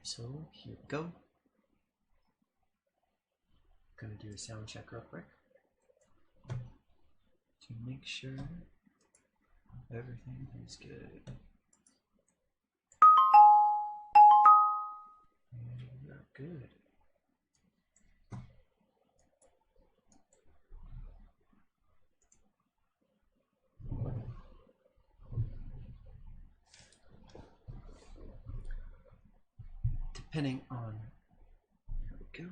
So here we go. Gonna do a sound check real quick to make sure everything is good. And we are good. Depending on, here we go.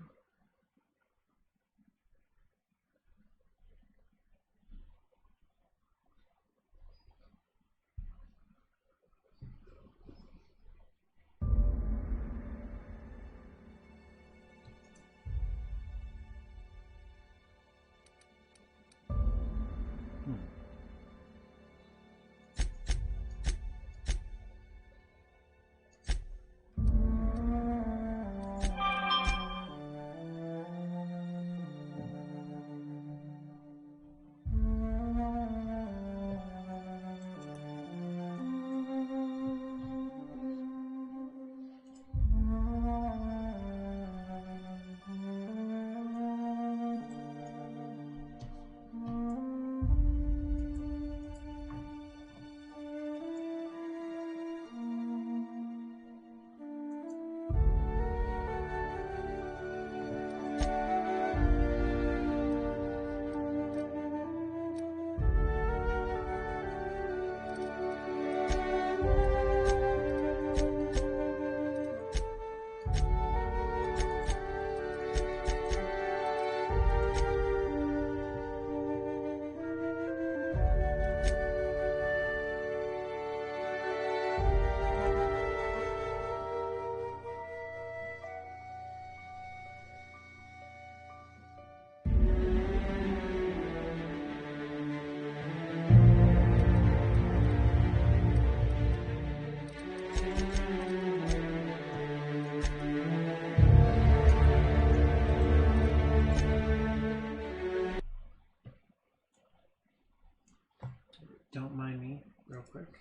Don't mind me, real quick.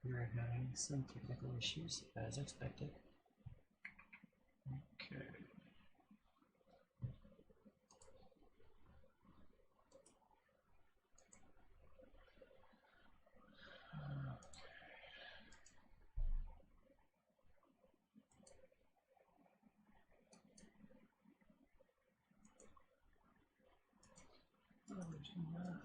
We're having some technical issues, as expected. Okay. Oh, there's not.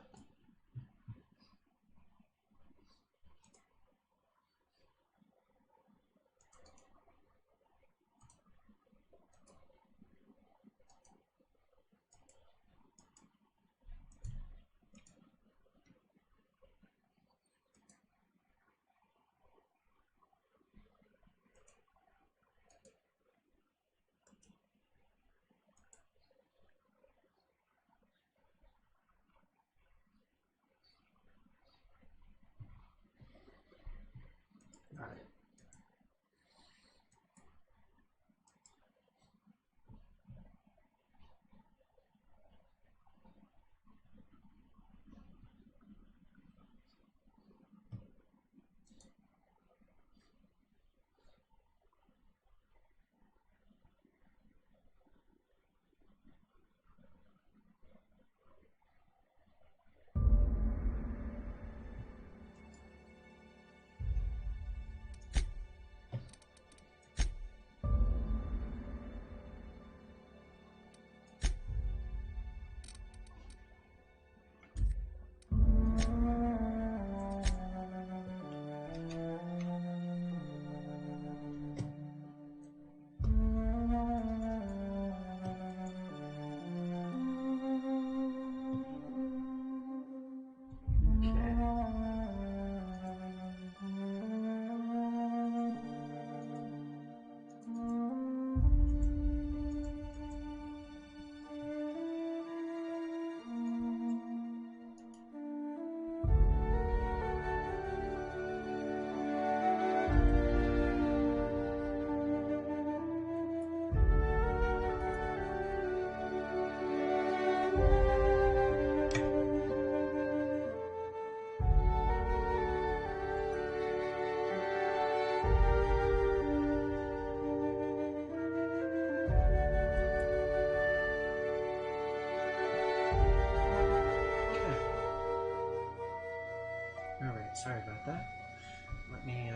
Let me,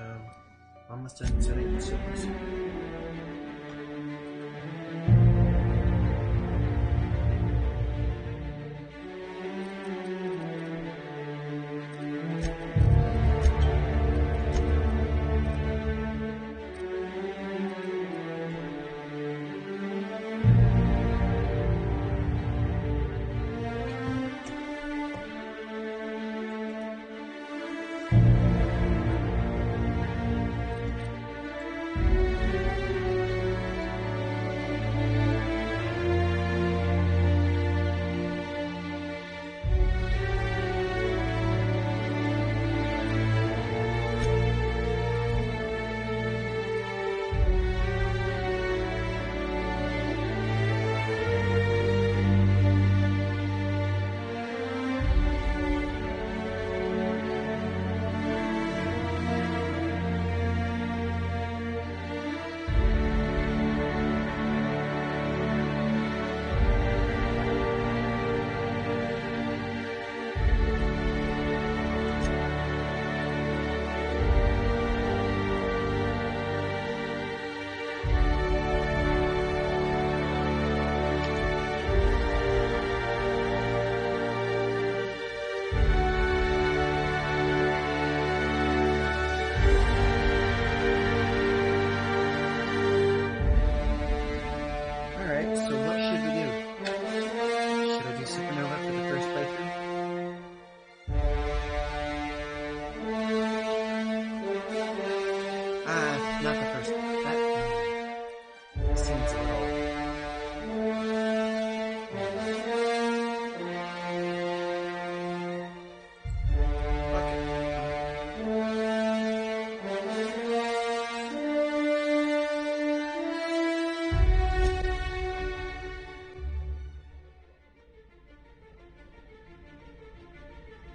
almost done setting the servers.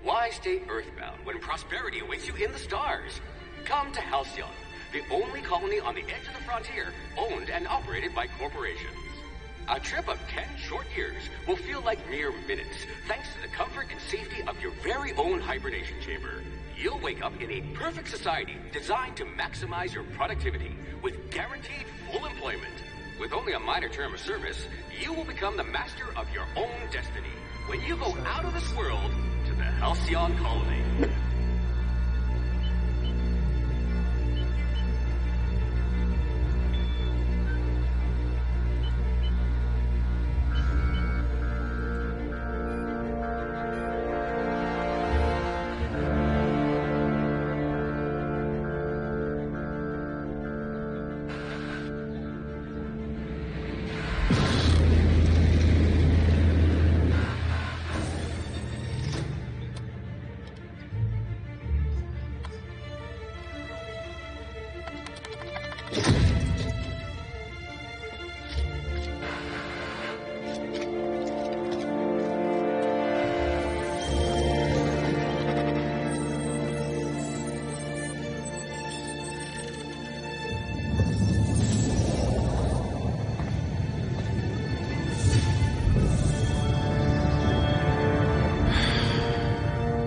Why stay earthbound when prosperity awaits you in the stars? Come to Halcyon, the only colony on the edge of the frontier, owned and operated by corporations. A trip of 10 short years will feel like mere minutes, thanks to the comfort and safety of your very own hibernation chamber. You'll wake up in a perfect society designed to maximize your productivity with guaranteed full employment. With only a minor term of service, you will become the master of your own destiny when you go out of this world to the Halcyon colony.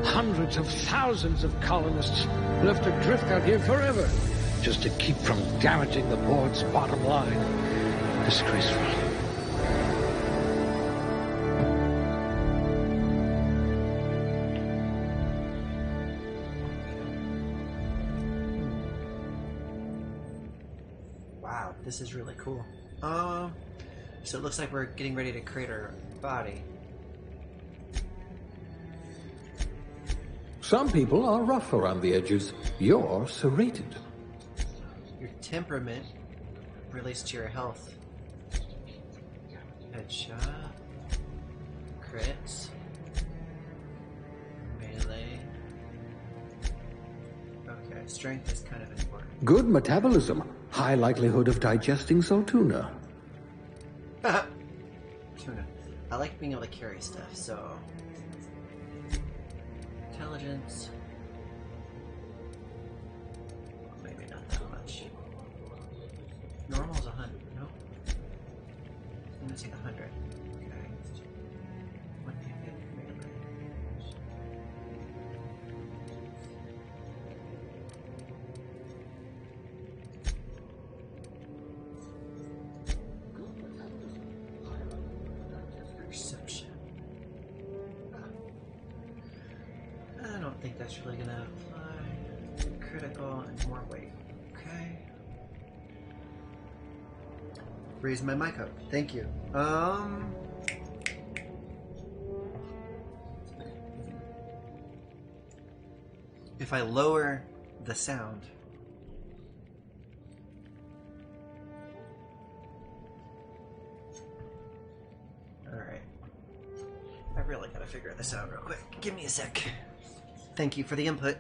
Hundreds of thousands of colonists left adrift out here forever, just to keep from damaging the board's bottom line. Disgraceful. Wow, this is really cool. So it looks like we're getting ready to create our body. Some people are rough around the edges. You're serrated. Your temperament relates to your health. Headshot. Crits. Melee. Okay, strength is kind of important. Good metabolism. High likelihood of digesting Saltuna. Tuna. I like being able to carry stuff, so... Intelligence. Well, maybe not that much. Normal is 100. No. I'm gonna take 100. Okay. One-handed melee. 100. that's really gonna apply critical and more weight. Okay. Raise my mic up. Thank you. If I lower the sound. Alright. I really gotta figure this out real quick. Give me a sec. Thank you for the input.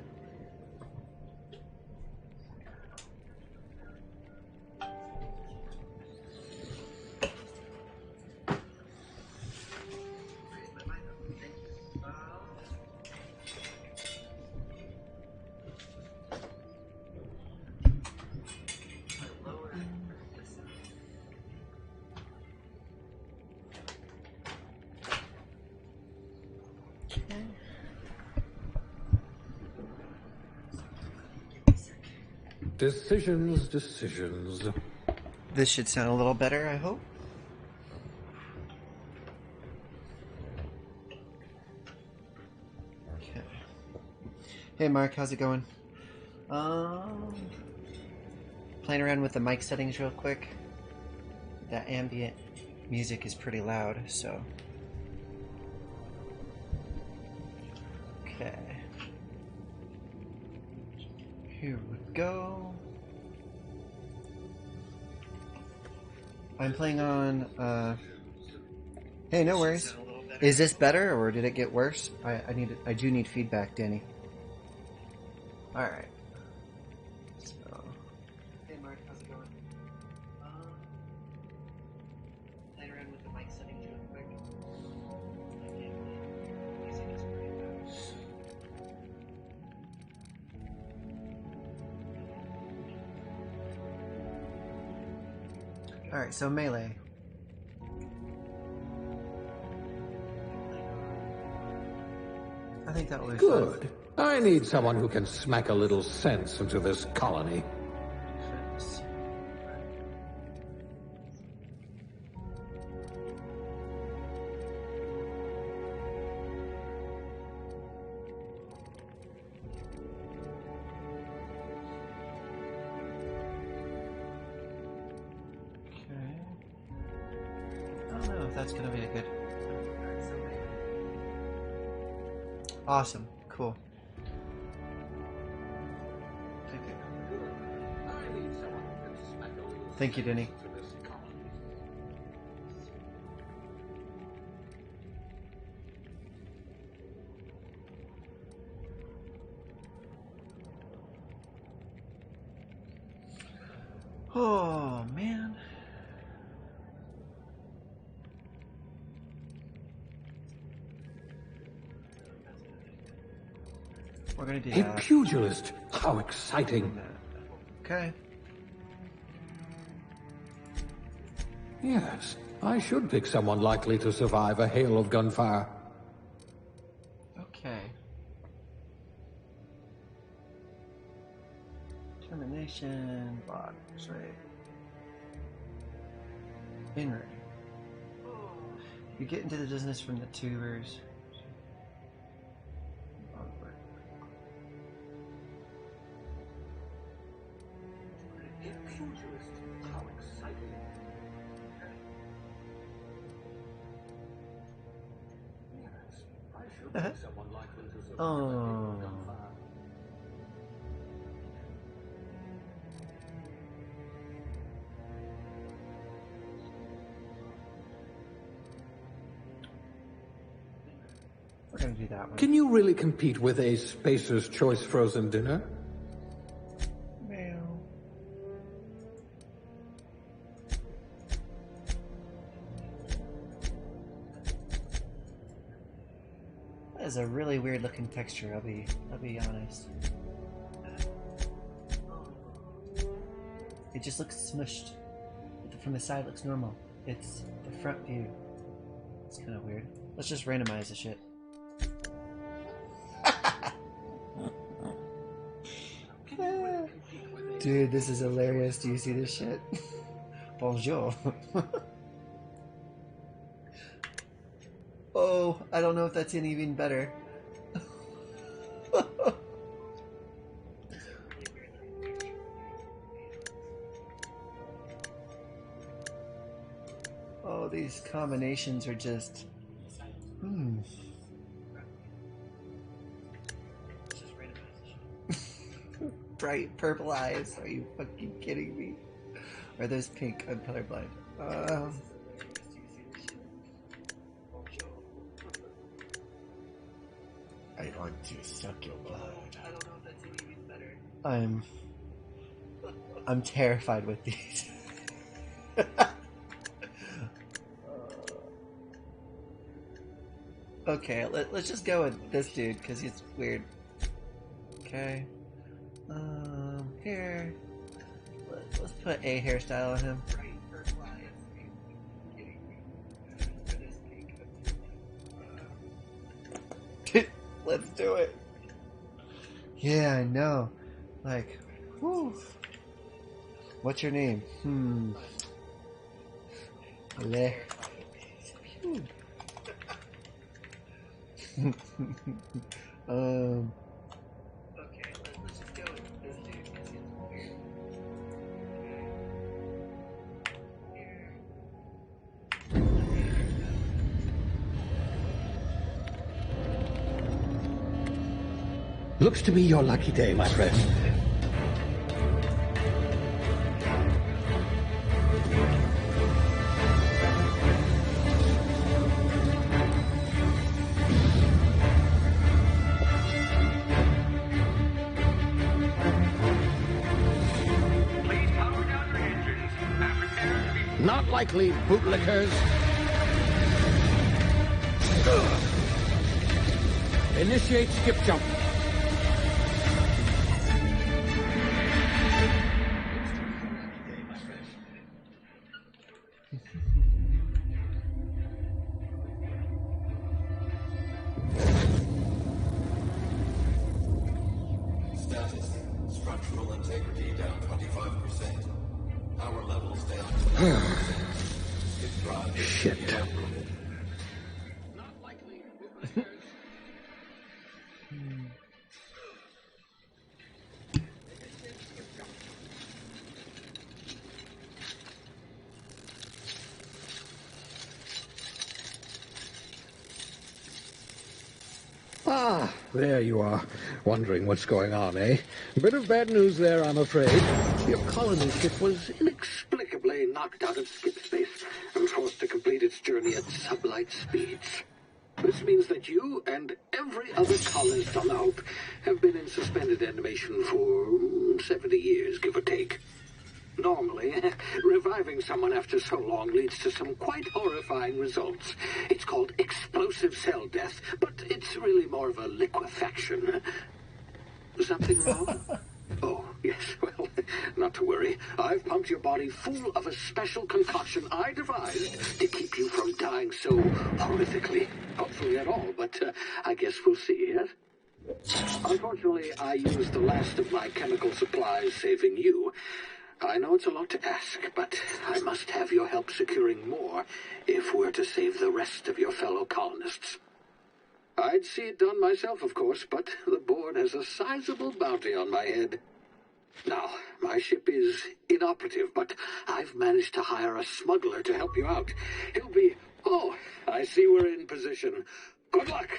Decisions. This should sound a little better, I hope. Okay. Hey Mark, how's it going? Playing around with the mic settings real quick. That ambient music is pretty loud, so. Okay. Here we go. I'm playing on, hey, no worries. Is this better, or did it get worse? I do need feedback, Danny. Alright. So... Hey Mark, how's it going? Playing around with the mic settings real quick. Music is pretty loud. Alright, so Melee. I think that will be Good. fun. I need someone who can smack a little sense into this colony. That's gonna be a good. Awesome. Cool. Thank you, Denny. Oh, man. We're gonna do A that. pugilist. How exciting. Okay. Yes, I should pick someone likely to survive a hail of gunfire. Okay. Termination box, right? Inring. You get into the business from the tubers. Oh. We're gonna do that one. Can you really compete with a Spacer's Choice frozen dinner? Meow. That is a really weird looking texture, I'll be honest. It just looks smushed. From the side it looks normal. It's the front view. It's kinda weird. Let's just randomize the shit. Dude, this is hilarious. Do you see this shit? Bonjour. Oh, I don't know if that's any even better. these combinations are just... Bright purple eyes. Are you fucking kidding me? Or are those pink? I'm colorblind. I want to suck your blood. I don't know if that's any better. I'm terrified with these. Okay, let's just go with this dude because he's weird. Okay. Here. Let's put a hairstyle on him. Let's do it. Yeah, I know. Like, whew. What's your name? Le. Okay, let's just go with this dude because he's weird. Looks to be your lucky day, my friend. Not likely, bootlickers. Initiate skip jump. Status. Structural integrity down 25%. Power levels down. Shit. Not likely. Ah, there you are. Wondering what's going on, eh? Bit of bad news there, I'm afraid. Your colony ship was inexplicably knocked out of skip space and forced to complete its journey at sublight speeds. This means that you and every other colonist on the Hope have been in suspended animation for 70 years, give or take. Normally, reviving someone after so long leads to some quite horrifying results. It's called explosive cell death, but it's really more of a liquefaction. Something wrong? Oh, yes, well, not to worry. I've pumped your body full of a special concoction I devised to keep you from dying so horrifically. Hopefully at all, but I guess we'll see, yes? Unfortunately, I used the last of my chemical supplies saving you. I know it's a lot to ask, but I must have your help securing more if we're to save the rest of your fellow colonists. I'd see it done myself, of course, but the board has a sizable bounty on my head. Now, my ship is inoperative, but I've managed to hire a smuggler to help you out. He'll be... Oh, I see we're in position. Good luck!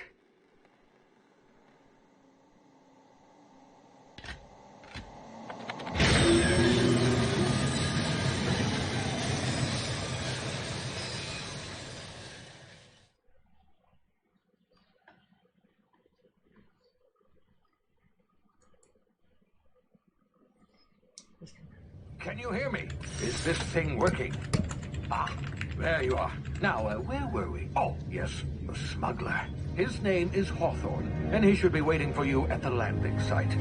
Can you hear me? Is this thing working? Ah, there you are. Now, where were we? Oh, yes, the smuggler. His name is Hawthorne, and he should be waiting for you at the landing site.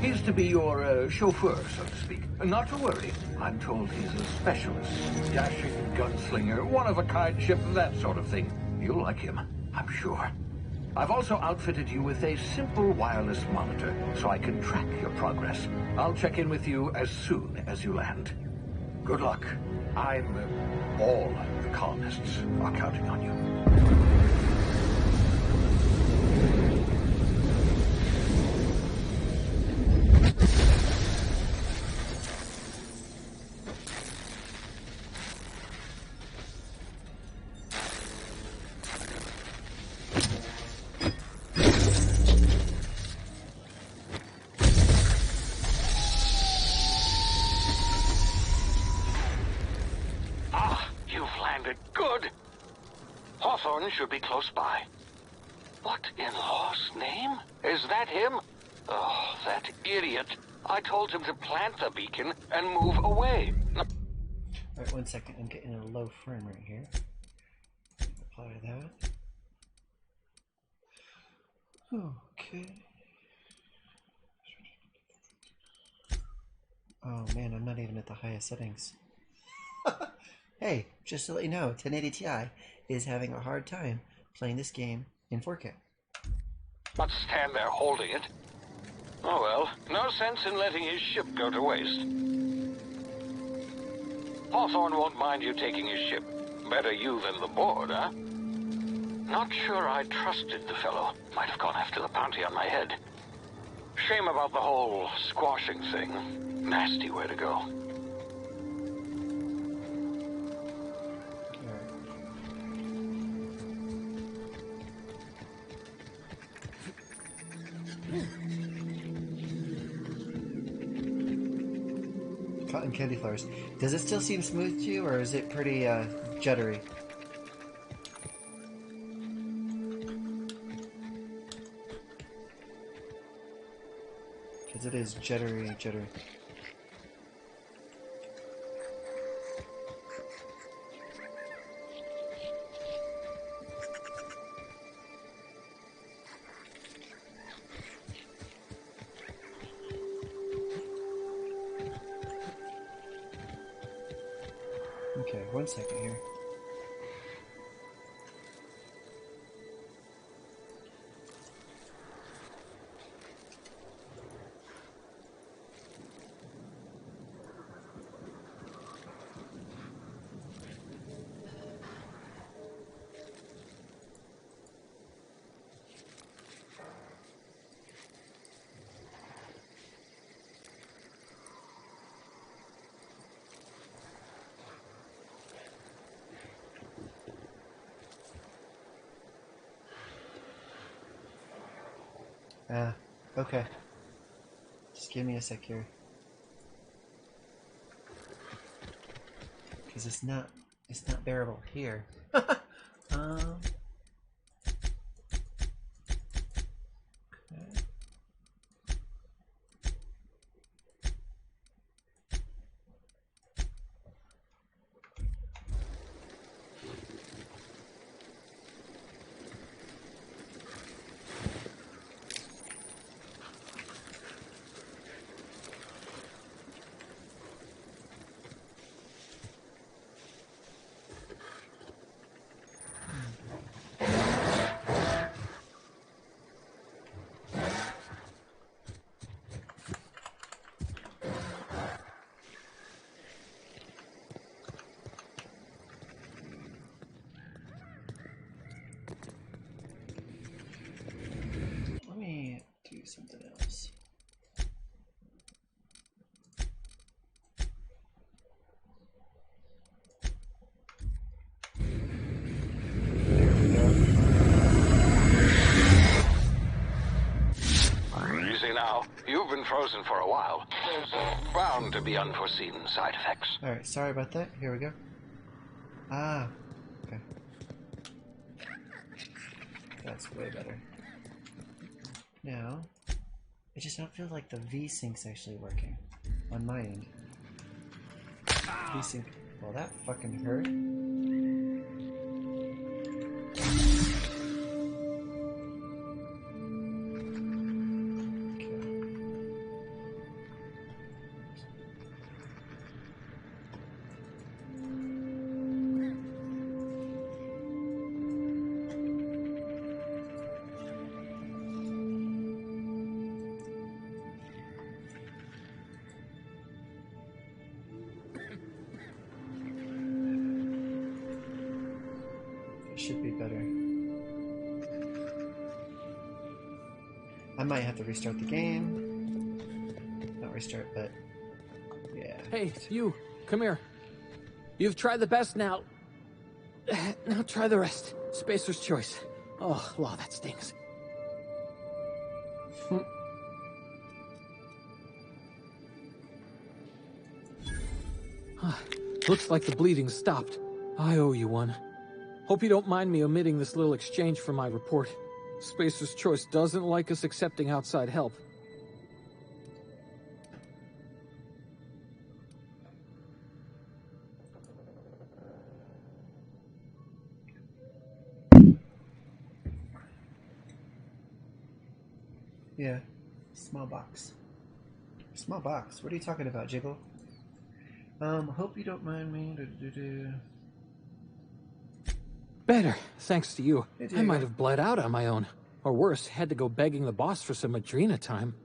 He's to be your chauffeur, so to speak. Not to worry. I'm told he's a specialist. Dashing gunslinger, one-of-a-kind ship, that sort of thing. You'll like him, I'm sure. I've also outfitted you with a simple wireless monitor, so I can track your progress. I'll check in with you as soon as you land. Good luck. All the colonists are counting on you. it. Good. Hawthorne should be close by. What in law's name? Is that him? Oh, that idiot. I told him to plant the beacon and move away. Alright, 1 second. I'm getting a low frame right here. Apply that. Okay. Oh man, I'm not even at the highest settings. Hey, just to let you know, 1080 Ti is having a hard time playing this game in 4K. Not stand there holding it. Oh well, no sense in letting his ship go to waste. Hawthorne won't mind you taking his ship. Better you than the board, huh? Not sure I trusted the fellow. Might have gone after the bounty on my head. Shame about the whole squashing thing. Nasty way to go. Cotton candy flowers. Does it still seem smooth to you, or is it pretty juddery? Because it is juddery. Okay, 1 second here. Okay. Just give me a sec here. Because it's not bearable here. Okay. Let me do something else. Easy now. You've been frozen for a while. There's bound to be unforeseen side effects. Alright, sorry about that. Here we go. Ah, okay. That's way better. Now, I just don't feel like the V-Sync's actually working on my end. V-Sync. Well, that fucking hurt. Should be better. I might have to restart the game. Not restart, but yeah. Hey, you, come here. You've tried the best now. Now try the rest. Spacer's choice. Oh, wow, that stings. Looks like the bleeding stopped. I owe you one. Hope you don't mind me omitting this little exchange from my report. Spacer's Choice doesn't like us accepting outside help. Yeah, small box. Small box? What are you talking about, Jiggle? Hope you don't mind me. Better, thanks to you. Hey, I Diego. might have bled out on my own. Or worse, had to go begging the boss for some Adrena time.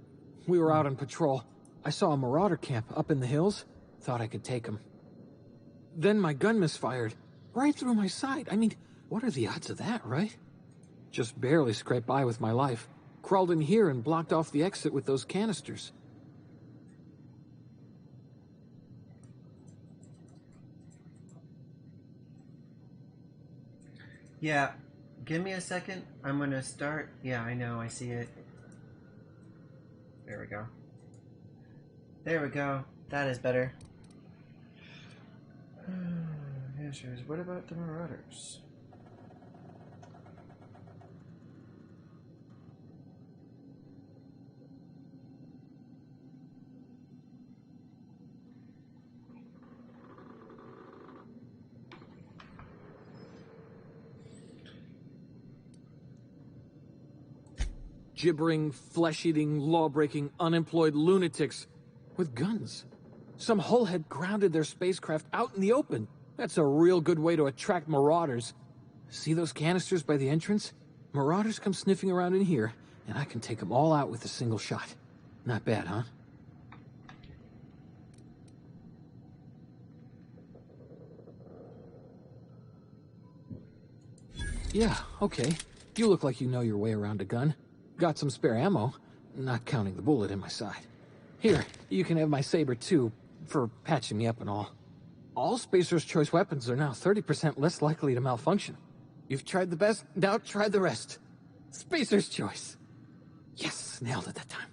We were out on patrol. I saw a marauder camp up in the hills. Thought I could take him. Then my gun misfired. Right through my side. I mean, what are the odds of that, right? Just barely scraped by with my life. Crawled in here and blocked off the exit with those canisters. Yeah, give me a second. I'm gonna start. Yeah, I know, I see it. There we go. There we go. That is better. Answers. What about the Marauders? Gibbering, flesh-eating, law-breaking, unemployed lunatics with guns. Some hullhead grounded their spacecraft out in the open. That's a real good way to attract marauders. See those canisters by the entrance? Marauders come sniffing around in here, and I can take them all out with a single shot. Not bad, huh? Yeah, okay. You look like you know your way around a gun. Got some spare ammo, not counting the bullet in my side. Here, you can have my saber too, for patching me up and all. All Spacer's Choice weapons are now 30% less likely to malfunction. You've tried the best, now try the rest. Spacer's Choice. Yes, nailed it that time.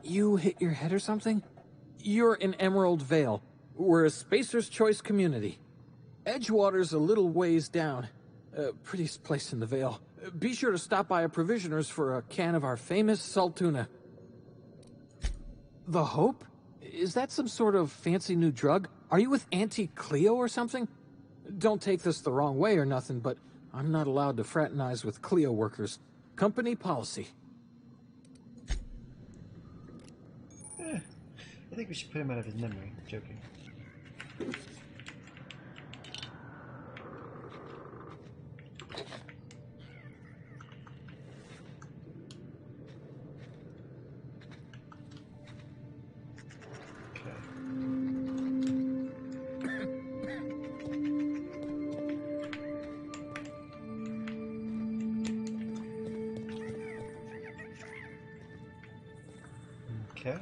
You hit your head or something? You're in Emerald Vale. We're a Spacer's Choice community. Edgewater's a little ways down. Prettiest place in the Vale. Be sure to stop by a provisioner's for a can of our famous salt tuna. The Hope? Is that some sort of fancy new drug? Are you with Auntie Cleo or something? Don't take this the wrong way or nothing, but I'm not allowed to fraternize with Cleo workers. Company policy. I think we should put him out of his memory. Joking. Okay.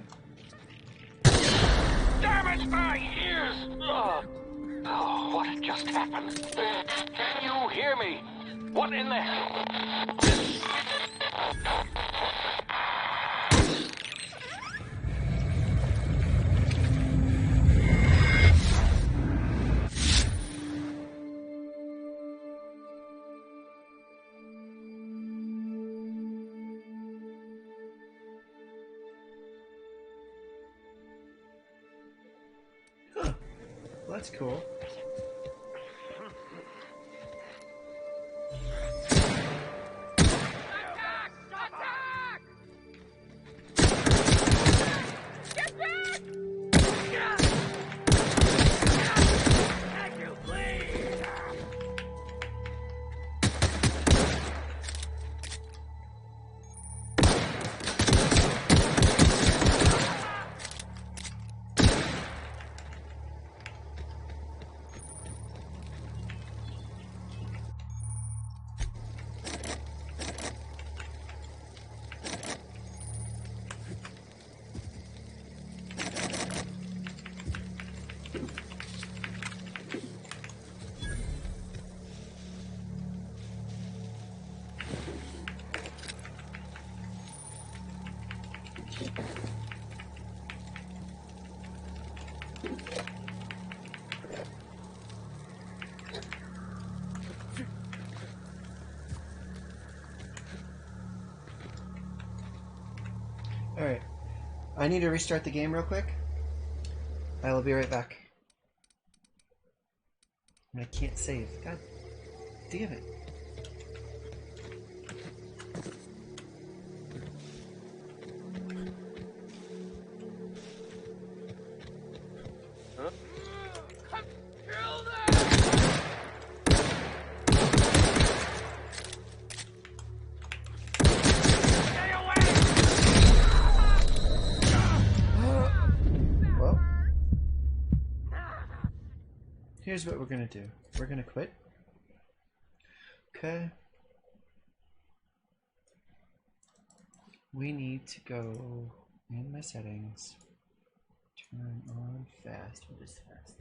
Damn it, my ears! Oh, what just happened? Can you hear me? What in the hell? That's cool. Alright. I need to restart the game real quick. I will be right back. And I can't save. God damn it. Here's what we're gonna do. We're gonna quit. Okay. We need to go in my settings. Turn on fast. What is fast?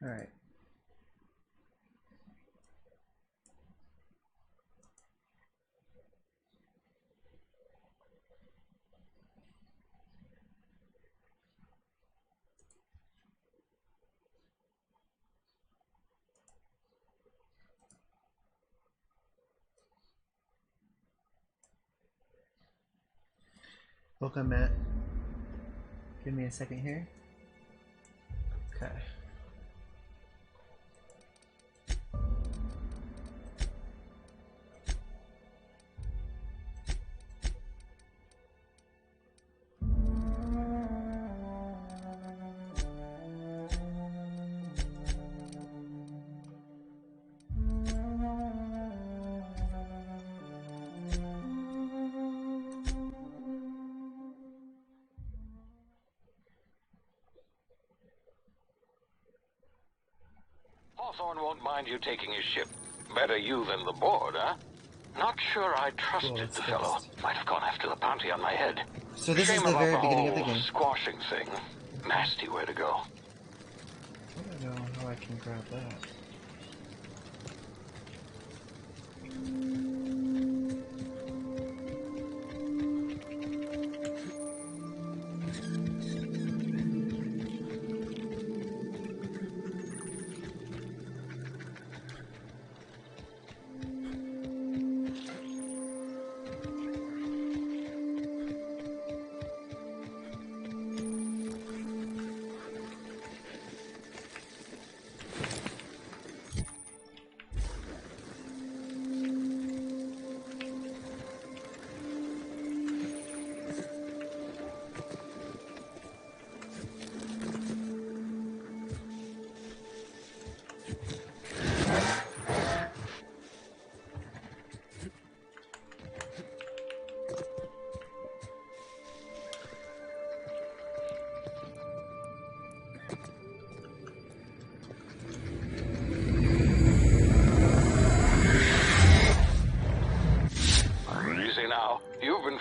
All right. Welcome, Matt. Give me a second here. Okay. Hawthorne won't mind you taking his ship. Better you than the board, huh? Not sure I trusted the fellow. Might have gone after the bounty on my head. So this Shame is the about very the beginning of whole the game. squashing thing. Nasty way to go. I don't know how I can grab that.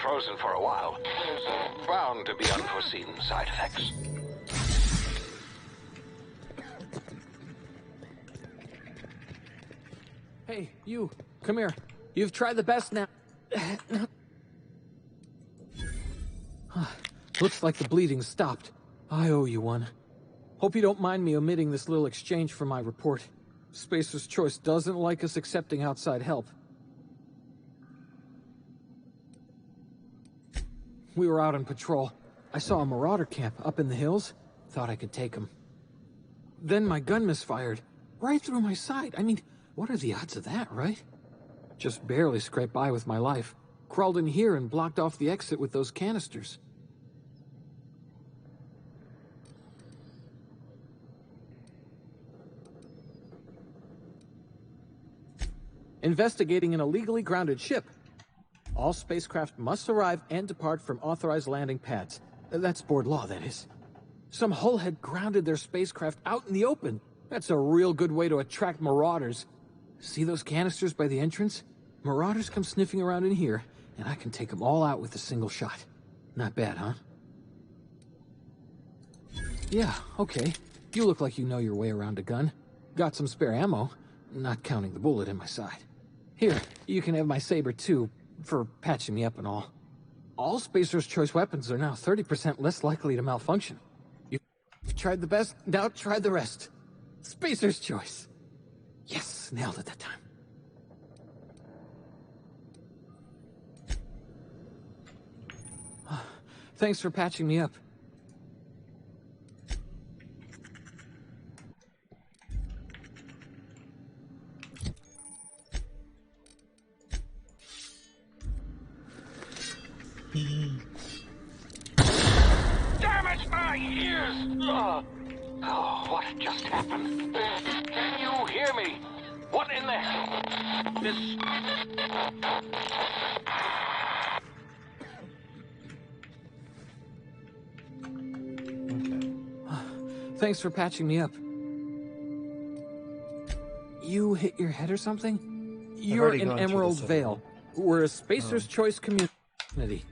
Frozen for a while. Bound to be unforeseen side effects. Hey, you, come here. You've tried the best now. Looks like the bleeding stopped. I owe you one. Hope you don't mind me omitting this little exchange from my report. Spacer's Choice doesn't like us accepting outside help. We were out on patrol. I saw a marauder camp up in the hills. Thought I could take him. Then my gun misfired. Right through my side. I mean, what are the odds of that, right? Just barely scraped by with my life. Crawled in here and blocked off the exit with those canisters. Investigating an illegally grounded ship. All spacecraft must arrive and depart from authorized landing pads. That's board law, that is. Some hull had grounded their spacecraft out in the open. That's a real good way to attract marauders. See those canisters by the entrance? Marauders come sniffing around in here, and I can take them all out with a single shot. Not bad, huh? Yeah, okay. You look like you know your way around a gun. Got some spare ammo, not counting the bullet in my side. Here, you can have my saber too, for patching me up and all. All Spacer's Choice weapons are now 30% less likely to malfunction. You've tried the best, now try the rest. Spacer's Choice. Yes, nailed it that time. Thanks for patching me up. Damn it, my ears! Oh, what just happened? Can you hear me? What in the hell? This... Thanks for patching me up. You hit your head or something? You're in Emerald Vale. We're a Spacer's Choice community.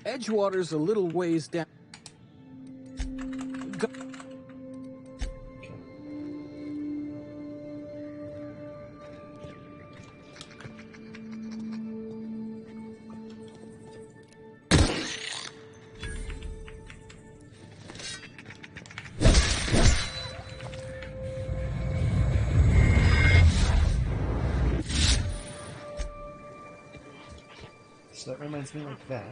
Edgewater's a little ways down. So that reminds me like that.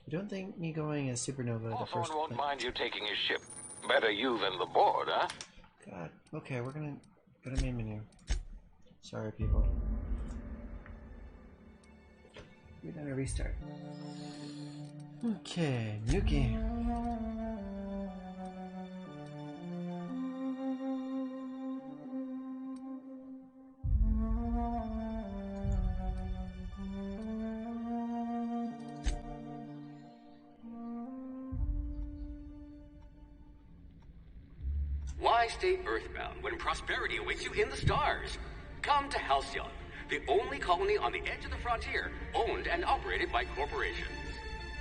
I don't think me going as Supernova the first Hawthorne won't mind you taking his ship. Better you than the board, huh? God. Okay, we're gonna go to main menu. Sorry, people. We're gonna restart. Okay, Nuki. Why stay earthbound when prosperity awaits you in the stars? Come to Halcyon, the only colony on the edge of the frontier, owned and operated by corporations.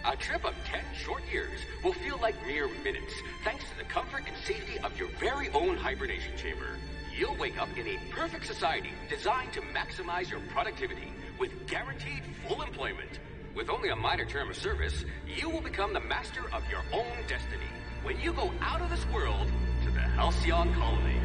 A trip of 10 short years will feel like mere minutes, thanks to the comfort and safety of your very own hibernation chamber. You'll wake up in a perfect society designed to maximize your productivity with guaranteed full employment. With only a minor term of service, you will become the master of your own destiny when you go out of this world to the Halcyon Colony.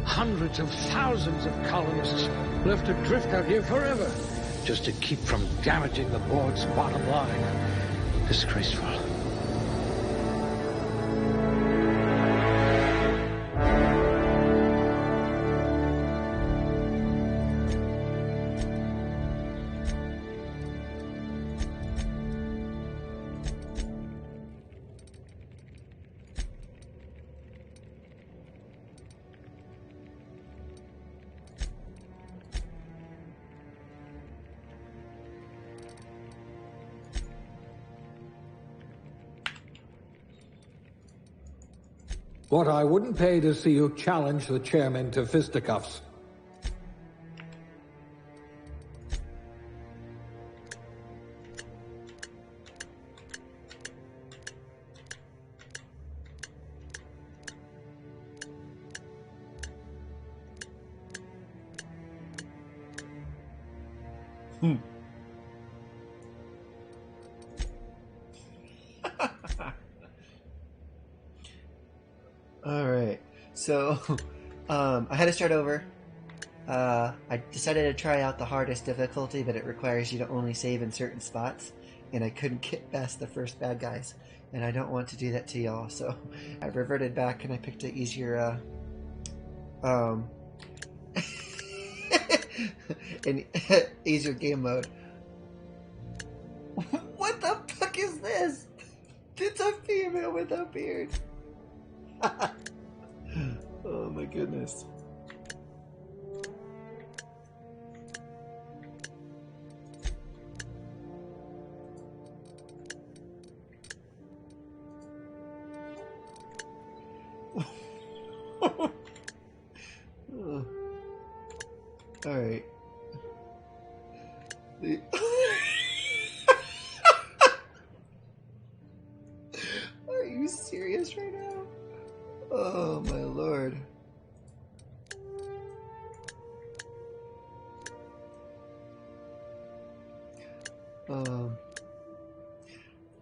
Hundreds of thousands of colonists left to drift out here forever, just to keep from damaging the board's bottom line. Disgraceful. What I wouldn't pay to see you challenge the chairman to fisticuffs. Alright, so I had to start over. I decided to try out the hardest difficulty, but it requires you to only save in certain spots, and I couldn't get past the first bad guys, and I don't want to do that to y'all, so I reverted back and I picked an easier, an easier game mode. What the fuck is this? It's a female with a beard. Oh my goodness. Alright. Are you serious right now? Oh my lord.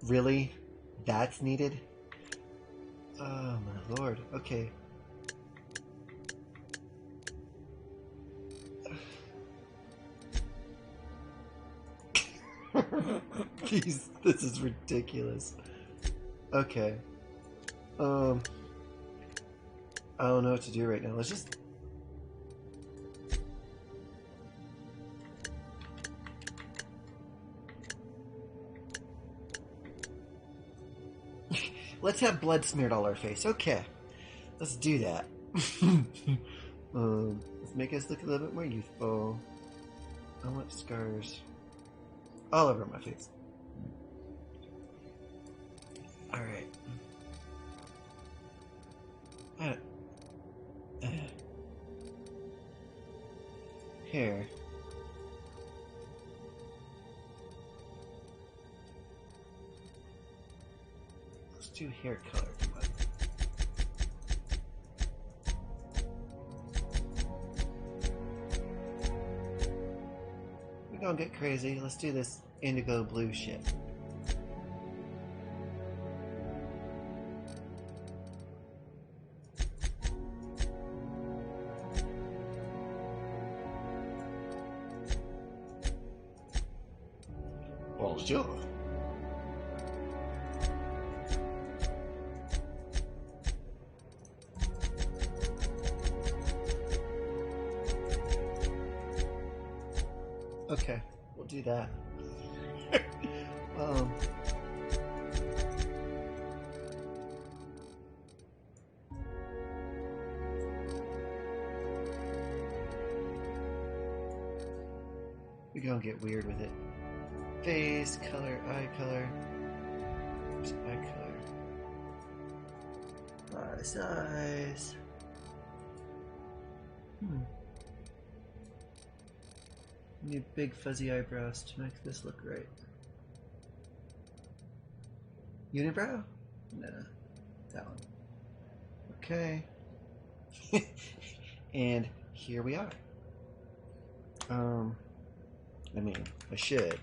Really? That's needed? Oh my lord. Okay. Jeez, this is ridiculous. Okay. I don't know what to do right now. Let's just... Let's have blood smeared all our face. Okay. Let's do that. Let's make us look a little bit more youthful. I want scars all over my face. Alright. Hair. Let's do hair color. Come on. We don't get crazy. Let's do this indigo blue shit. Sure. Okay, we'll do that. um, we're gonna get weird with it. Face color, eye color. Where's eye color? Eye size. Need big fuzzy eyebrows to make this look right. Unibrow? No. That one. Okay. And here we are. I mean, I should.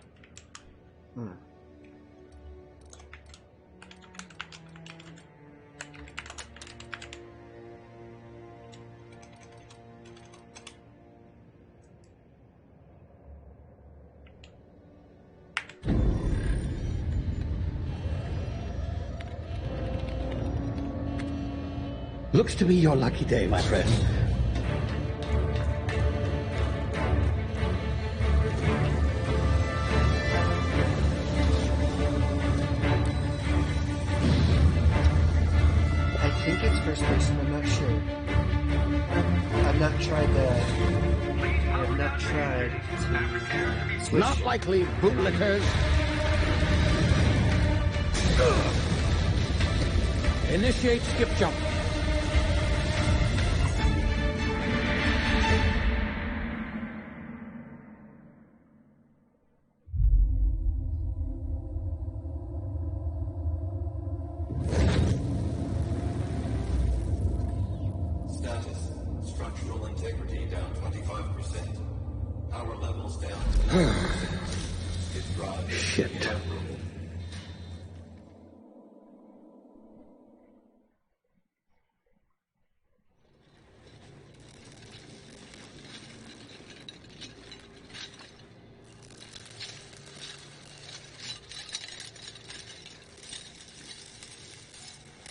Looks to be your lucky day, my friend. I think it's first person, I'm not sure. I've not tried to switch. Not likely, bootlickers. Initiate skip jump. Status. Structural integrity down 25%. Power levels down to 0%. His drive is Shit. inoperable.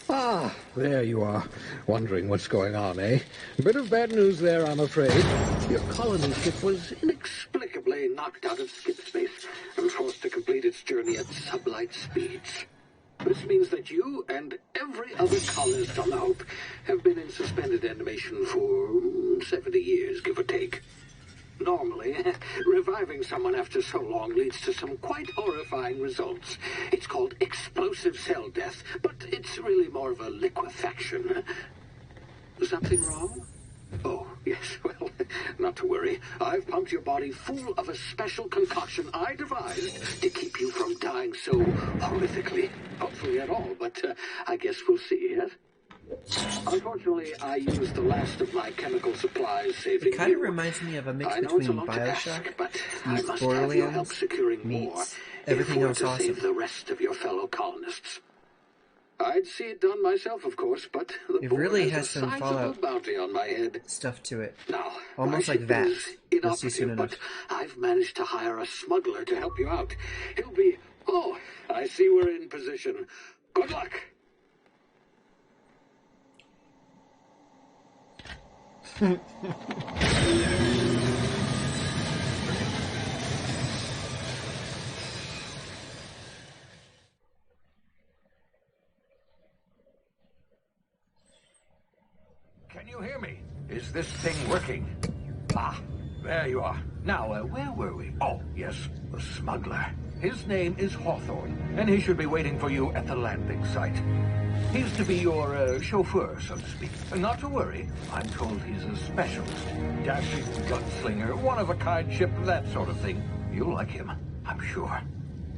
Ah, there you are. Wondering what's going on, eh? A bit of bad news there, I'm afraid. Your colony ship was inexplicably knocked out of skip space and forced to complete its journey at sublight speeds. This means that you and every other colonist on the Hope have been in suspended animation for 70 years, give or take. Normally, reviving someone after so long leads to some quite horrifying results. It's called explosive cell death, but it's really more of a liquefaction. Something wrong? Oh, yes, well, not to worry. I've pumped your body full of a special concoction I devised to keep you from dying so horrifically. Hopefully at all, but I guess we'll see, yes? Unfortunately, I used the last of my chemical supplies, saving It kind of you. reminds me of a mix I know it's a between lot to ask, Bioshock but I meets must have your help Borderlands securing more meets if everything we're else to awesome. save the rest of your fellow colonists. I'd see it done myself, of course, but the It board really has has a some sizable Fallout bounty on my head. stuff to it. Now, Almost my like ship that. is You'll see soon inoperative, but enough. I've managed to hire a smuggler to help you out. He'll be... Oh, I see we're in position. Good luck. Can you hear me? Is this thing working? Ah, there you are. Now, where were we? Oh, yes, the smuggler. His name is Hawthorne, and he should be waiting for you at the landing site. He's to be your chauffeur, so to speak. Not to worry, I'm told he's a specialist. Dashing gunslinger, one-of-a-kind ship, that sort of thing. You'll like him, I'm sure.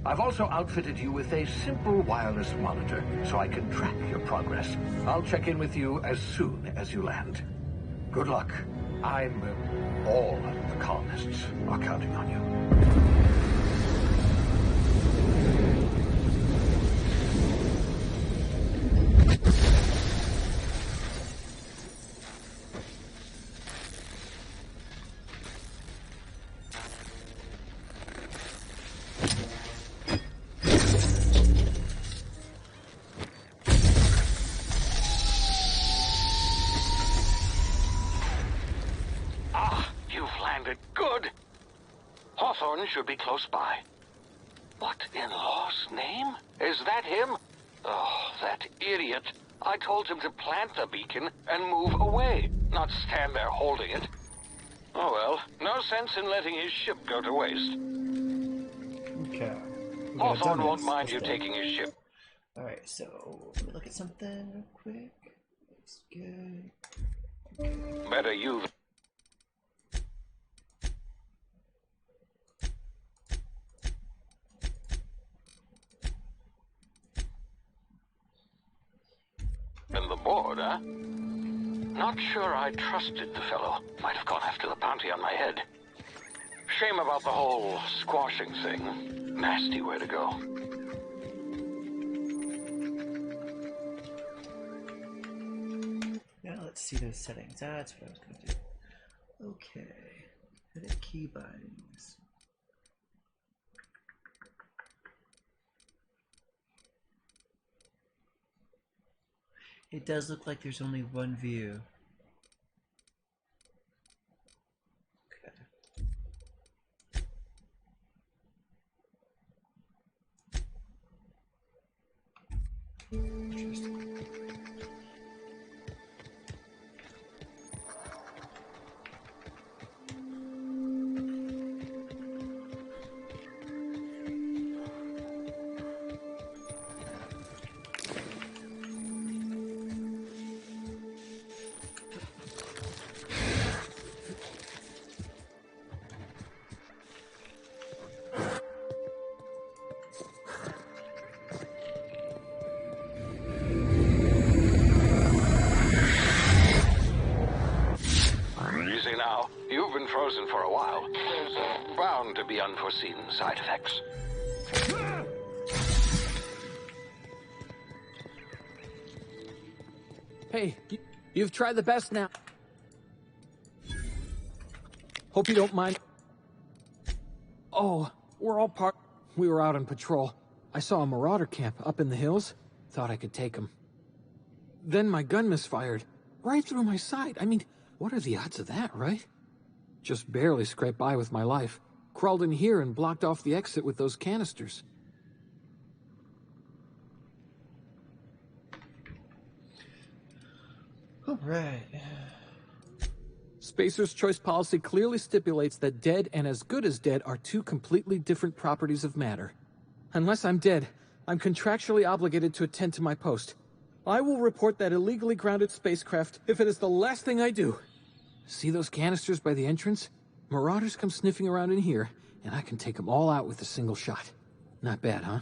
I've also outfitted you with a simple wireless monitor, so I can track your progress. I'll check in with you as soon as you land. Good luck. All the colonists are counting on you. Hawthorne should be close by. What in law's name? Is that him? Oh, that idiot. I told him to plant the beacon and move away, not stand there holding it. Oh well, no sense in letting his ship go to waste. Okay. Hawthorne won't mind you taking his ship. Alright, so let me look at something real quick. Looks good. Better you. And the board, huh? Not sure I trusted the fellow. Might have gone after the bounty on my head. Shame about the whole squashing thing. Nasty way to go. Now let's see those settings. That's what I was going to do. Okay. Edit key bindings. It does look like there's only one view. Okay. Interesting. Frozen for a while. There's bound to be unforeseen side effects. Hey, you've tried the best now. Hope you don't mind. Oh, we're all part. We were out on patrol. I saw a marauder camp up in the hills. Thought I could take him. Then my gun misfired. Right through my side. I mean, what are the odds of that, right? Just barely scraped by with my life. Crawled in here and blocked off the exit with those canisters. All right. Spacer's choice policy clearly stipulates that dead and as good as dead are two completely different properties of matter. Unless I'm dead, I'm contractually obligated to attend to my post. I will report that illegally grounded spacecraft if it is the last thing I do. See those canisters by the entrance? Marauders come sniffing around in here, and I can take them all out with a single shot. Not bad, huh?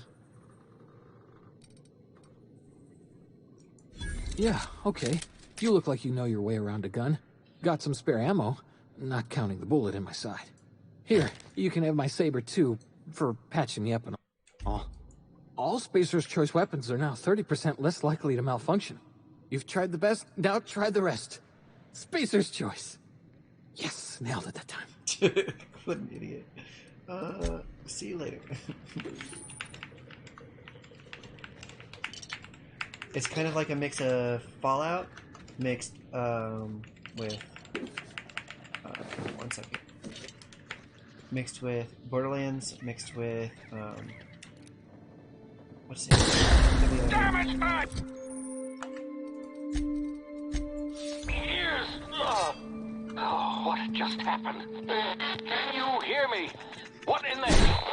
Yeah, okay. You look like you know your way around a gun. Got some spare ammo, not counting the bullet in my side. Here, you can have my saber too, for patching me up and all. All Spacer's choice weapons are now 30% less likely to malfunction. You've tried the best, now try the rest. Spacer's choice. Yes, nailed it that time. What an idiot. See you later. It's kind of like a mix of Fallout mixed with one second. Mixed with Borderlands, mixed with what's it? Damn it! Ears! Oh, what just happened? Can you hear me? What in the hell?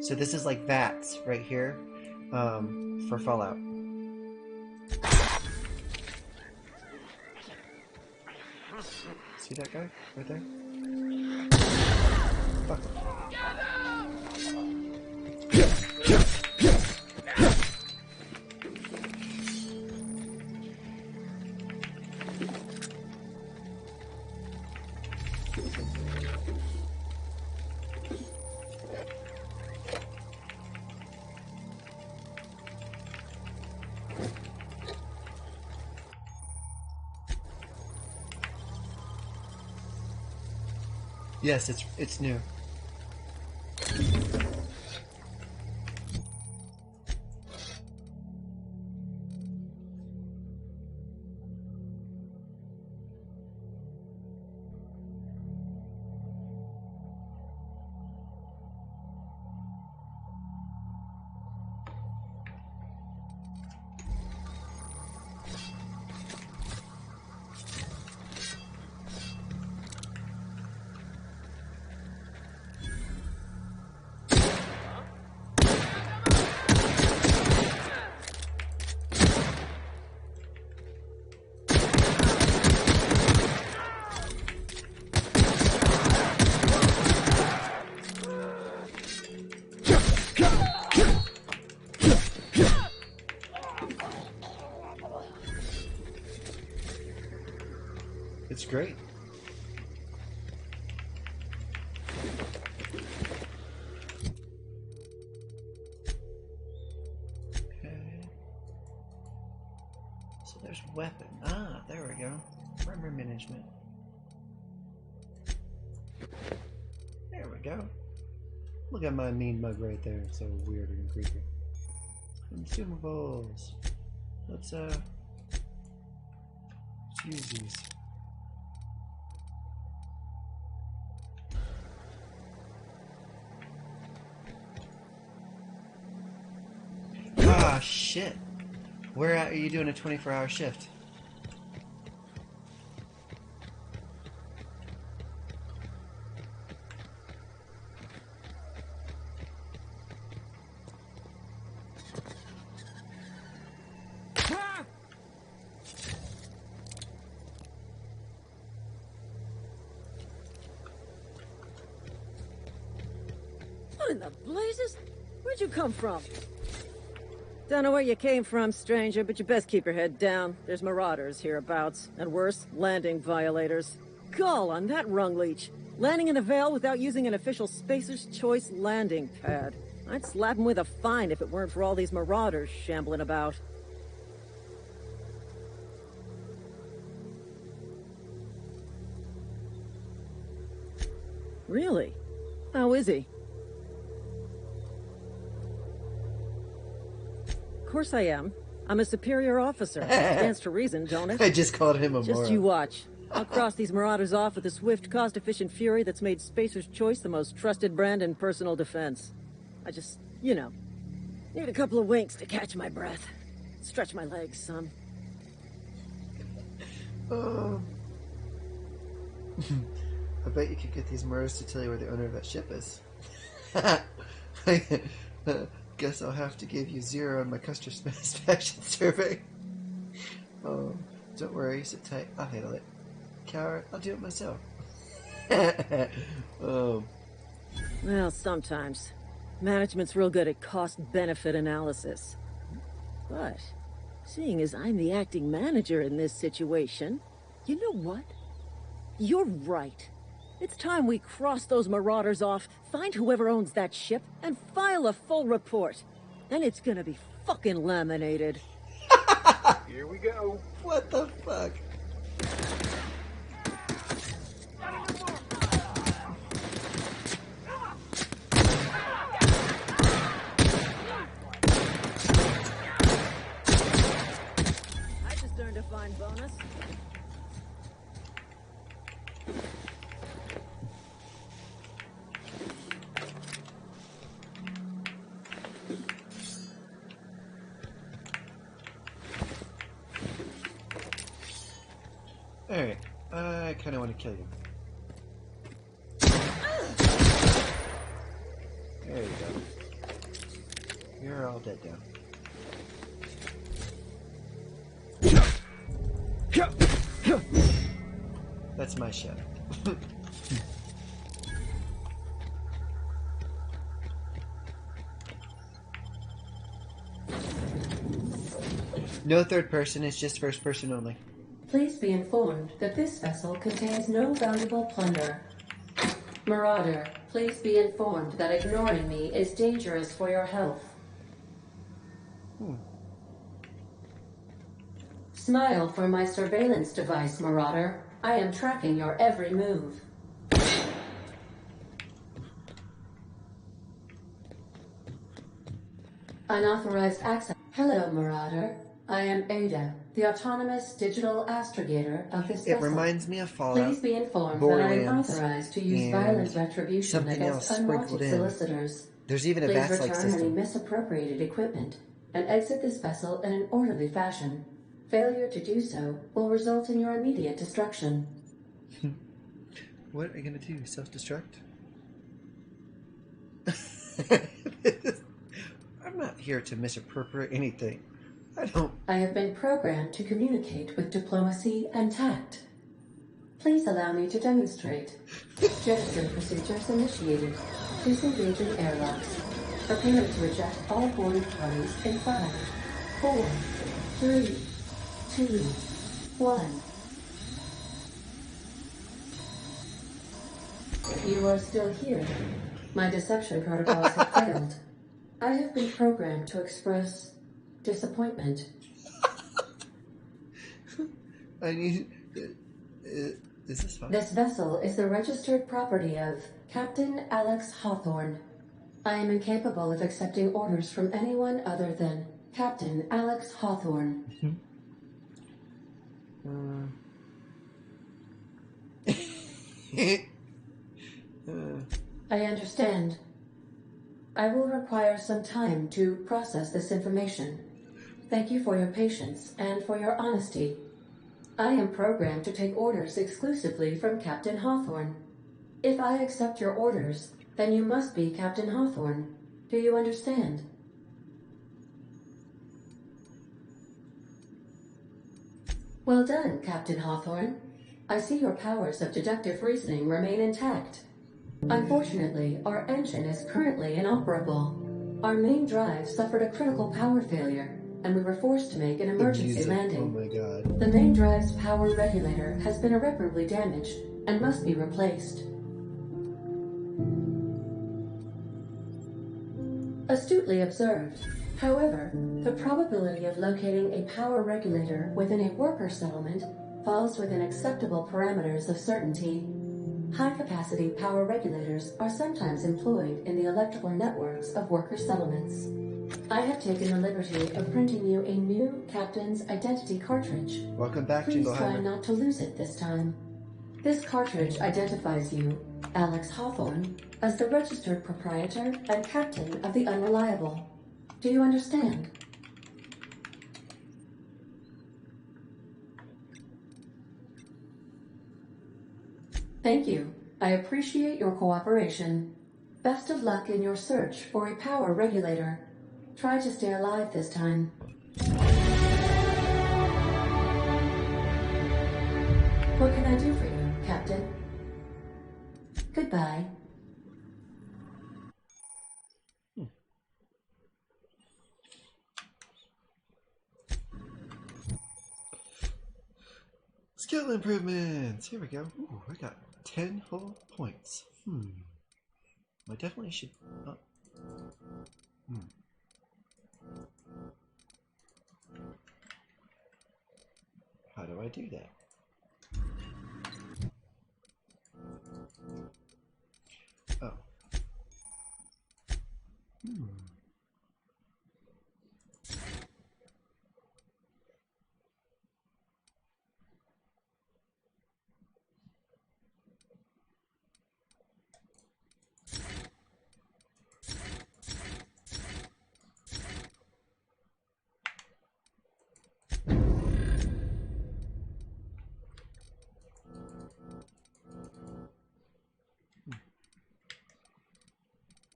So this is like VATS right here, for Fallout. See that guy right there? Fuck. Yes, it's new. great. Okay. So there's weapon. Ah, there we go. Armor management. There we go. Look at my mean mug right there. It's so weird and creepy. Consumables. Let's use these. Ah, shit. Where are you doing a 24-hour shift? What in the blazes? Where'd you come from? Don't know where you came from, stranger, but you best keep your head down. There's marauders hereabouts, and worse, landing violators. Gall on that rung leech. Landing in the Vale without using an official Spacer's Choice landing pad. I'd slap him with a fine if it weren't for all these marauders shambling about. Really? How is he? Of course I am. I'm a superior officer. Stands to reason, don't it? I just called him a Just moron. you watch. I'll cross these marauders off with a swift, cost-efficient fury that's made Spacer's Choice the most trusted brand in personal defense. I just, you know, need a couple of winks to catch my breath. Stretch my legs some. I bet you could get these Murs to tell you where the owner of that ship is. Guess I'll have to give you 0 on my customer satisfaction survey. Oh, don't worry, sit tight. I'll handle it. Coward, I'll do it myself. Oh. Well, sometimes. Management's real good at cost-benefit analysis. But, seeing as I'm the acting manager in this situation, you know what? You're right. It's time we cross those marauders off, find whoever owns that ship, and file a full report. Then it's gonna be fucking laminated. Here we go. What the fuck? I just earned a fine bonus. Alright, I kinda want to kill you. There you go. You're all dead now. That's my ship. No third person, it's just first person only. Please be informed that this vessel contains no valuable plunder. Marauder, please be informed that ignoring me is dangerous for your health. Smile for my surveillance device, Marauder. I am tracking your every move. Unauthorized access. Hello, Marauder. I am Ada, the autonomous digital astrogator of this It vessel. reminds me of Fallout, Please be informed that I am Borderlands, authorized to use and violent retribution something against else unwanted sprinkled in. solicitors. There's even a Please VATS-like return any system. misappropriated equipment and exit this vessel in an orderly fashion. Failure to do so will result in your immediate destruction. What are you gonna do? Self-destruct? I'm not here to misappropriate anything. I have been programmed to communicate with diplomacy and tact. Please allow me to demonstrate. Gesture procedures initiated. Please engage in airlocks. Prepare to eject all boarding parties in 5, 4, 3, 2, 1. You are still here. My deception protocols have failed. I have been programmed to express disappointment. I need. Is this fine? This vessel is the registered property of Captain Alex Hawthorne. I am incapable of accepting orders from anyone other than Captain Alex Hawthorne. I understand. I will require some time to process this information. Thank you for your patience and for your honesty. I am programmed to take orders exclusively from Captain Hawthorne. If I accept your orders, then you must be Captain Hawthorne. Do you understand? Well done, Captain Hawthorne. I see your powers of deductive reasoning remain intact. Unfortunately, our engine is currently inoperable. Our main drive suffered a critical power failure, and we were forced to make an emergency landing. Oh my god. The main drive's power regulator has been irreparably damaged and must be replaced. Astutely observed. However, the probability of locating a power regulator within a worker settlement falls within acceptable parameters of certainty. High-capacity power regulators are sometimes employed in the electrical networks of worker settlements. I have taken the liberty of printing you a new Captain's Identity cartridge. Welcome back, Please try Jingleheimer. not to lose it this time. This cartridge identifies you, Alex Hawthorne, as the registered proprietor and captain of the Unreliable. Do you understand? Thank you. I appreciate your cooperation. Best of luck in your search for a power regulator. Try to stay alive this time. What can I do for you, Captain? Goodbye. Skill improvements. Here we go. Ooh, I got 10 whole points. I definitely should. How do I do that? Oh.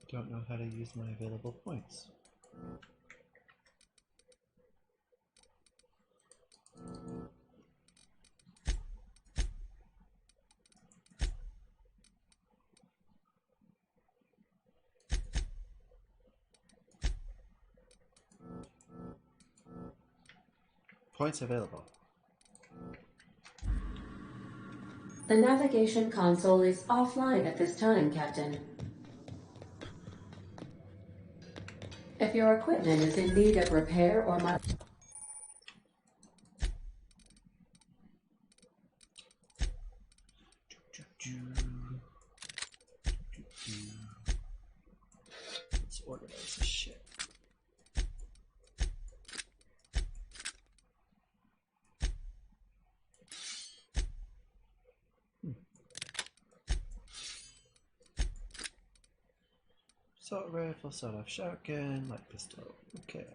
Don't know how to use my available points. Points available. The navigation console is offline at this time, Captain. If your equipment is in need of repair or Let's organize this shit. Assault rifle, sawed-off shotgun, light pistol. Okay.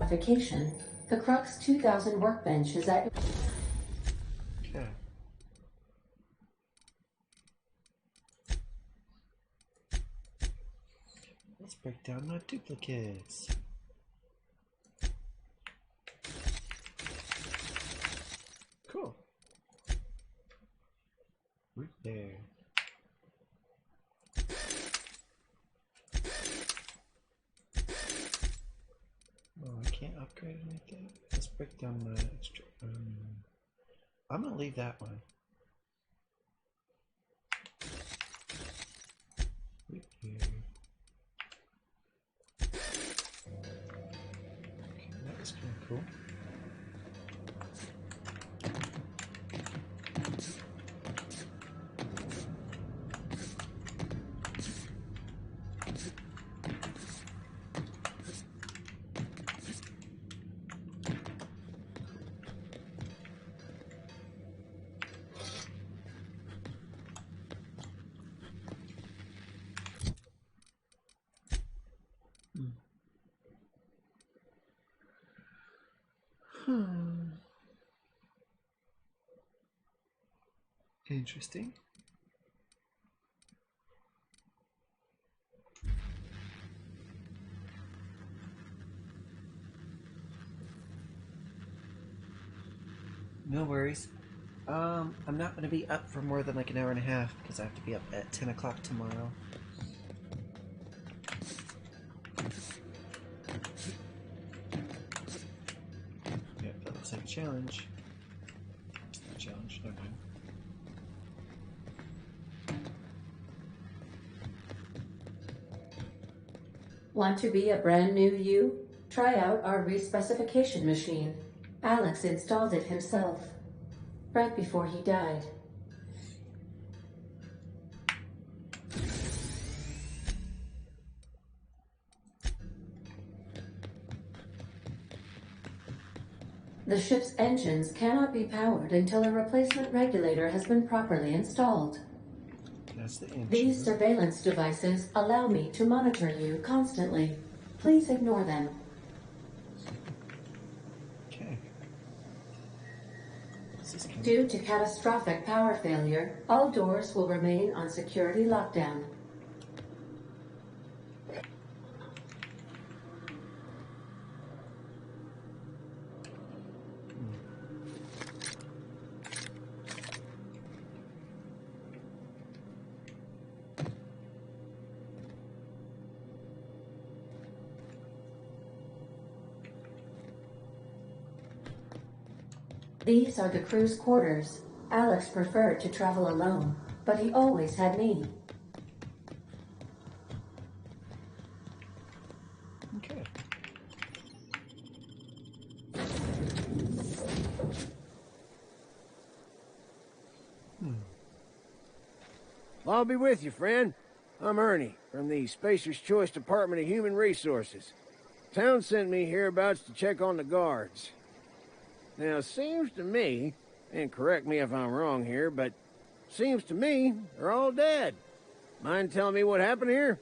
modification, the Crux 2000 workbench is at... Okay. Let's break down my duplicates. upgrade anything? Let's break down my extra. I'm gonna leave that one. Repair. Okay, that was kind of cool. Interesting. No worries. I'm not going to be up for more than like an hour and a half because I have to be up at 10 o'clock tomorrow. Yep, that looks like a challenge. It's not a challenge, never mind. Want to be a brand new you? Try out our respecification machine. Alex installed it himself, right before he died. The ship's engines cannot be powered until a replacement regulator has been properly installed. That's the intro. These surveillance devices allow me to monitor you constantly. Please ignore them. Okay. This is kind Due to catastrophic power failure, all doors will remain on security lockdown. These are the crew's quarters. Alex preferred to travel alone, but he always had me. Okay. Well, I'll be with you, friend. I'm Ernie, from the Spacer's Choice Department of Human Resources. Town sent me hereabouts to check on the guards. Now, it seems to me, and correct me if I'm wrong here, but seems to me they're all dead. Mind telling me what happened here?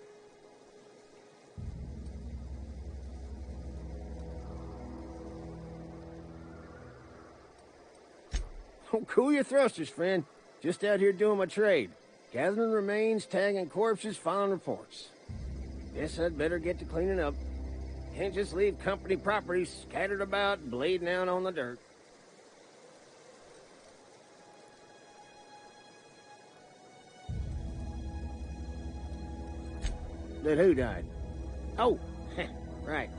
Don't cool your thrusters, friend. Just out here doing my trade. Gathering remains, tagging corpses, filing reports. Guess I'd better get to cleaning up. Can't just leave company property scattered about, bleeding out on the dirt. That who died? Oh, right.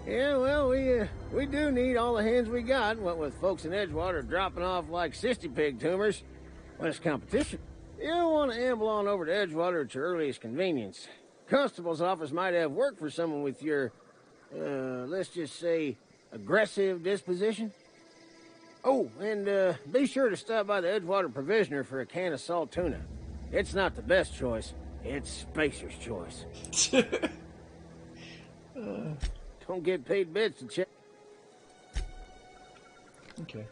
Yeah, well, we do need all the hands we got, what with folks in Edgewater dropping off like cysty pig tumors. Less competition. You don't want to amble on over to Edgewater at your earliest convenience. Constable's office might have work for someone with your, let's just say, aggressive disposition. Oh, and be sure to stop by the Edgewater Provisioner for a can of salt tuna. It's not the best choice. It's Spacer's choice. Don't get paid bits to check. Okay.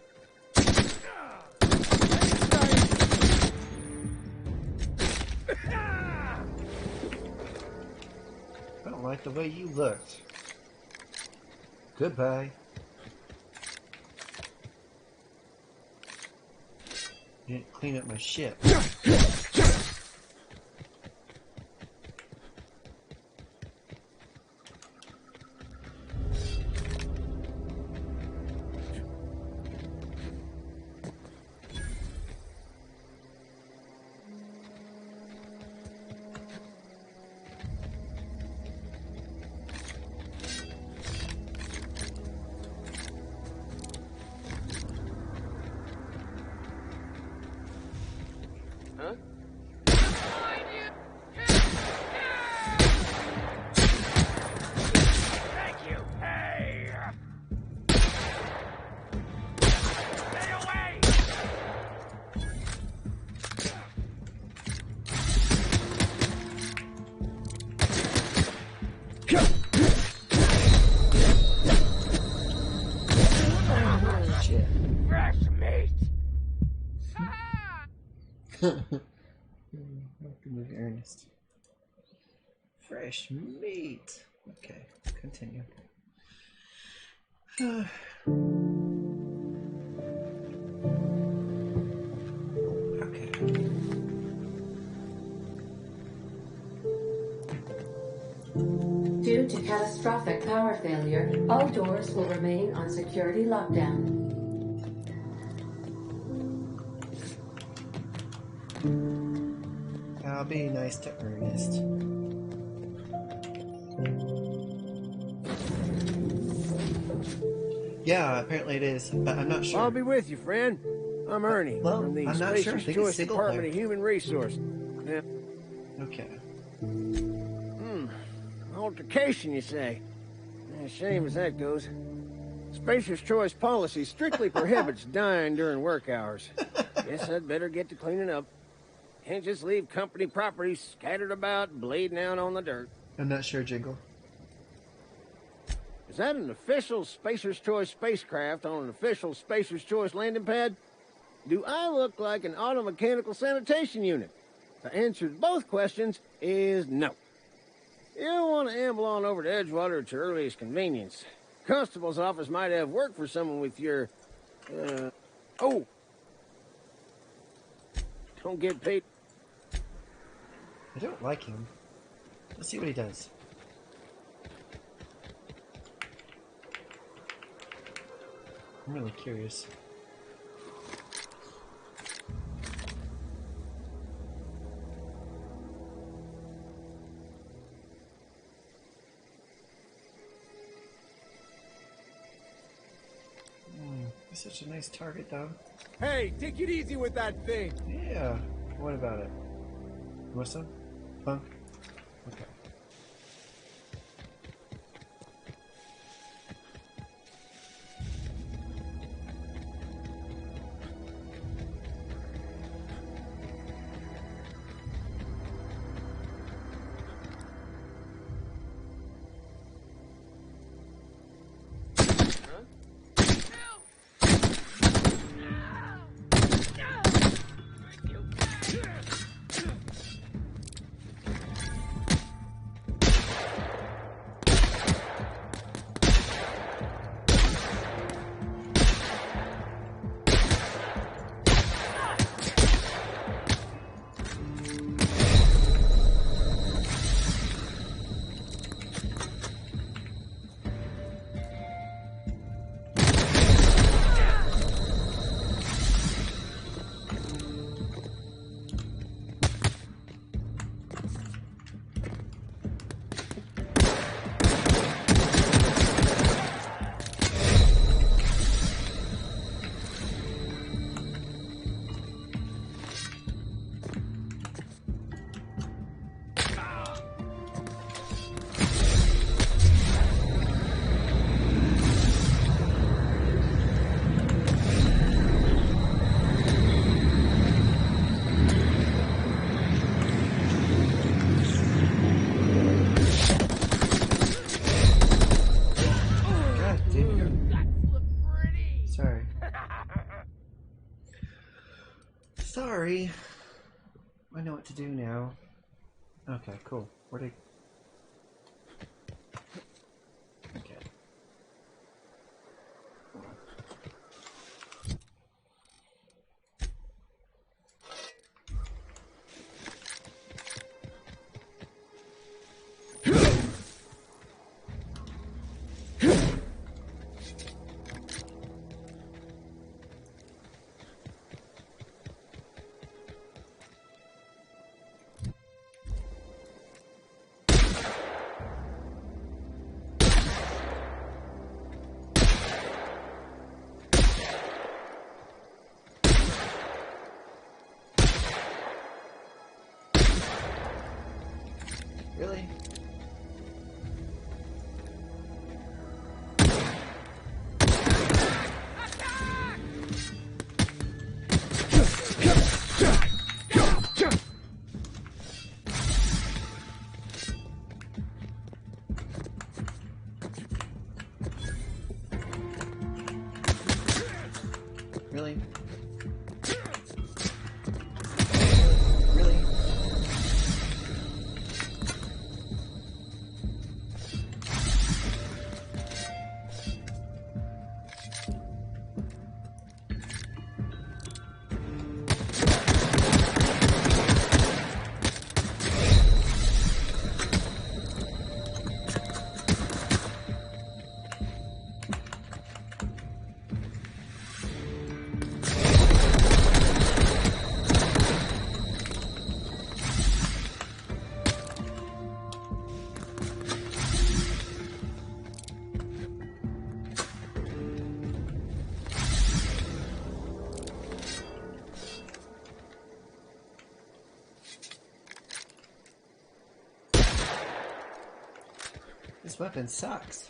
I don't like the way you looked. Goodbye. You didn't clean up my ship. Move Ernest. Fresh meat. Okay, continue. Okay. Due to catastrophic power failure, all doors will remain on security lockdown. I'll be nice to Ernest. Yeah, apparently it is, but I'm not sure. I'll be with you, friend. I'm Ernie from the I'm not sure. I Spacer's think Choice it's single Department player. of Human Resource. Yeah. Okay. Altercation, you say? Shame as that goes. Spacer's Choice policy strictly prohibits dying during work hours. Guess I'd better get to cleaning up. Can't just leave company property scattered about, bleeding out on the dirt. I'm not sure, Jingle. Is that an official Spacer's Choice spacecraft on an official Spacer's Choice landing pad? Do I look like an automechanical sanitation unit? The answer to both questions is no. You'll want to amble on over to Edgewater at your earliest convenience. Constable's office might have work for someone with your, oh! Don't get paid. I don't like him. Let's see what he does. I'm really curious. He's such a nice target, though. Hey, take it easy with that thing. Yeah. What about it? You want some? Huh? Okay. Sorry. I know what to do now. Okay, cool. Where'd I... Okay. Really? Really? This weapon sucks.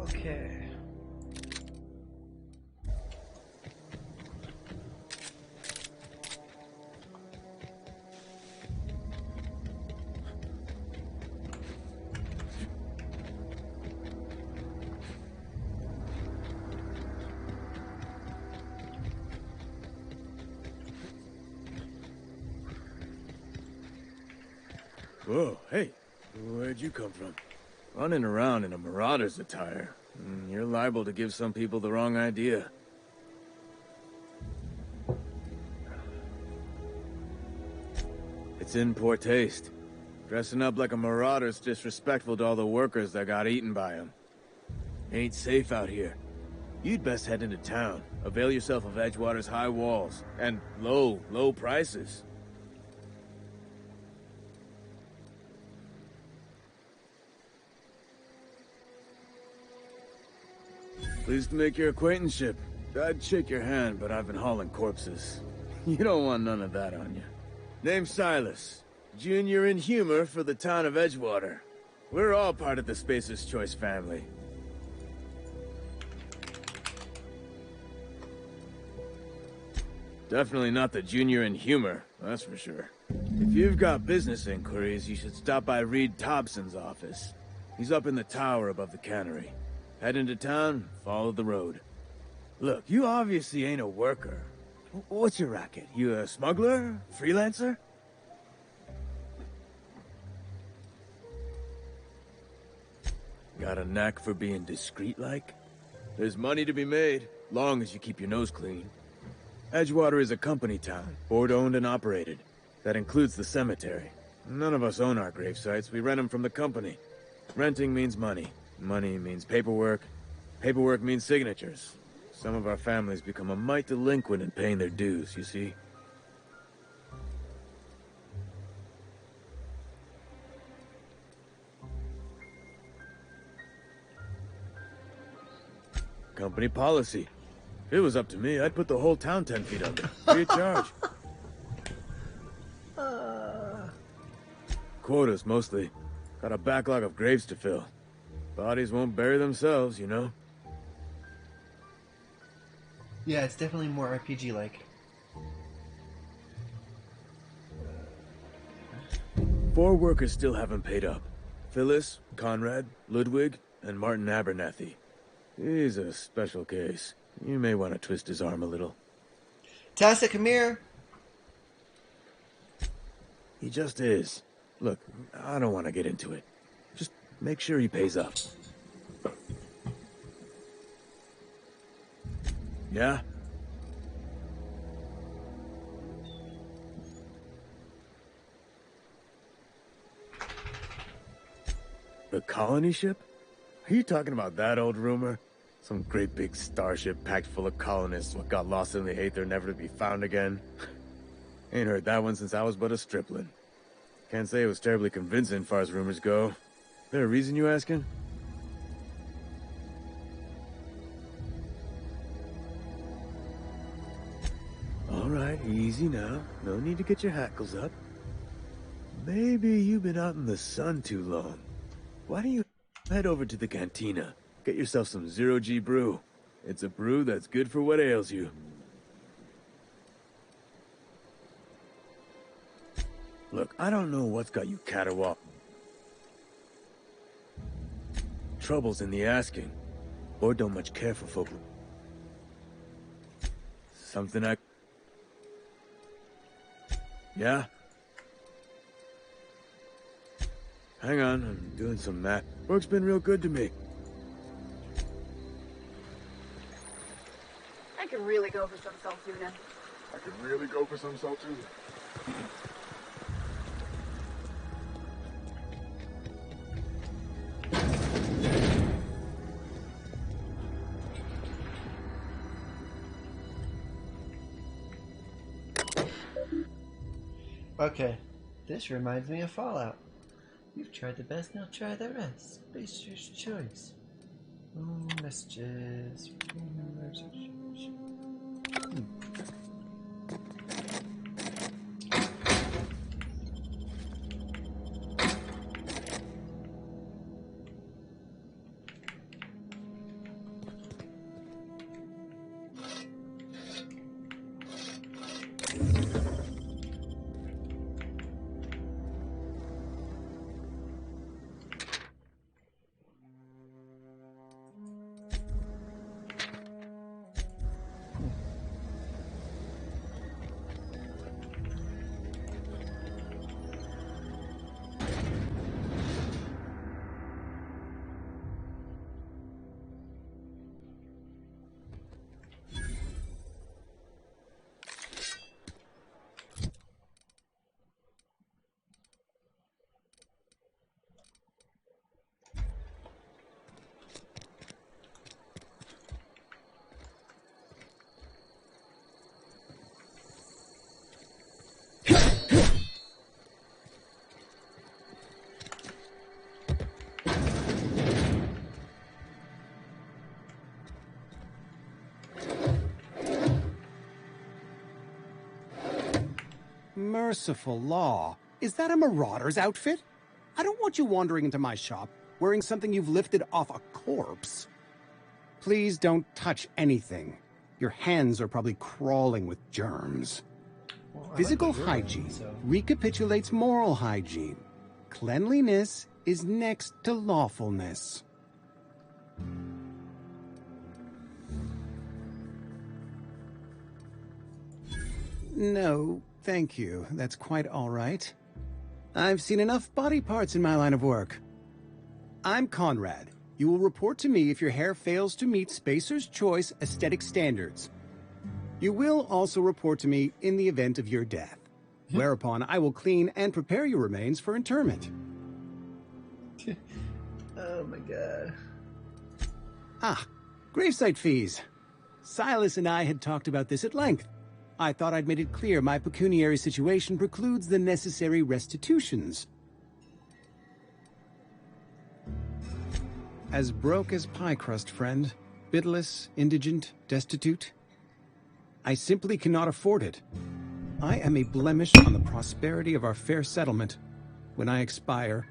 Okay. Whoa, hey, where'd you come from? Running around in a marauder's attire. You're liable to give some people the wrong idea. It's in poor taste. Dressing up like a marauder's disrespectful to all the workers that got eaten by him. Ain't safe out here. You'd best head into town. Avail yourself of Edgewater's high walls. And low prices. Pleased to make your acquaintanceship. I'd shake your hand, but I've been hauling corpses. You don't want none of that on you. Name's Silas. Junior in humor for the town of Edgewater. We're all part of the Spacer's Choice family. Definitely not the junior in humor, that's for sure. If you've got business inquiries, you should stop by Reed Thompson's office. He's up in the tower above the cannery. Head into town, follow the road. Look, you obviously ain't a worker. What's your racket? You a smuggler? Freelancer? Got a knack for being discreet-like? There's money to be made, long as you keep your nose clean. Edgewater is a company town, board-owned and operated. That includes the cemetery. None of us own our grave sites, we rent them from the company. Renting means money. Money means paperwork. Paperwork means signatures. Some of our families become a mite delinquent in paying their dues, you see? Company policy. If it was up to me, I'd put the whole town 10 feet under. Free of charge. Quotas, mostly. Got a backlog of graves to fill. Bodies won't bury themselves, you know? Yeah, it's definitely more RPG-like. 4 workers still haven't paid up. Phyllis, Conrad, Ludwig, and Martin Abernathy. He's a special case. You may want to twist his arm a little. Tessa, come here! He just is. Look, I don't want to get into it. Just make sure he pays up. Yeah? The colony ship? Are you talking about that old rumor? Some great big starship packed full of colonists what got lost in the Aether never to be found again? Ain't heard that one since I was but a stripling. Can't say it was terribly convincing far as rumors go. There a reason you asking? Easy now. No need to get your hackles up. Maybe you've been out in the sun too long. Why don't you head over to the cantina? Get yourself some Zero-G brew. It's a brew that's good for what ails you. Look, I don't know what's got you caterwaul. Trouble's in the asking. Or don't much care for folk. Something I... Yeah? Hang on, I'm doing some math. Work's been real good to me. I could really go for some salt tuna. I could really go for some salt tuna. Okay, this reminds me of Fallout. You've tried the best, now try the rest. Spacer's choice. Messages. Merciful law. Is that a marauder's outfit? I don't want you wandering into my shop wearing something you've lifted off a corpse. Please don't touch anything. Your hands are probably crawling with germs. Well, Physical hygiene recapitulates moral hygiene. Cleanliness is next to lawfulness. No, thank you. That's quite all right. I've seen enough body parts in my line of work. I'm Conrad. You will report to me if your hair fails to meet Spacer's Choice aesthetic standards. You will also report to me in the event of your death, whereupon I will clean and prepare your remains for interment. Oh my god. Ah, gravesite fees. Silas and I had talked about this at length. I thought I'd made it clear my pecuniary situation precludes the necessary restitutions. As broke as pie crust, friend. Bidless, indigent, destitute. I simply cannot afford it. I am a blemish on the prosperity of our fair settlement. When I expire,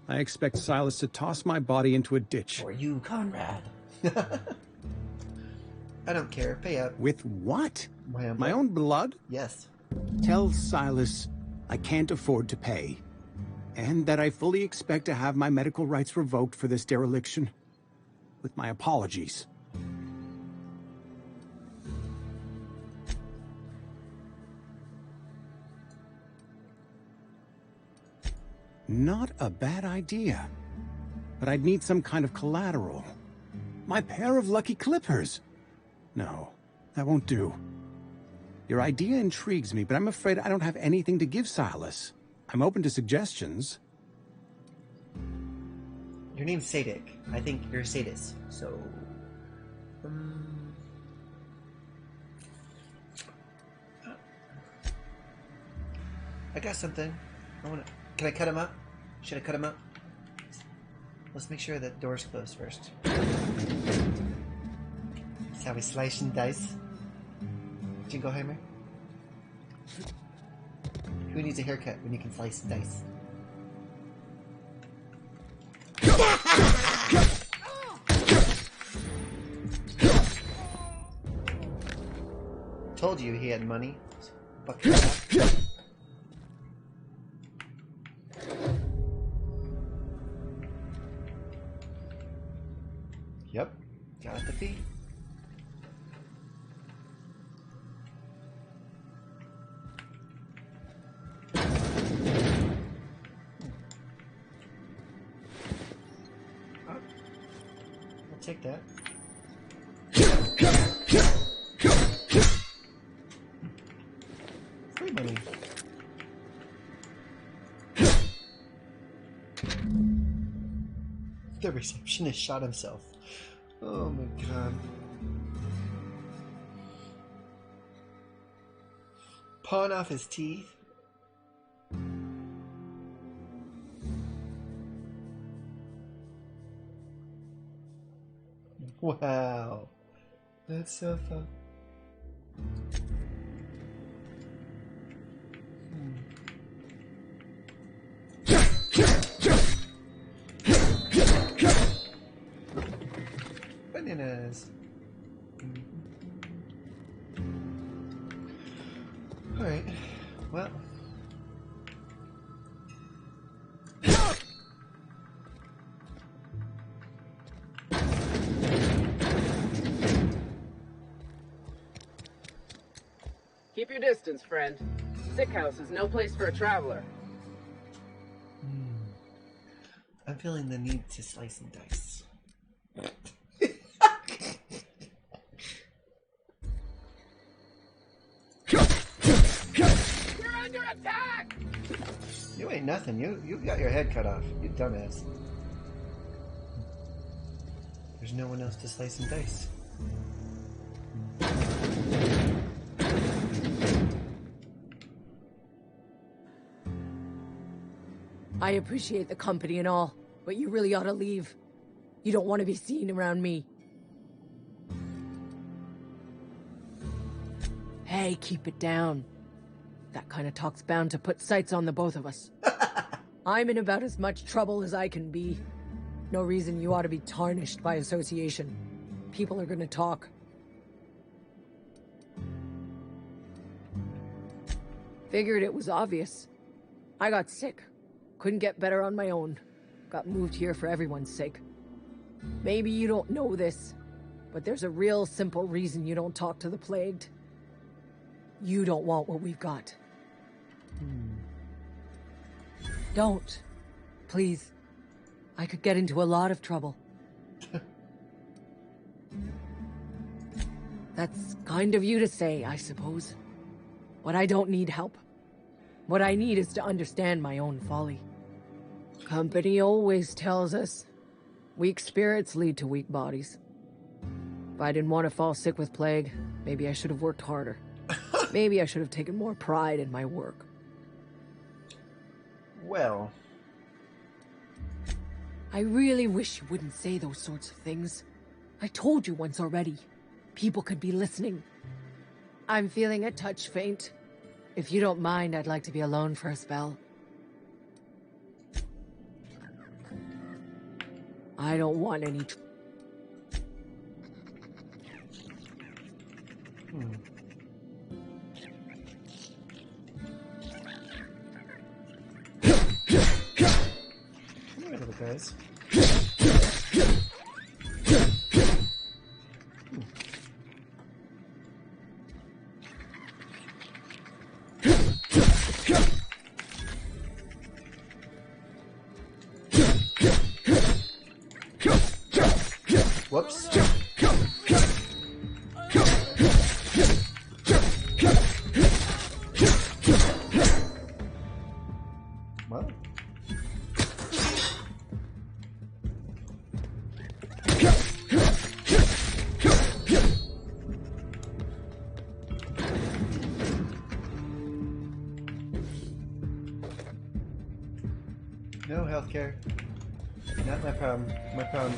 I expect Silas to toss my body into a ditch. For you, Conrad. I don't care. Pay up. With what? My My own blood? Yes. Tell Silas I can't afford to pay. And that I fully expect to have my medical rights revoked for this dereliction. With my apologies. Not a bad idea. But I'd need some kind of collateral. My pair of lucky clippers. No, that won't do. Your idea intrigues me, but I'm afraid I don't have anything to give Silas. I'm open to suggestions. Your name's Sadik. I think you're a sadist. So, I got something. Can I cut him up? Should I cut him up? Let's make sure that door's closed first. That's how we slice and dice. Jingleheimer. Who needs a haircut when you can slice dice? Told you he had money. Fuck you. Yep, got the fee. I'll take that. Free money. The receptionist shot himself. Oh my god. Pawn off his teeth. Wow. That's so fun. Bananas. Alright, well. Keep your distance, friend. Sick house is no place for a traveler. I'm feeling the need to slice and dice. You're under attack! You ain't nothing. You got your head cut off, you dumbass. There's no one else to slice and dice. I appreciate the company and all, but you really ought to leave. You don't want to be seen around me. Hey, keep it down. That kind of talk's bound to put sights on the both of us. I'm in about as much trouble as I can be. No reason you ought to be tarnished by association. People are gonna talk. Figured it was obvious. I got sick. Couldn't get better on my own. Got moved here for everyone's sake. Maybe you don't know this, but there's a real simple reason you don't talk to the plagued. You don't want what we've got. Don't. Please. I could get into a lot of trouble. That's kind of you to say, I suppose. But I don't need help. What I need is to understand my own folly. Company always tells us, weak spirits lead to weak bodies. If I didn't want to fall sick with plague, maybe I should have worked harder. Maybe I should have taken more pride in my work. Well. I really wish you wouldn't say those sorts of things. I told you once already. People could be listening. I'm feeling a touch faint. If you don't mind, I'd like to be alone for a spell. I don't want any... Little guys. Whoops. Well. No healthcare. Not my problem. My problem.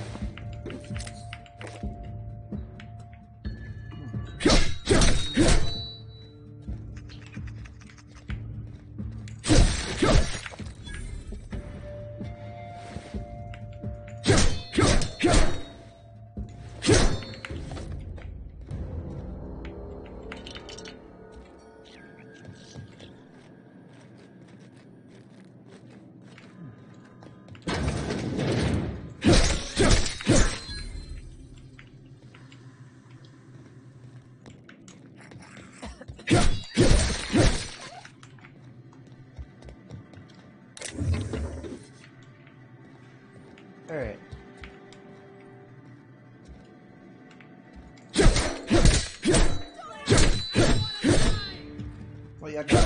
Yeah, go on.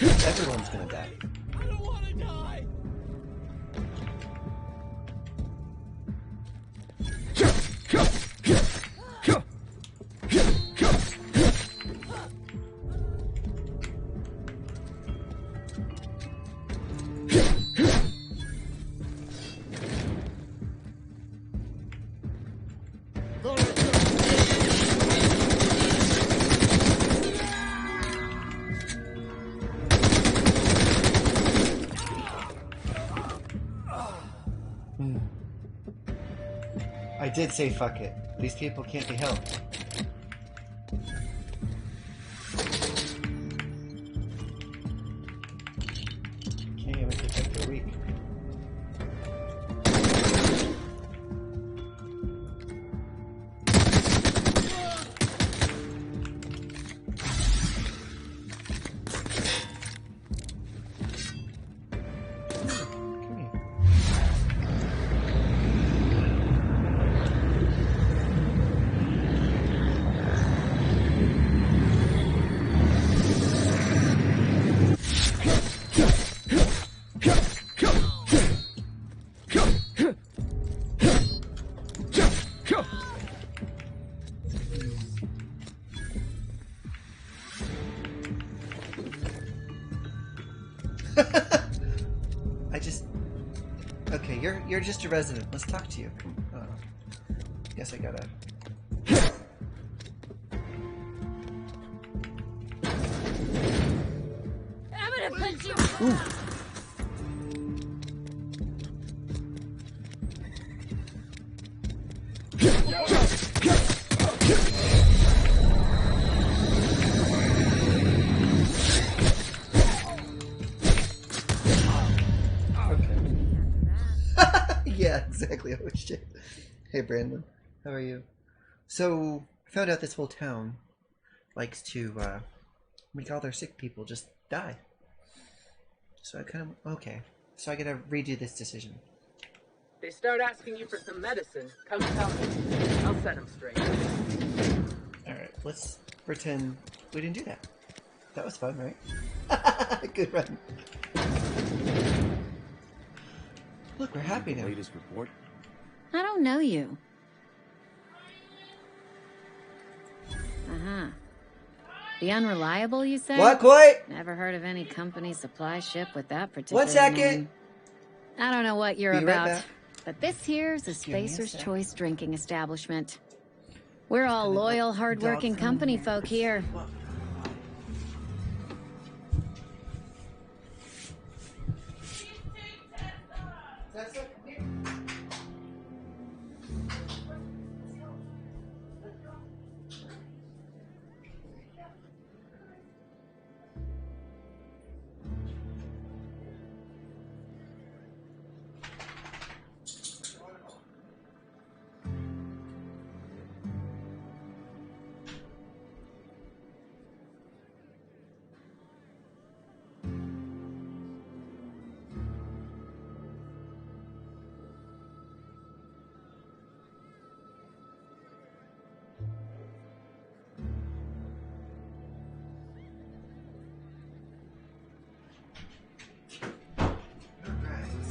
Everyone's gonna die. I don't want to die. I did say fuck it. These people can't be helped. Can't even protect the weak. Okay, you're just a resident. Let's talk to you. Guess I gotta. I'm gonna punch you. Ooh. Yeah, exactly. Oh shit. Hey Brandon, how are you? So, I found out this whole town likes to make all their sick people just die. So I kind of, okay. So I gotta redo this decision. They start asking you for some medicine. Come tell me. I'll set them straight. Alright, let's pretend we didn't do that. That was fun, right? Good run. Look, we're happy now. Latest report? I don't know you. Uh-huh. The Unreliable, you say? What, Coy? Never heard of any company supply ship with that particular 1 second. name. I don't know what you're Be right about, back. but this here's a Give me a Spacer's sec. Choice drinking establishment. We're all loyal, hardworking company folk here.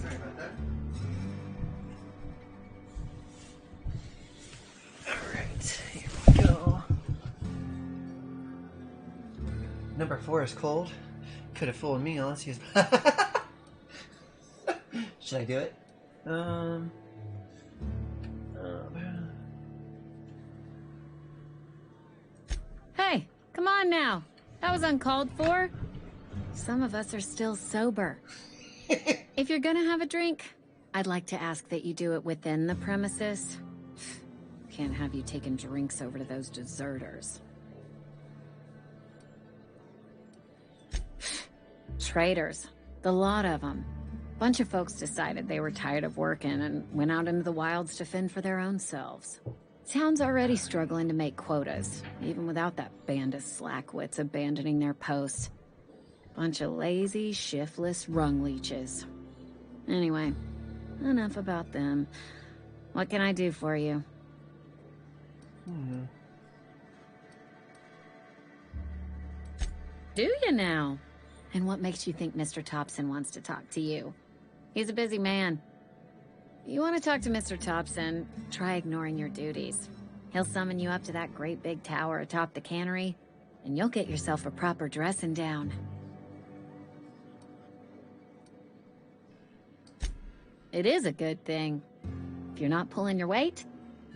Sorry about that. Alright, here we go. Number 4 is cold. Could have fooled me, unless he was... Should I do it? Hey, come on now. That was uncalled for. Some of us are still sober. If you're gonna have a drink, I'd like to ask that you do it within the premises. Can't have you taking drinks over to those deserters. Traitors. The lot of them. Bunch of folks decided they were tired of working and went out into the wilds to fend for their own selves. Town's already struggling to make quotas, even without that band of slackwits abandoning their posts. Bunch of lazy, shiftless rung leeches. Anyway, enough about them. What can I do for you? Do you now? And what makes you think Mr. Thompson wants to talk to you? He's a busy man. You want to talk to Mr. Thompson, try ignoring your duties. He'll summon you up to that great big tower atop the cannery, and you'll get yourself a proper dressing down. It is a good thing. If you're not pulling your weight,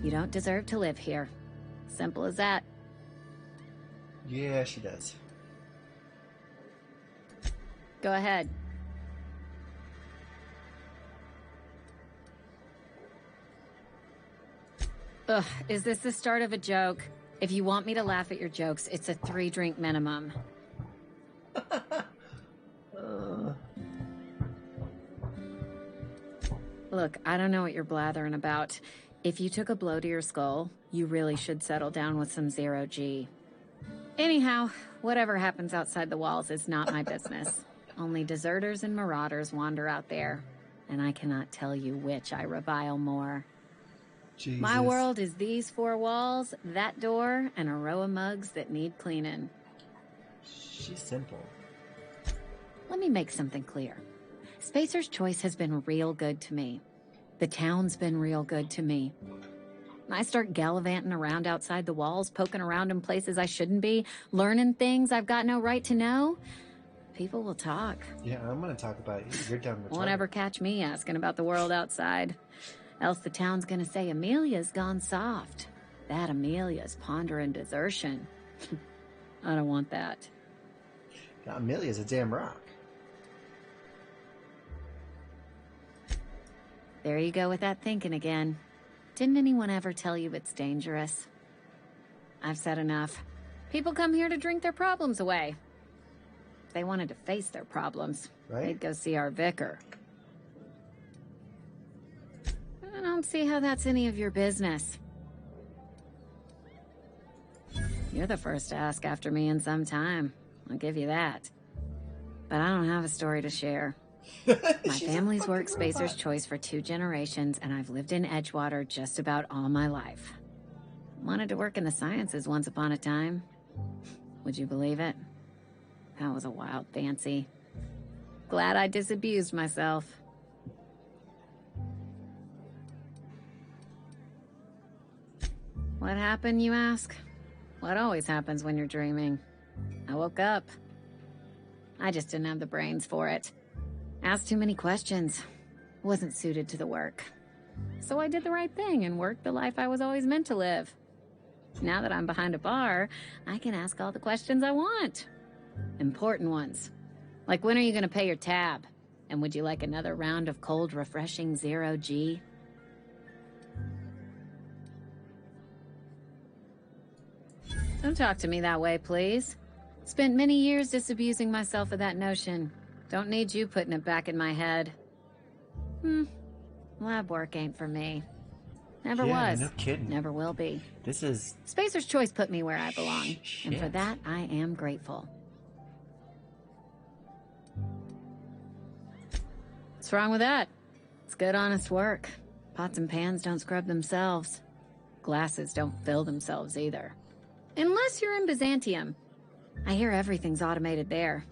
you don't deserve to live here. Simple as that. Yeah, she does. Go ahead. Ugh, is this the start of a joke? If you want me to laugh at your jokes, it's a 3-drink minimum. Look, I don't know what you're blathering about. If you took a blow to your skull, you really should settle down with some zero-G. Anyhow, whatever happens outside the walls is not my business. Only deserters and marauders wander out there, and I cannot tell you which I revile more. Jesus. My world is these 4 walls, that door, and a row of mugs that need cleaning. She's simple. Let me make something clear. Spacer's Choice has been real good to me. The town's been real good to me. I start gallivanting around outside the walls, poking around in places I shouldn't be, learning things I've got no right to know. People will talk. Yeah, I'm gonna talk about you. You're done with Won't ever catch me asking about the world outside. Else the town's gonna say Amelia's gone soft. That Amelia's pondering desertion. I don't want that. Now, Amelia's a damn rock. There you go with that thinking again. Didn't anyone ever tell you it's dangerous? I've said enough. People come here to drink their problems away. If they wanted to face their problems, right? They'd go see our vicar. I don't see how that's any of your business. You're the first to ask after me in some time. I'll give you that. But I don't have a story to share. My family's worked Spacer's Choice for 2 generations, and I've lived in Edgewater just about all my life. Wanted to work in the sciences once upon a time. Would you believe it? That was a wild fancy. Glad I disabused myself. What happened, you ask? What always happens when you're dreaming? I woke up. I just didn't have the brains for it. Asked too many questions. Wasn't suited to the work. So I did the right thing and worked the life I was always meant to live. Now that I'm behind a bar, I can ask all the questions I want. Important ones. Like, when are you going to pay your tab? And would you like another round of cold, refreshing zero-G? Don't talk to me that way, please. Spent many years disabusing myself of that notion. Don't need you putting it back in my head. Lab work ain't for me. Never was. No kidding. Never will be. This is... Spacer's Choice put me where I belong. Shit. And for that, I am grateful. What's wrong with that? It's good, honest work. Pots and pans don't scrub themselves. Glasses don't fill themselves either. Unless you're in Byzantium. I hear everything's automated there.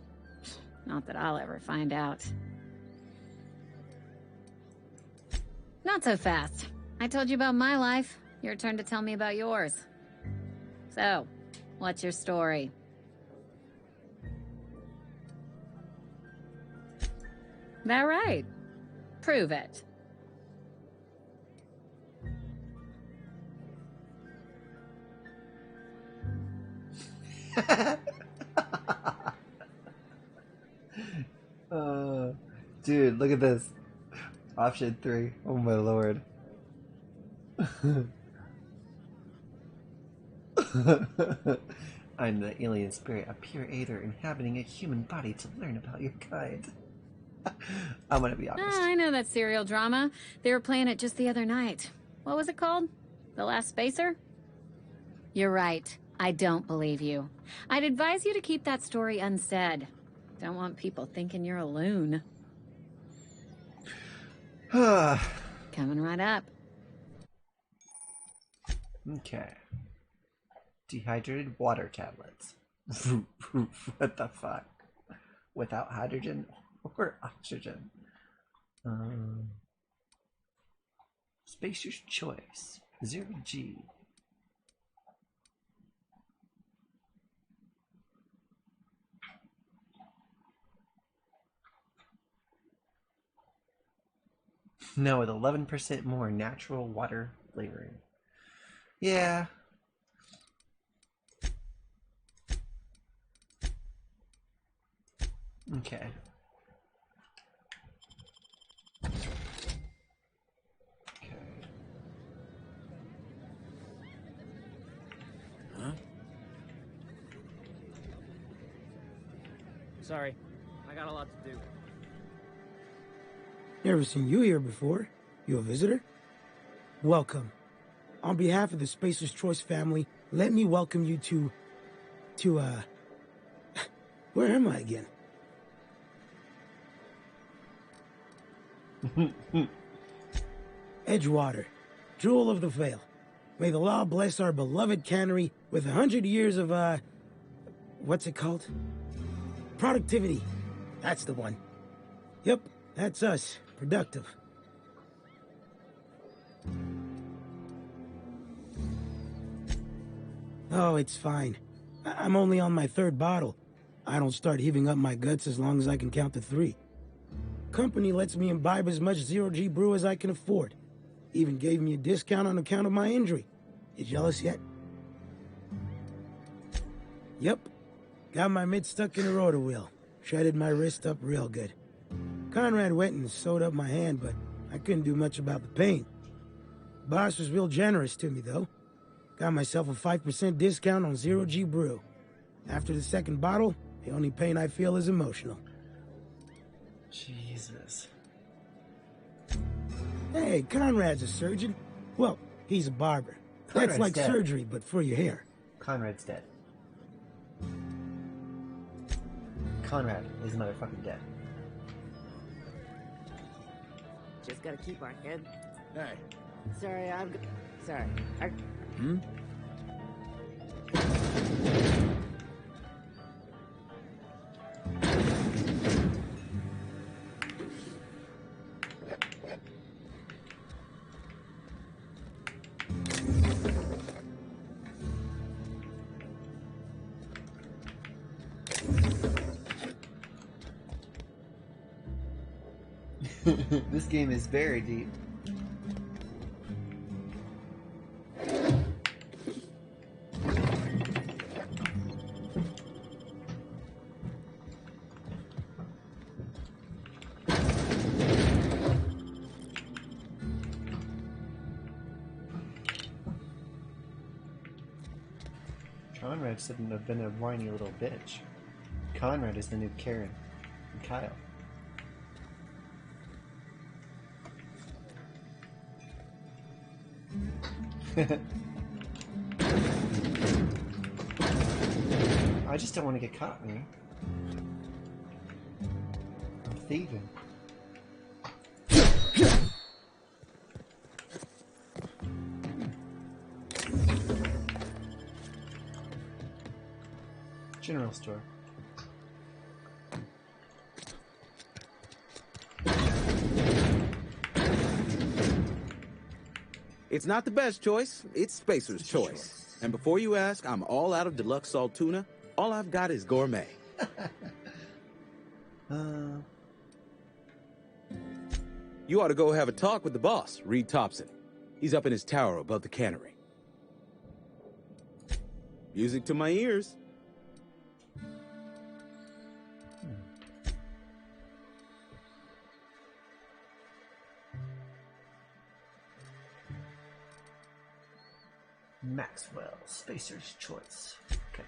Not that I'll ever find out. Not so fast. I told you about my life. Your turn to tell me about yours. So, what's your story? That right? Prove it. Dude, look at this. Option 3. Oh my lord. I'm the alien spirit, a pure aether inhabiting a human body to learn about your kind. I'm gonna be honest. I know that serial drama. They were playing it just the other night. What was it called? The Last Spacer? You're right. I don't believe you. I'd advise you to keep that story unsaid. Don't want people thinking you're a loon. Coming right up. Okay. Dehydrated water tablets. What the fuck? Without hydrogen or oxygen? Spacer's choice. 0G. No, with 11% more natural water flavoring. Yeah. Okay. Huh? Sorry, I got a lot to do. Never seen you here before. You a visitor? Welcome. On behalf of the Spacer's Choice family, let me welcome you to, where am I again? Edgewater, jewel of the Vale. May the law bless our beloved cannery with 100 years of, what's it called? Productivity. That's the one. Yep, that's us. Productive. Oh, it's fine. I'm only on my 3rd bottle. I don't start heaving up my guts as long as I can count to 3. Company lets me imbibe as much 0G brew as I can afford. Even gave me a discount on account of my injury. You jealous yet? Yep. Got my mitt stuck in a rotor wheel. Shredded my wrist up real good. Conrad went and sewed up my hand, but I couldn't do much about the pain. Boss was real generous to me, though. Got myself a 5% discount on 0G brew. After the 2nd bottle, the only pain I feel is emotional. Jesus. Hey, Conrad's a surgeon. Well, he's a barber. That's like dead. surgery, but for your hair. Conrad's dead. Conrad is motherfucking dead. Just gotta keep our head. Hey. Sorry, sorry. Hmm? This game is very deep. Conrad shouldn't have been a whiny little bitch. Conrad is the new Karen and Kyle. I just don't want to get caught, man. I'm thieving. General store. It's not the best choice, it's Spacer's choice. And before you ask, I'm all out of deluxe salt tuna. All I've got is gourmet. You ought to go have a talk with the boss, Reed Thompson. He's up in his tower above the cannery. Music to my ears. Maxwell, Spacer's Choice. Okay.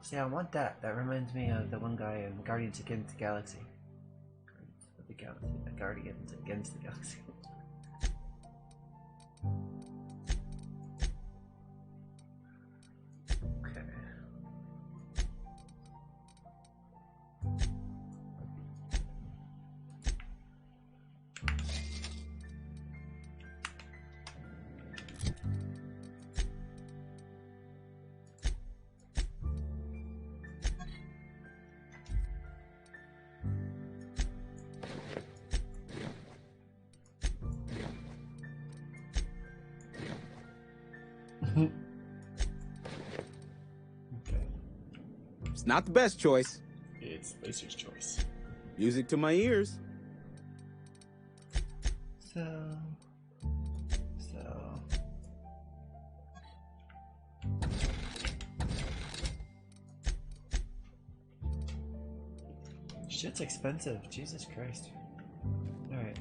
See, I want that. That reminds me of the one guy in Guardians Against the Galaxy. Guardians Against the Galaxy. Okay. It's not the best choice. It's Spacer's choice. Music to my ears. So. Shit's expensive. Jesus Christ. Alright.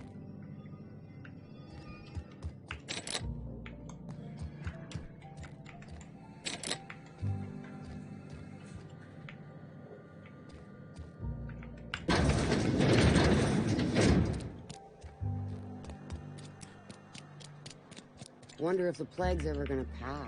Wonder if the plague's ever gonna pass.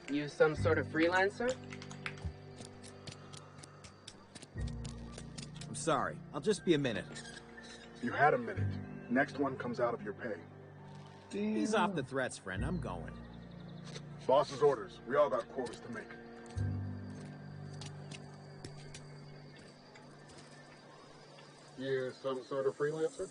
You some sort of freelancer? I'm sorry. I'll just be a minute. You had a minute. Next one comes out of your pay. Ease off the threats, friend. I'm going. Boss's orders. We all got quotas to make. You some sort of freelancer?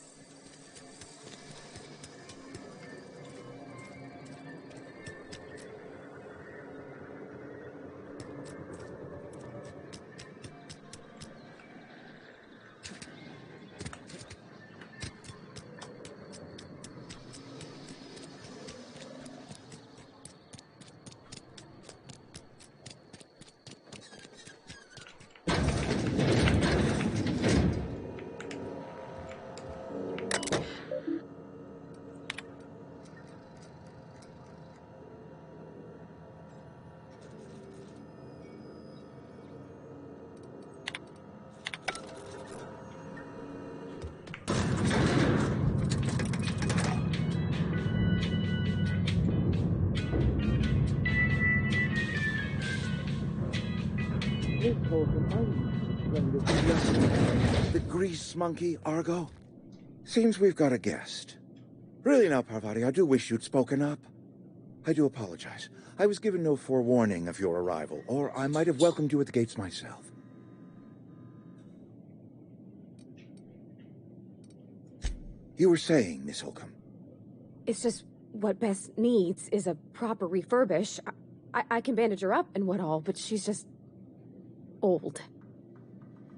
The grease monkey, Argo? Seems we've got a guest. Really now, Parvati, I do wish you'd spoken up. I do apologize. I was given no forewarning of your arrival, or I might have welcomed you at the gates myself. You were saying, Miss Holcomb. It's just what Bess needs is a proper refurbish. I can bandage her up and what all, but she's just old.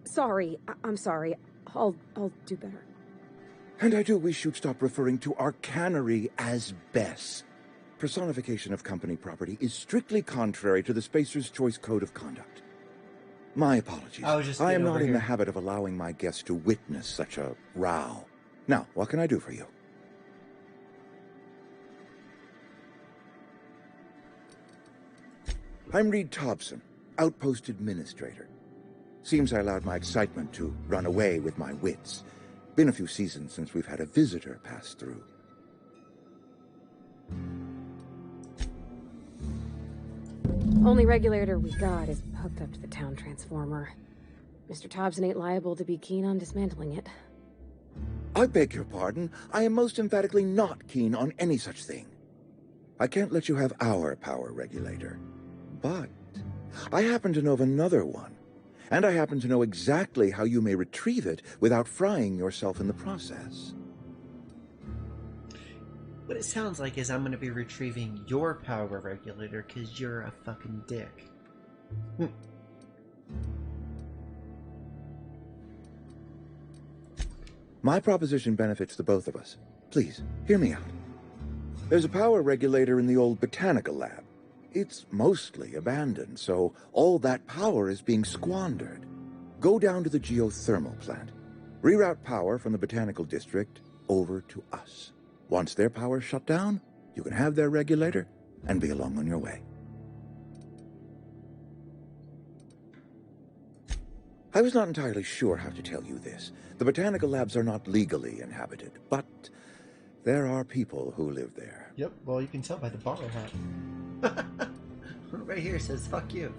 Sorry, I'm sorry. I'll do better. And I do wish you'd stop referring to our cannery as Bess. Personification of company property is strictly contrary to the Spacer's Choice Code of Conduct. My apologies. I am not in the habit of allowing my guests to witness such a row. Now, what can I do for you? I'm Reed Thompson, Outpost Administrator. Seems I allowed my excitement to run away with my wits. Been a few seasons since we've had a visitor pass through. Only regulator we got is hooked up to the town transformer. Mr. Thompson ain't liable to be keen on dismantling it. I beg your pardon. I am most emphatically not keen on any such thing. I can't let you have our power regulator. But I happen to know of another one. And I happen to know exactly how you may retrieve it without frying yourself in the process. What it sounds like is I'm going to be retrieving your power regulator because you're a fucking dick. My proposition benefits the both of us. Please, hear me out. There's a power regulator in the old botanical lab. It's mostly abandoned, so all that power is being squandered. Go down to the geothermal plant. Reroute power from the Botanical District over to us. Once their power's shut down, you can have their regulator and be along on your way. I was not entirely sure how to tell you this. The botanical labs are not legally inhabited, but there are people who live there. Yep, well, you can tell by the bowler hat. Right here says, fuck you.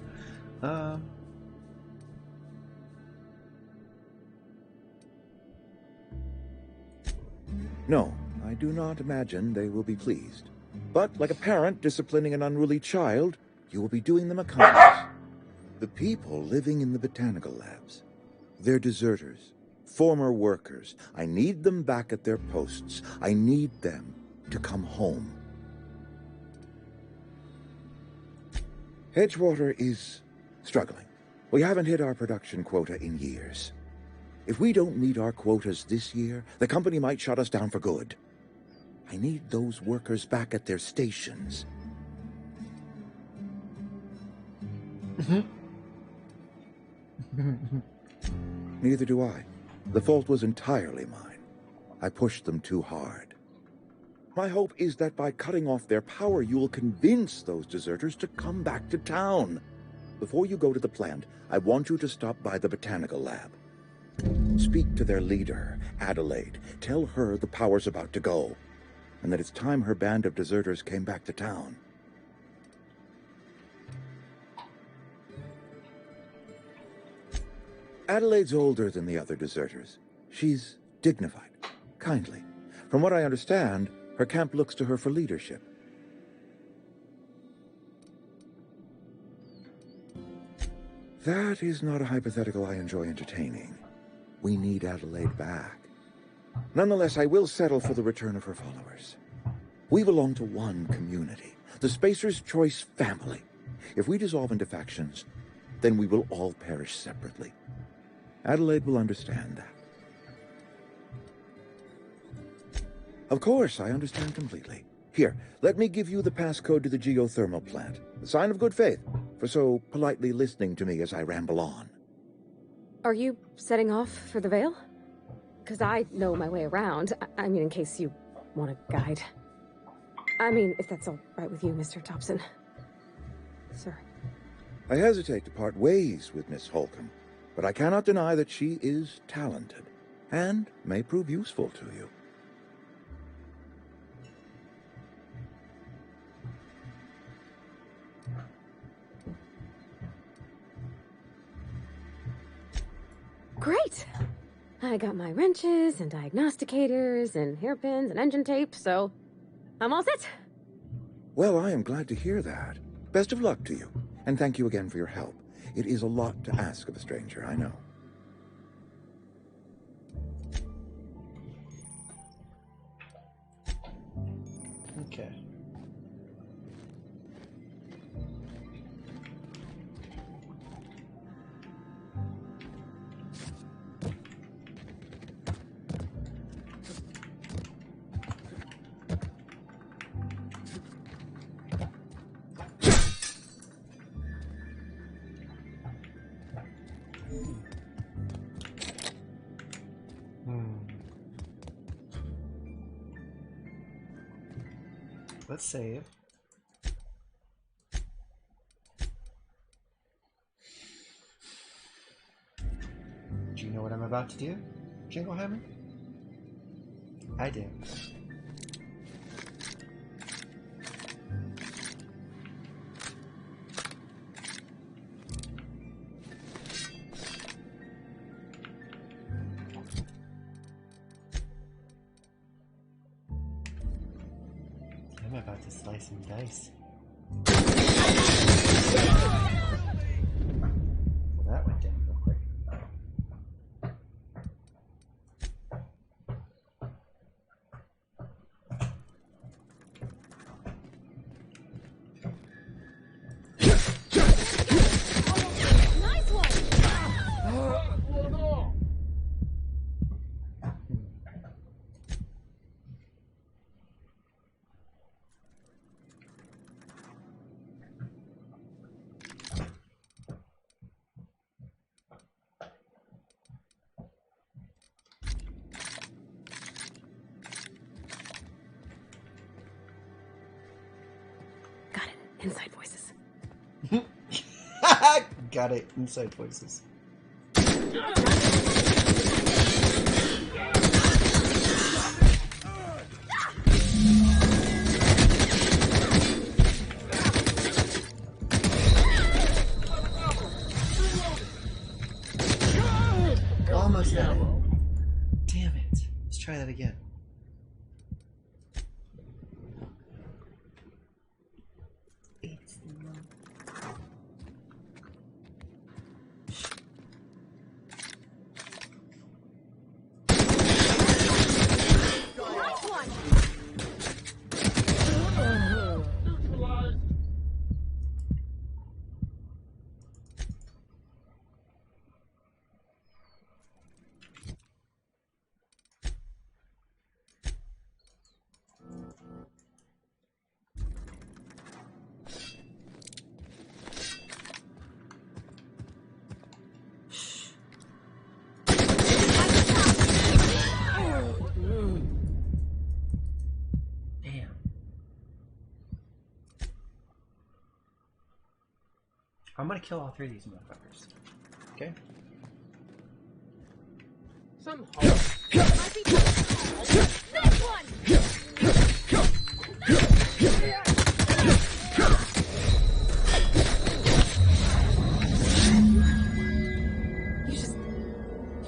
No, I do not imagine they will be pleased. But like a parent disciplining an unruly child, you will be doing them a kindness. The people living in the botanical labs, they're deserters, former workers. I need them back at their posts. I need them to come home. Edgewater is struggling. We haven't hit our production quota in years. If we don't meet our quotas this year, the company might shut us down for good. I need those workers back at their stations. Neither do I. The fault was entirely mine. I pushed them too hard. My hope is that by cutting off their power, you will convince those deserters to come back to town. Before you go to the plant, I want you to stop by the botanical lab. Speak to their leader, Adelaide. Tell her the power's about to go, and that it's time her band of deserters came back to town. Adelaide's older than the other deserters. She's dignified, kindly. From what I understand, her camp looks to her for leadership. That is not a hypothetical I enjoy entertaining. We need Adelaide back. Nonetheless, I will settle for the return of her followers. We belong to one community, the Spacer's Choice family. If we dissolve into factions, then we will all perish separately. Adelaide will understand that. Of course, I understand completely. Here, let me give you the passcode to the geothermal plant. A sign of good faith for so politely listening to me as I ramble on. Are you setting off for the Vale? Because I know my way around. I mean, in case you want a guide. I mean, if that's all right with you, Mr. Thompson. Sir. I hesitate to part ways with Miss Holcomb, but I cannot deny that she is talented and may prove useful to you. Great! I got my wrenches and diagnosticators and hairpins and engine tape, so I'm all set. Well, I am glad to hear that. Best of luck to you, and thank you again for your help. It is a lot to ask of a stranger, I know. Okay. Let's save. Do you know what I'm about to do, Jinglehammer? I do. I'm about to slice and dice. Well, that went down real quick. Nice one! Inside voices. Got it. Inside voices. Almost had it. Damn it. Let's try that again. I'm gonna kill all 3 of these motherfuckers. Okay? Some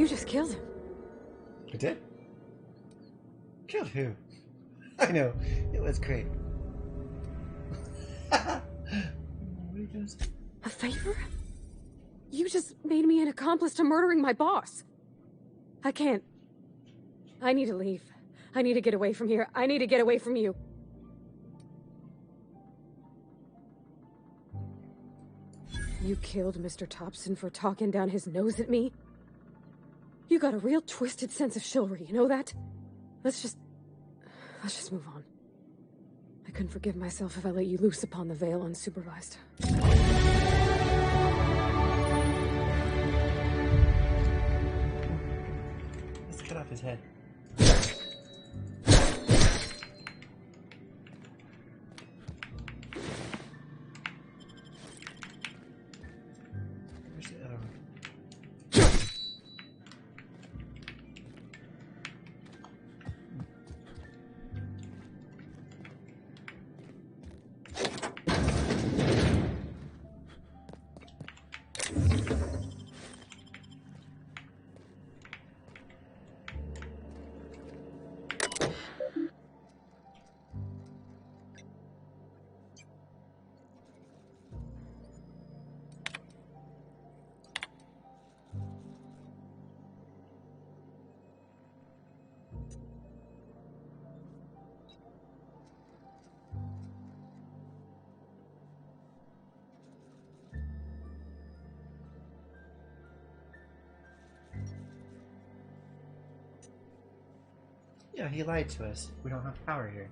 You just killed him. I did? Killed who? I know. It was great. A favor? You just made me an accomplice to murdering my boss. I can't. I need to leave. I need to get away from here. I need to get away from you. You killed Mr. Thompson for talking down his nose at me? You got a real twisted sense of chivalry, you know that? Let's just move on. I couldn't forgive myself if I let you loose upon the Vale unsupervised. Let's cut off his head. Where's the other one? Yeah, he lied to us. We don't have power here.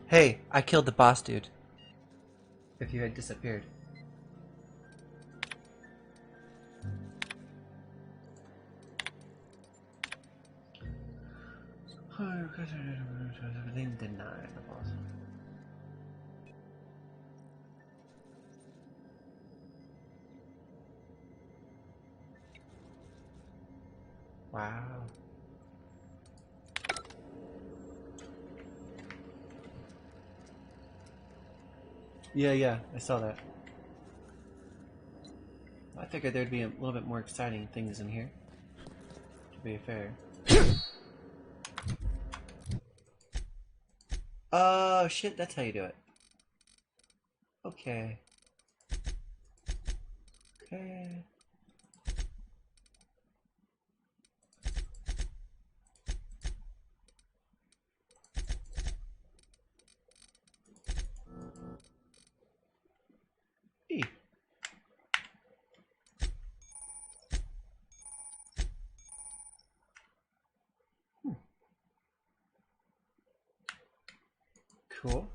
Hey, I killed the boss dude. If you had disappeared. Everything denied the boss. Wow. Yeah, I saw that. I figured there'd be a little bit more exciting things in here, to be fair. Oh shit, that's how you do it. Okay. Okay. E. Cool.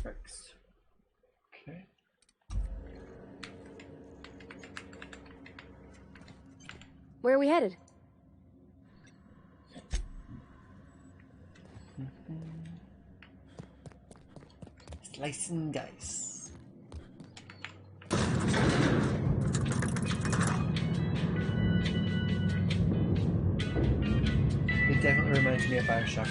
X. Okay. Where are we headed? Slice and dice. It definitely reminds me of Bioshock.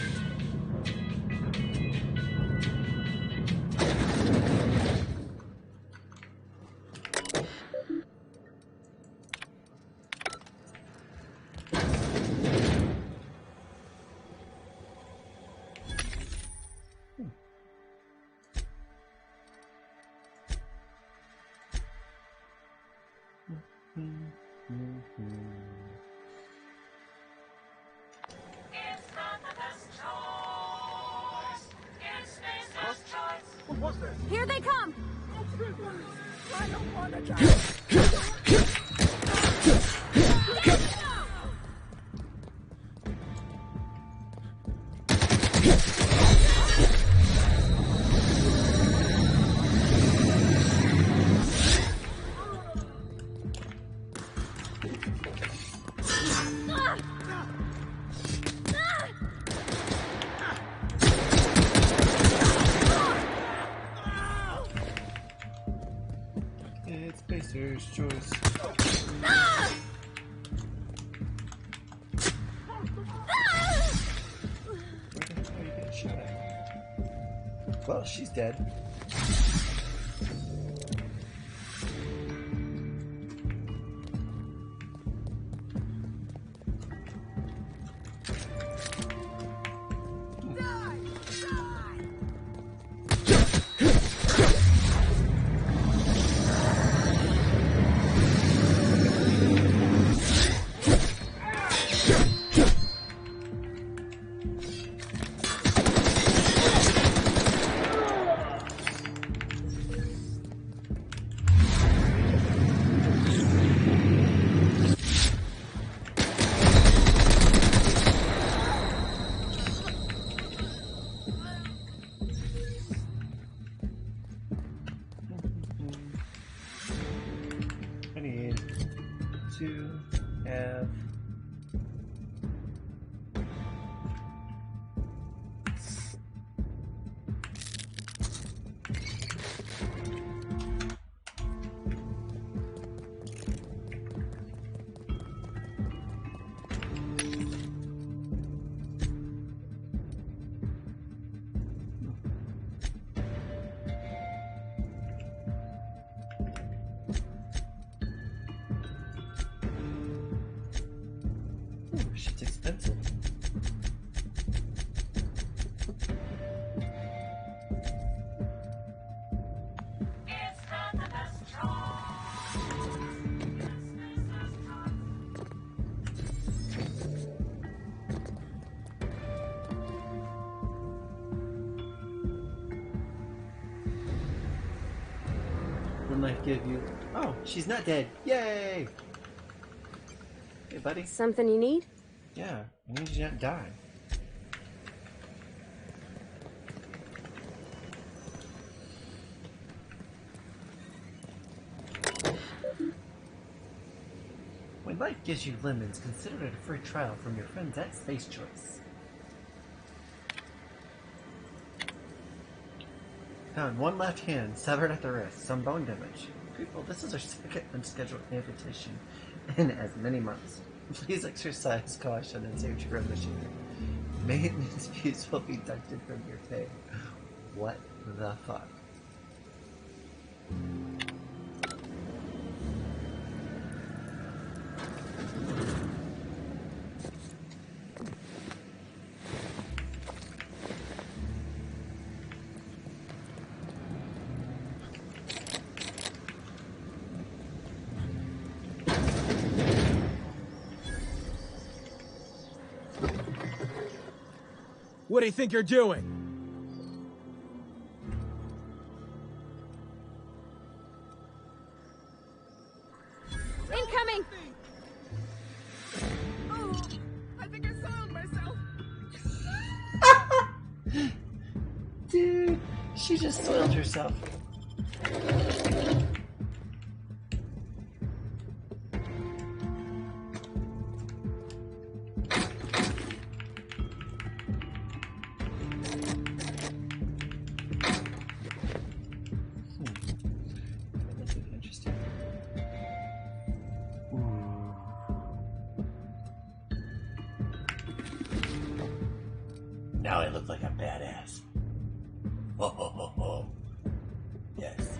Here they come! It's Spacer's Choice. Where the hell are you getting shot at? Well, she's dead. I need to have shit's expensive. When life give you... Oh, she's not dead. Yay! Hey, buddy. Something you need? Yeah, I need you not to die. When life gives you lemons, consider it a free trial from your friends at Space Choice. Found one left hand, severed at the wrist, some bone damage. People, this is our second unscheduled amputation in as many months. Please exercise caution and save your machinery. Maintenance fees will be deducted from your pay. What the fuck? What do you think you're doing? Incoming! Oh, I think I soiled myself. Dude, she just soiled herself. look like a badass. Ho ho ho ho. Yes.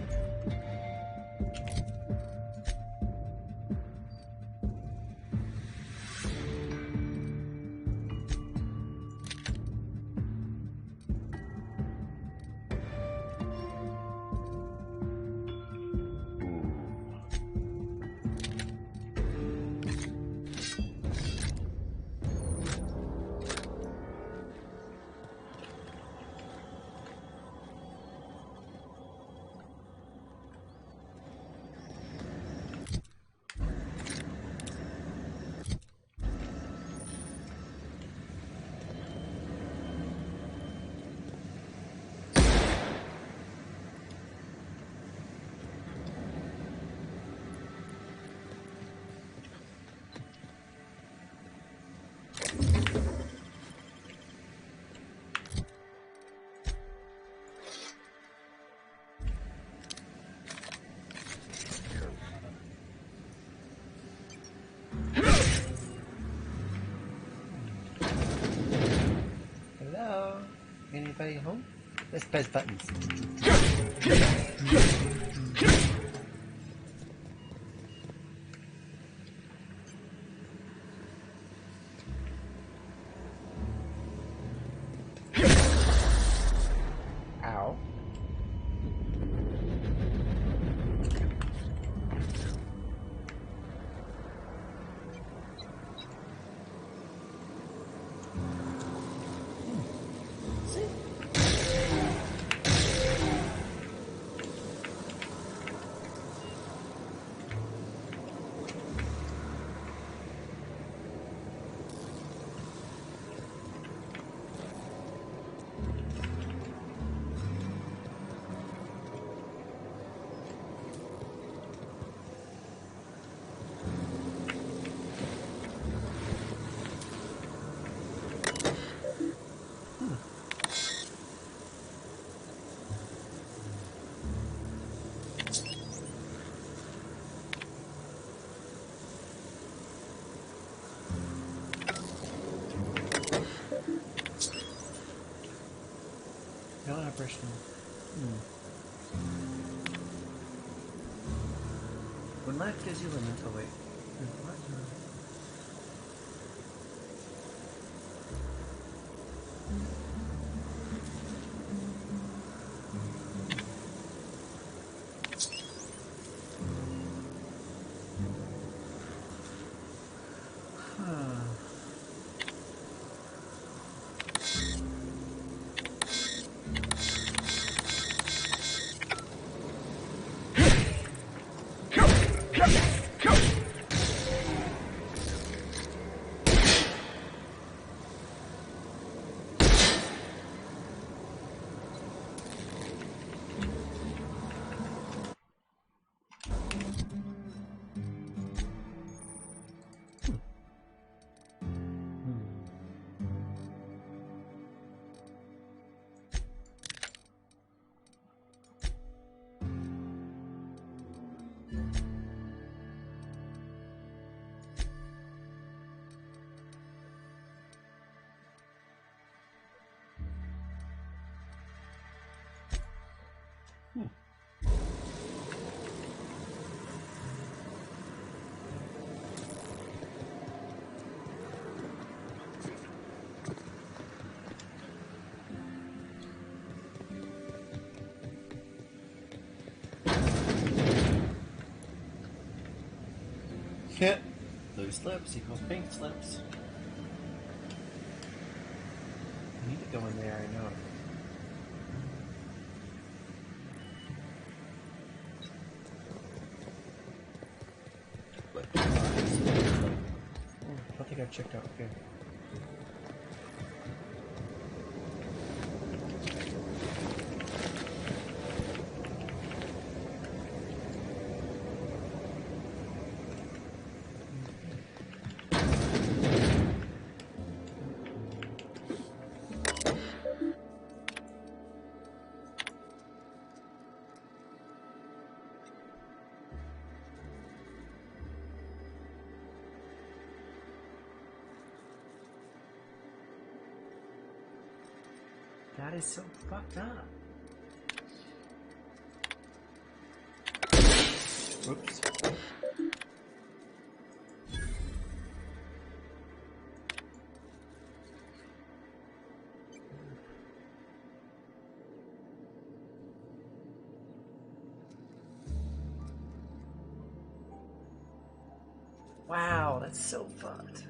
Hello? Anybody home? Let's press buttons. Ow. No operation. When life gives you limits, oh wait. What? Blue slips equals pink slips. I need to go in there, I know. But I think I checked out. Okay. That is so fucked up. Oops. Wow, that's so fucked.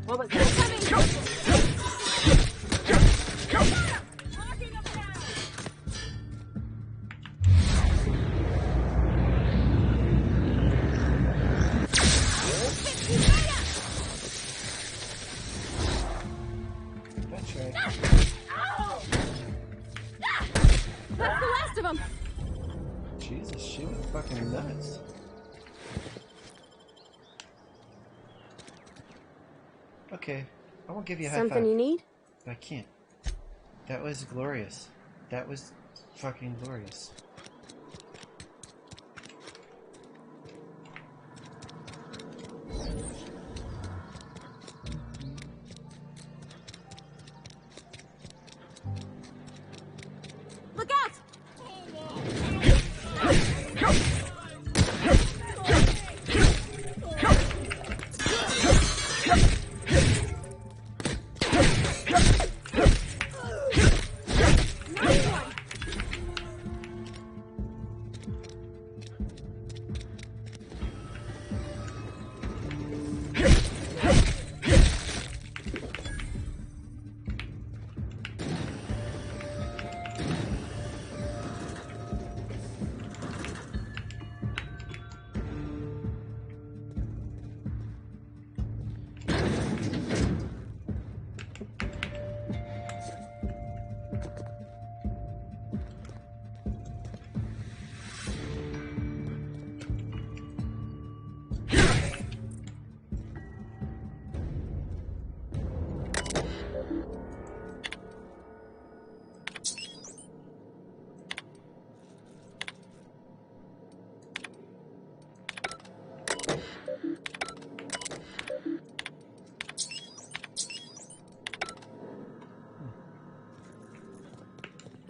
What was that coming? That's right. That's the last of them. Jesus, she was fucking nuts. Okay, I won't give you a high five. Something you need? I can't. That was glorious. That was fucking glorious. Look out!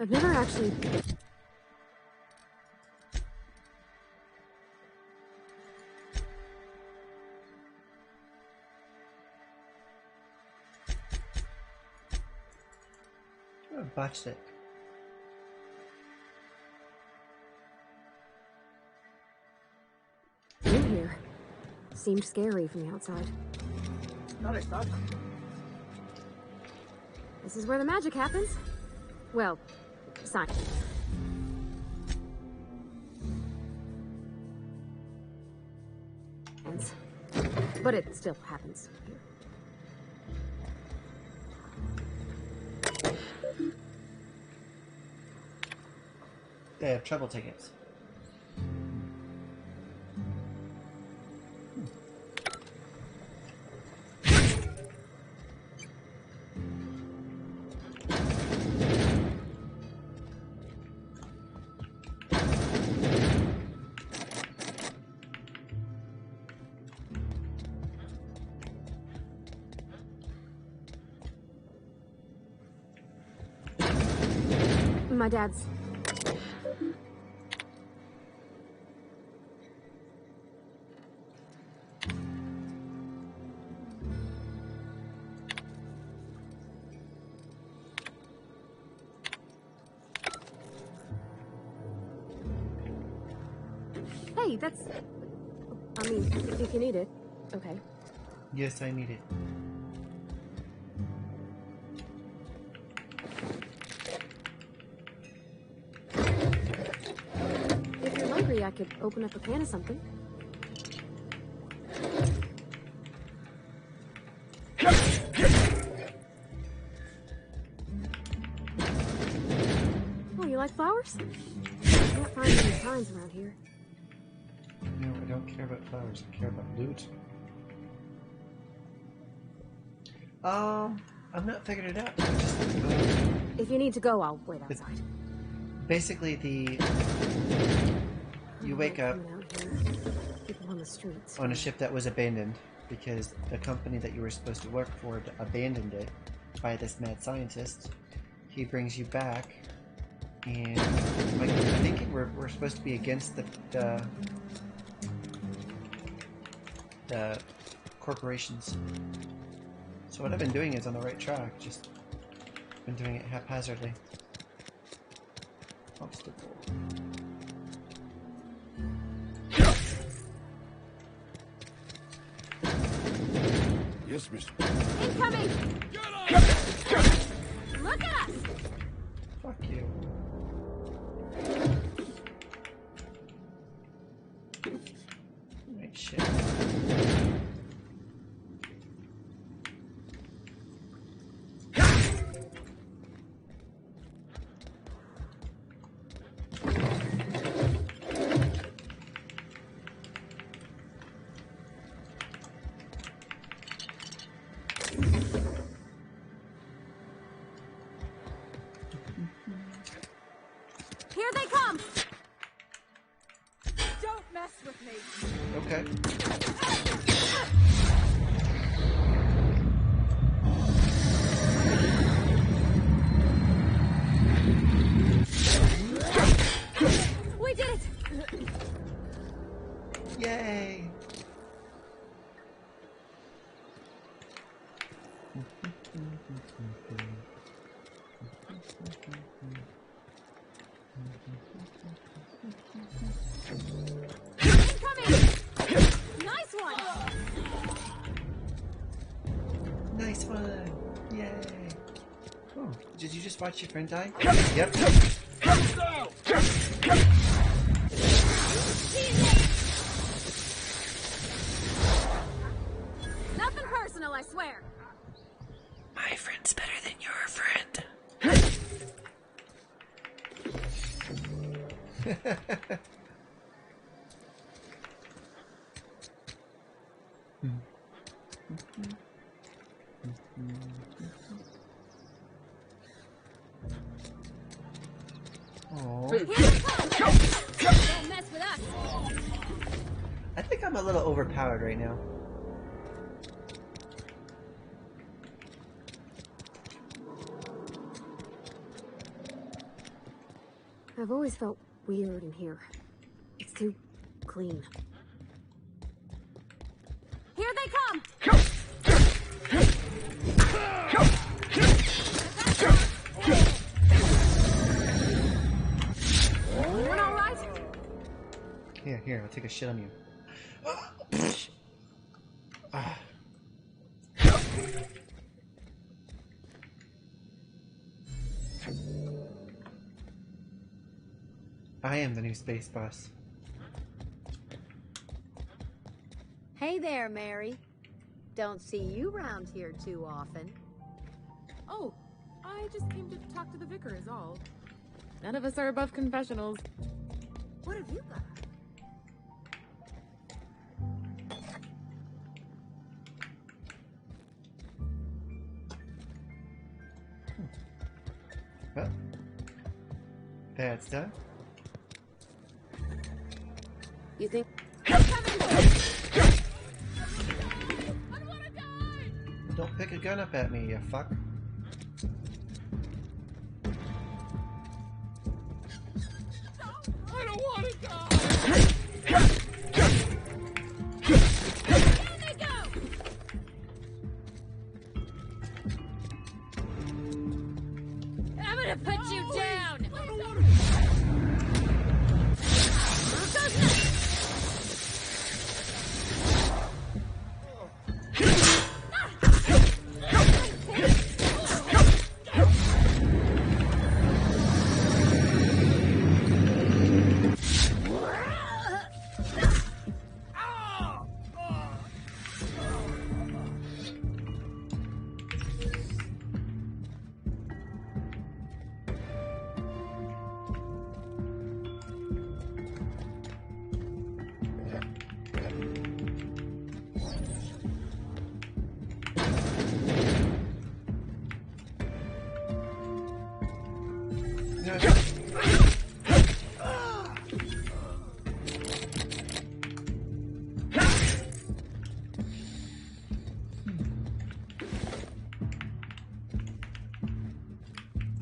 I've never actually... Oh, botched it. In here. Seemed scary from the outside. This is where the magic happens. Well, science. But it still happens here. They have trouble tickets. My dad's... Hey, that's... I mean, if you need it, okay. Yes, I need it. If you're hungry, I could open up a can of something. like flowers? Can't find any signs around here. No, I don't care about flowers. I care about loot. I've not figured it out. If you need to go, I'll wait outside. Basically, you wake up People on the streets. on a ship that was abandoned because the company that you were supposed to work for abandoned it by this mad scientist. He brings you back, and I'm thinking we're supposed to be against the corporations. So what I've been doing is on the right track, just been doing it haphazardly. Obstacle. Yes, mister. Incoming! Look at us! Fuck you. Right, shit. Here they come! Don't mess with me! Okay. We did it! Yay! Nice one! Nice one! Yay! Oh, did you just watch your friend die? Yep. Nothing personal, I swear. My friend's better than your friend. Don't mess with us. I think I'm a little overpowered right now. I've always felt weird in here. It's too clean. Here they come! Everyone all right? Here, I'll take a shit on you. Ah. I am the new space boss. Hey there, Mary. Don't see you round here too often. Oh, I just came to talk to the vicar is all. None of us are above confessionals. What have you got? Well, bad stuff. You think? Don't pick a gun up at me, you fuck. I don't want to die! I'm gonna put you down!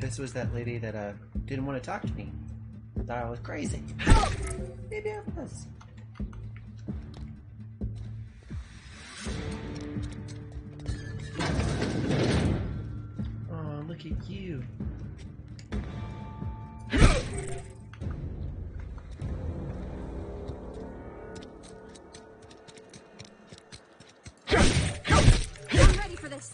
this was that lady that didn't want to talk to me. Thought I was crazy. Maybe I was. Oh, look at you. I'm ready for this.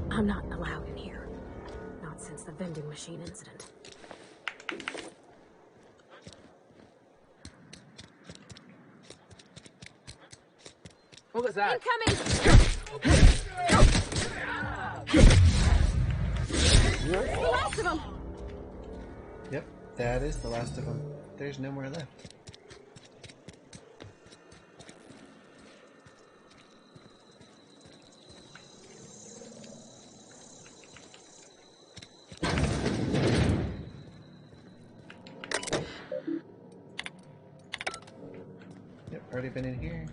I'm not allowed in here. Not since the vending machine incident. What was that? Incoming! The last of them! Yep, that is the last of them. There's no more left. Yep, already been in here.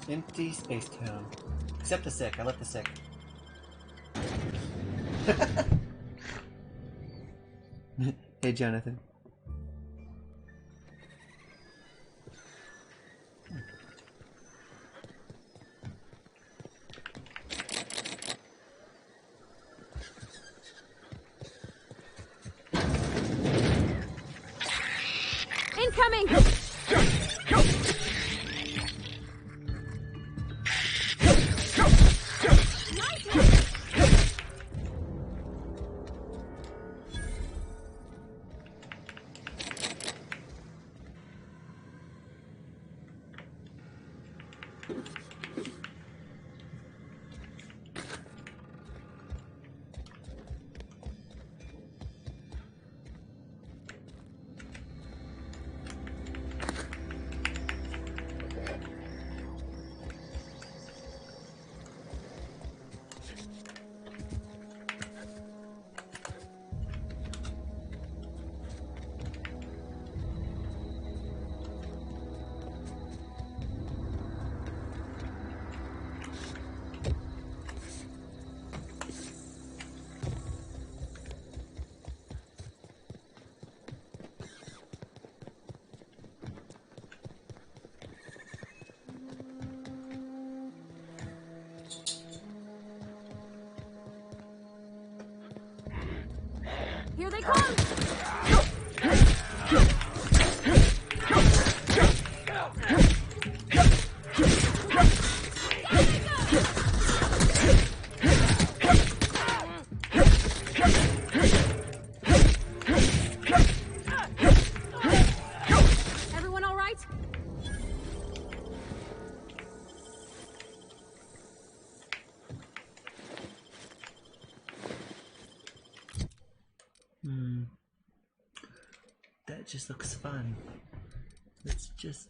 Empty space town. Except the sick. I left the sick. Hey, Jonathan. Incoming! Here they come! Everyone all right? That just looks fun. Let's just...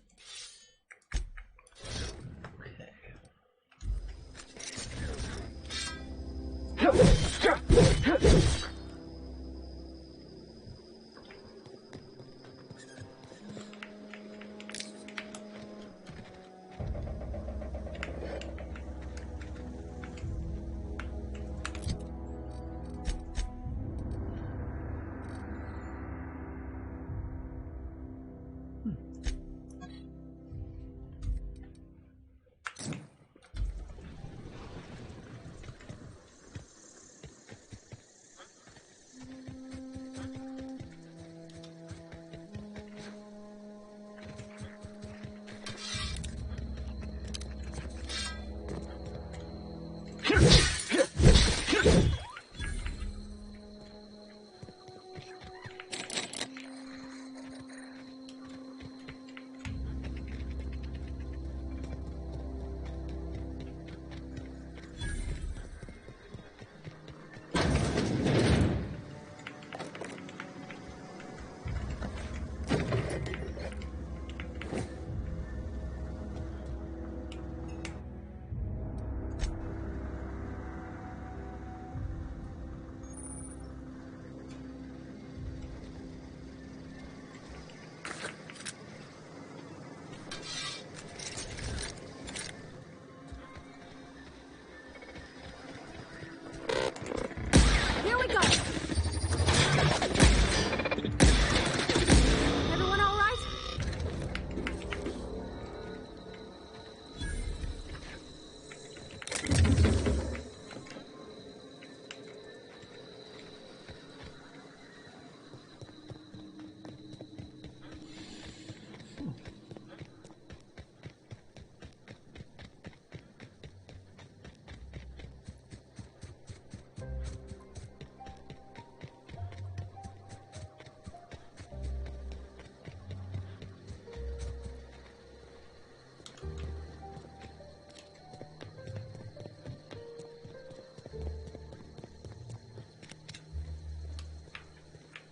Okay.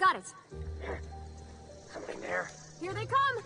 Got it. Something there. Here they come.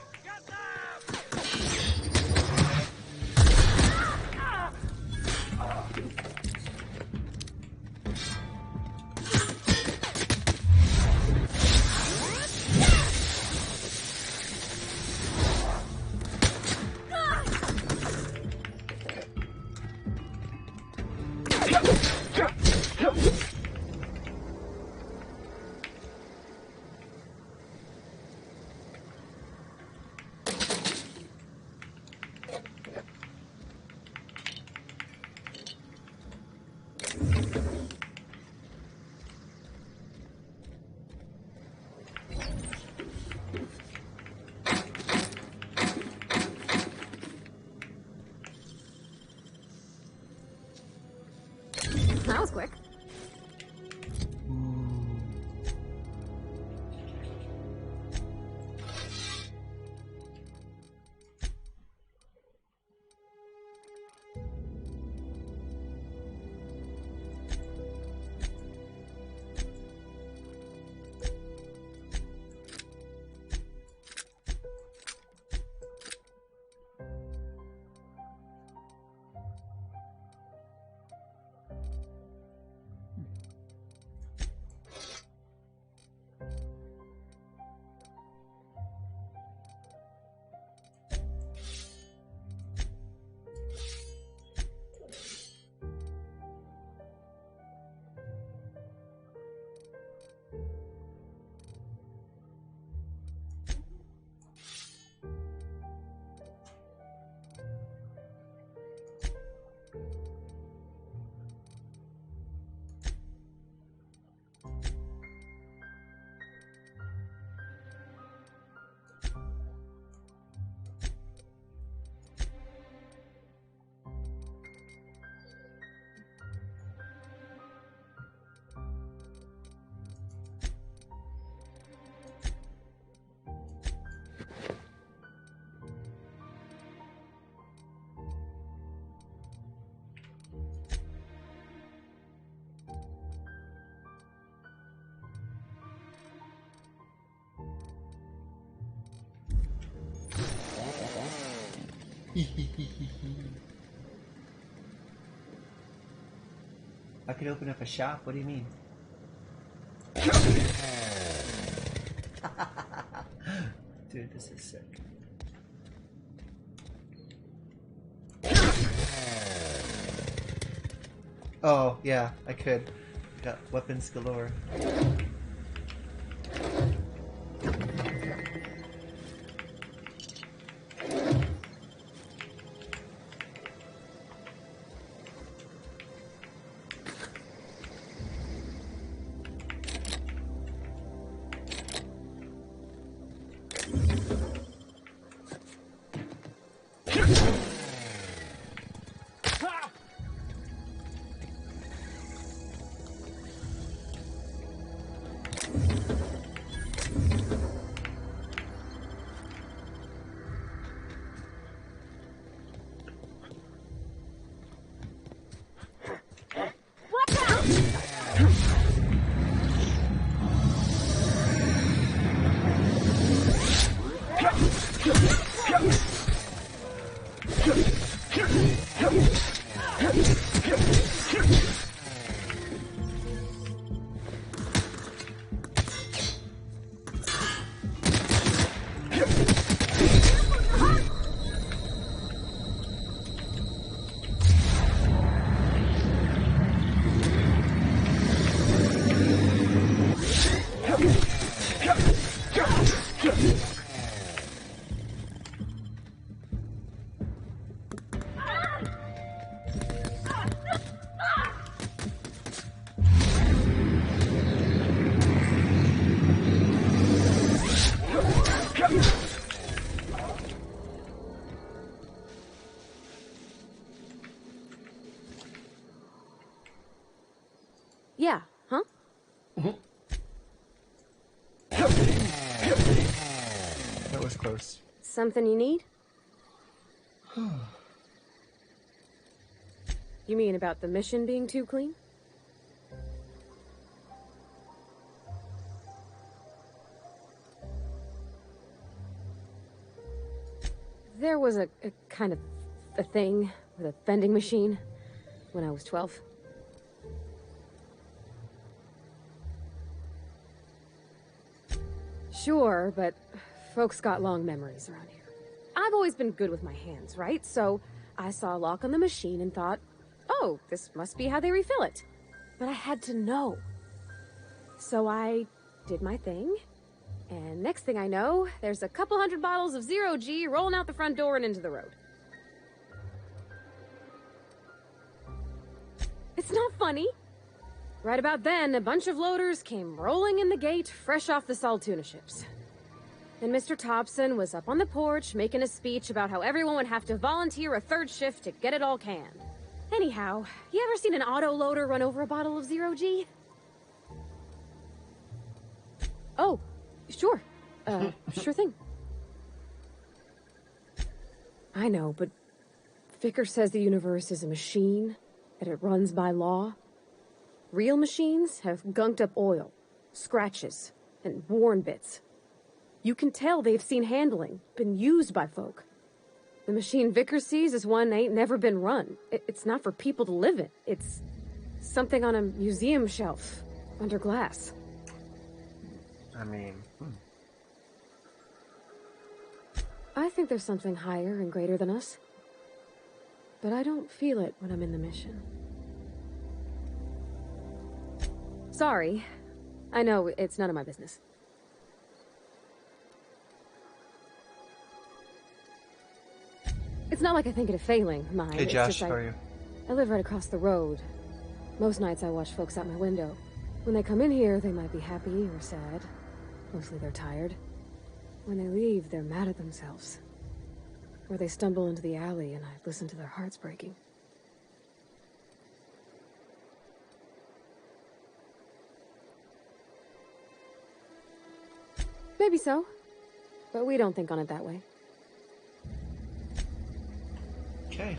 That was quick. I could open up a shop. What do you mean? Dude, this is sick. Oh, yeah, I could. Got weapons galore. Yeah, huh? That was close. Something you need? You mean about the mission being too clean? There was a kind of a thing with a vending machine when I was 12. Sure, but folks got long memories around here. I've always been good with my hands, right? So I saw a lock on the machine and thought, oh, this must be how they refill it. But I had to know. So I did my thing, and next thing I know, there's a couple hundred bottles of Zero G rolling out the front door and into the road. It's not funny. Right about then, a bunch of loaders came rolling in the gate, fresh off the Saltuna ships. And Mr. Thompson was up on the porch making a speech about how everyone would have to volunteer a third shift to get it all canned. Anyhow, you ever seen an auto loader run over a bottle of Zero G? Oh, sure. Sure thing. I know, but Vickers says the universe is a machine, that it runs by law. Real machines have gunked up oil, scratches, and worn bits. You can tell they've seen handling, been used by folk. The machine Vickers sees is one ain't never been run. It's not for people to live in. It's something on a museum shelf, under glass. I mean... I think there's something higher and greater than us. But I don't feel it when I'm in the mission. Sorry. I know, it's none of my business. It's not like I think it a failing, mine. Hey Josh, it's just how are you? I live right across the road. Most nights I watch folks out my window. When they come in here, they might be happy or sad. Mostly they're tired. When they leave, they're mad at themselves. Or they stumble into the alley and I listen to their hearts breaking. Maybe so. But we don't think on it that way. Okay.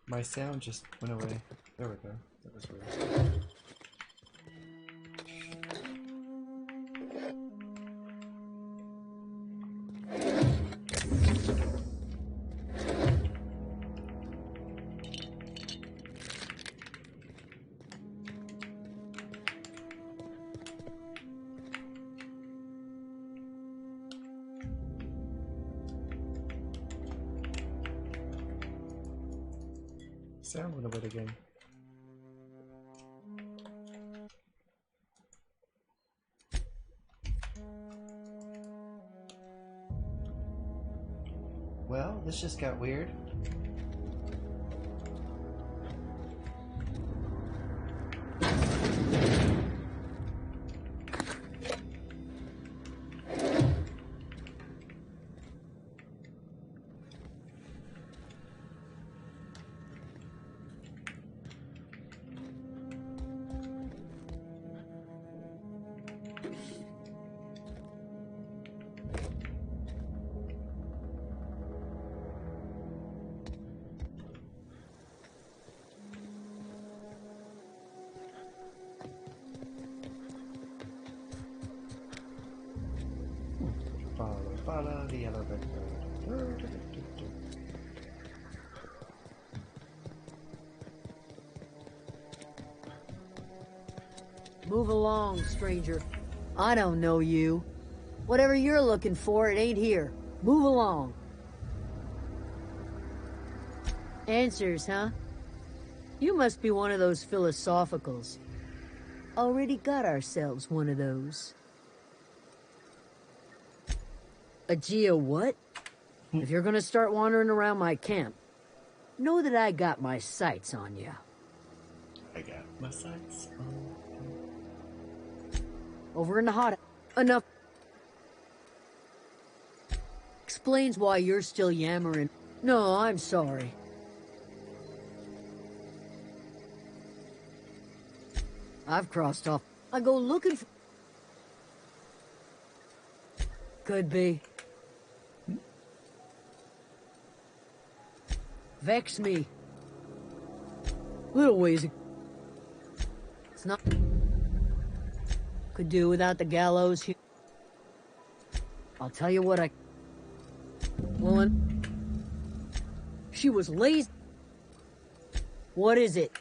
My sound just went away. There we go. That was weird. Sound went away again. Well, this just got weird. Follow the yellow brick road. Move along, stranger. I don't know you. Whatever you're looking for, it ain't here. Move along. Answers, huh? You must be one of those philosophicals. Already got ourselves one of those. A geo what? If you're gonna start wandering around my camp, know that I got my sights on you. I got my sights on. Over in the hot. Enough. Explains why you're still yammering. No, I'm sorry. I've crossed off. I go looking for... Could be. Vex me. Little ways. It's not... Could do without the gallows here. I'll tell you what I... Woman. She was lazy. What is it?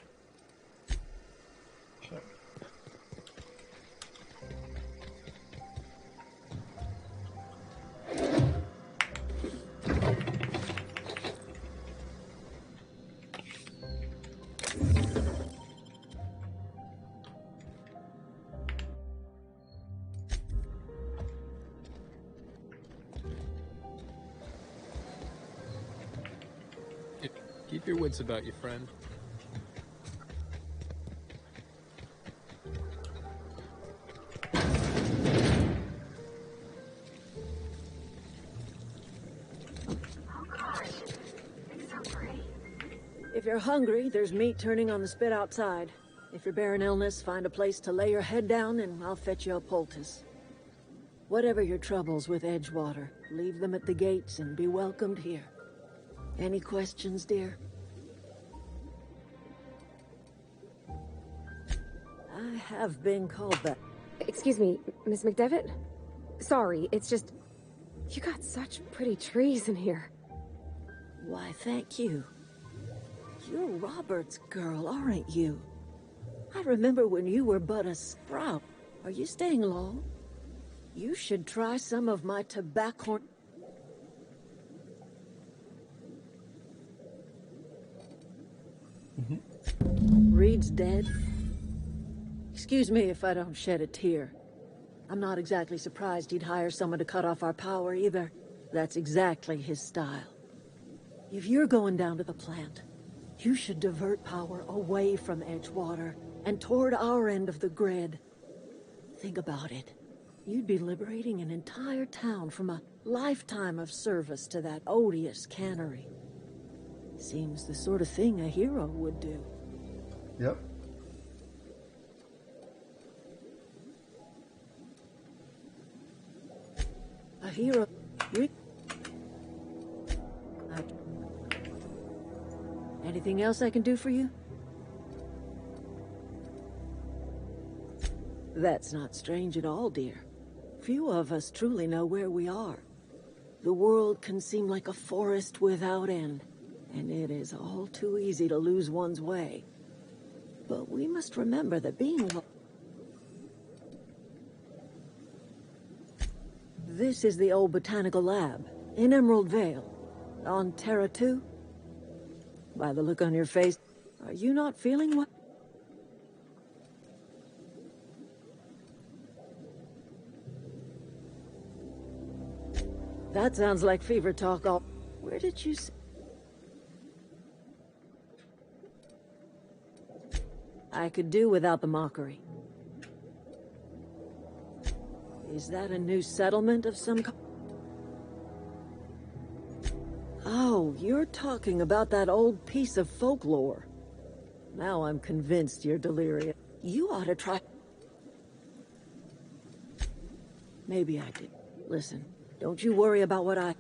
Keep your wits about you, friend. If you're hungry, there's meat turning on the spit outside. If you're bearing illness, find a place to lay your head down and I'll fetch you a poultice. Whatever your troubles with Edgewater, leave them at the gates and be welcomed here. Any questions, dear? I have been called that. Excuse me, Miss McDevitt? Sorry, it's just... You got such pretty trees in here. Why, thank you. You're Robert's girl, aren't you? I remember when you were but a sprout. Are you staying long? You should try some of my tobacco... Reed's dead. Excuse me if I don't shed a tear. I'm not exactly surprised he'd hire someone to cut off our power either. That's exactly his style. If you're going down to the plant, you should divert power away from Edgewater and toward our end of the grid. Think about it. You'd be liberating an entire town from a lifetime of service to that odious cannery. Seems the sort of thing a hero would do. Yep. A hero. Anything else I can do for you? That's not strange at all, dear. Few of us truly know where we are. The world can seem like a forest without end, and it is all too easy to lose one's way. But we must remember that being... This is the old botanical lab, in Emerald Vale, on Terra 2. By the look on your face, are you not feeling what? That sounds like fever talk all... Where did you say... I could do without the mockery. Is that a new settlement of some kind? Oh, you're talking about that old piece of folklore. Now I'm convinced you're delirious. You ought to try... Maybe I did. Listen, don't you worry about what I...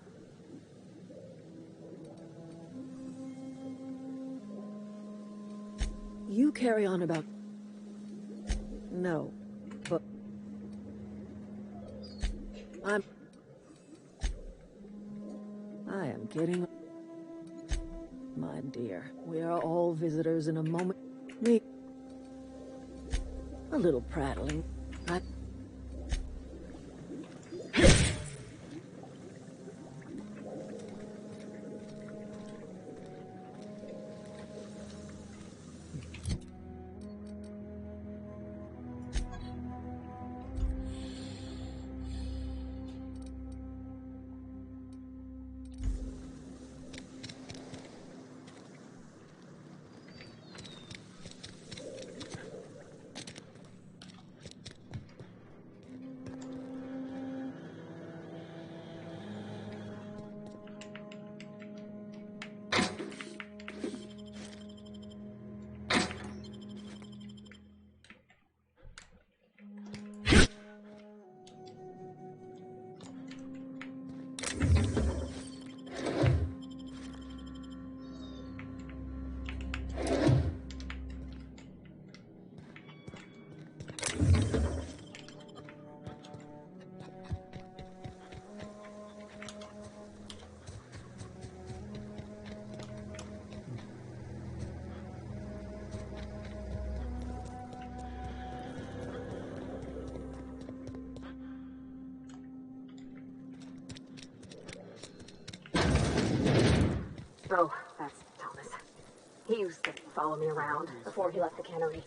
You carry on about... No, but... I am kidding. My dear, we are all visitors in a moment. Me... A little prattling. Oh, that's Thomas. He used to follow me around before he left the cannery.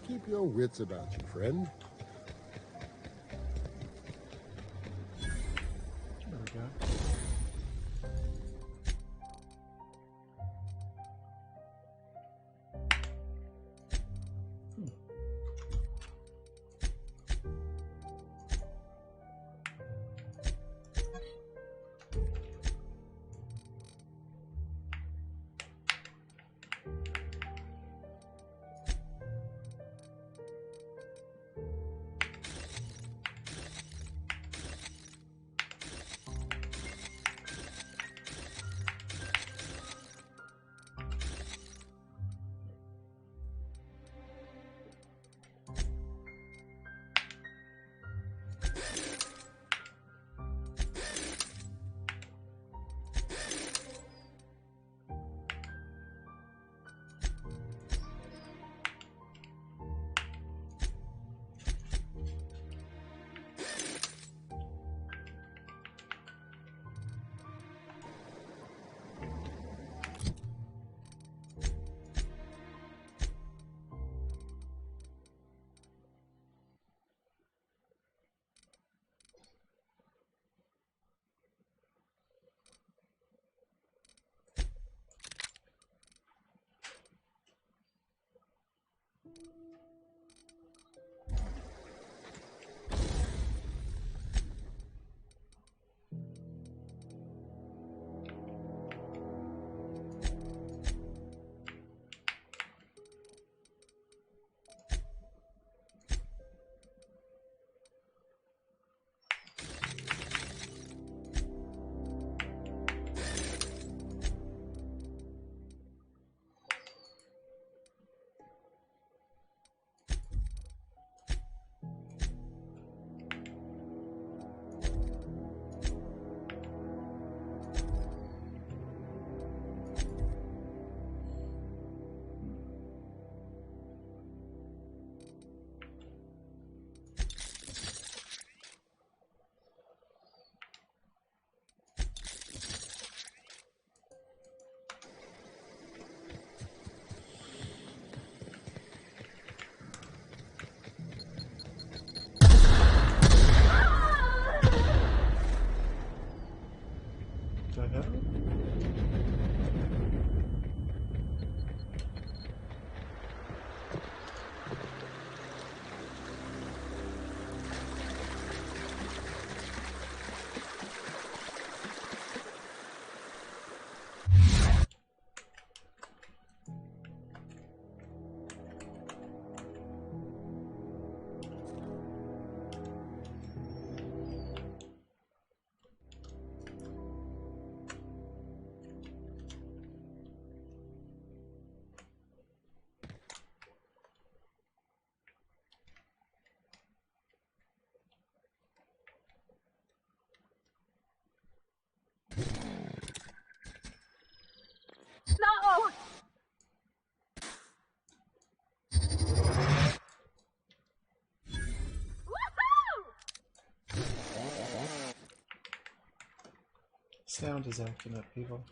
Keep your wits about you, friend. There we go. The hell? No! Sound is acting up, people.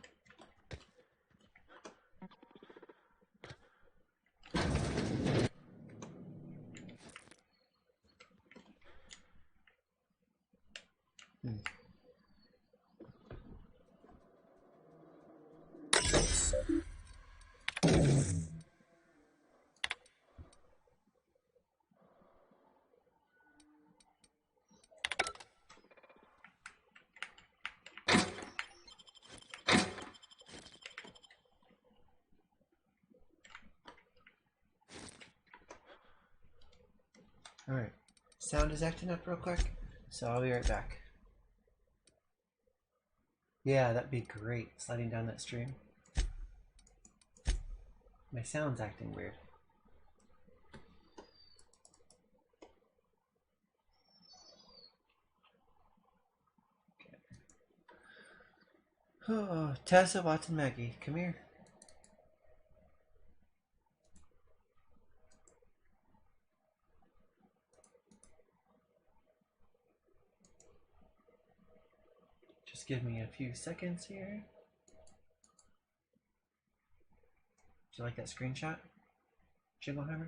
Alright. Sound is acting up real quick, so I'll be right back. Yeah, that'd be great, sliding down that stream. My sound's acting weird. Okay. Oh, Tessa, Watson, Maggie, come here. Just give me a few seconds here. Do you like that screenshot, Jingleheimer?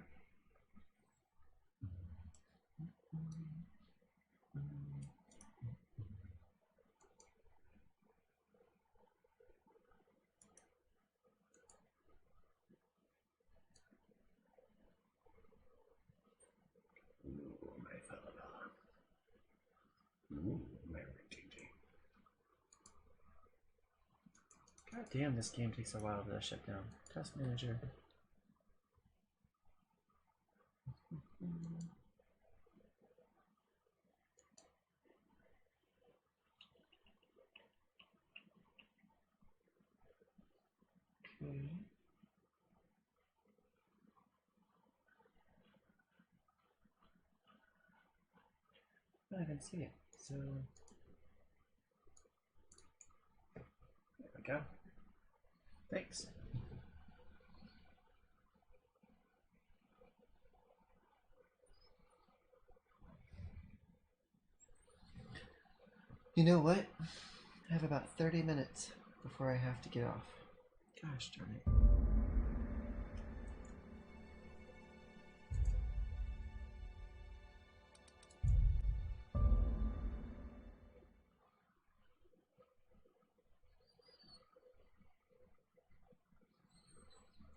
Ooh, my fella. Ooh, my JJ. God damn, this game takes a while to shut down. Task manager. Okay. I didn't see it, so there we go. Thanks. You know what? I have about 30 minutes before I have to get off. Gosh darn it.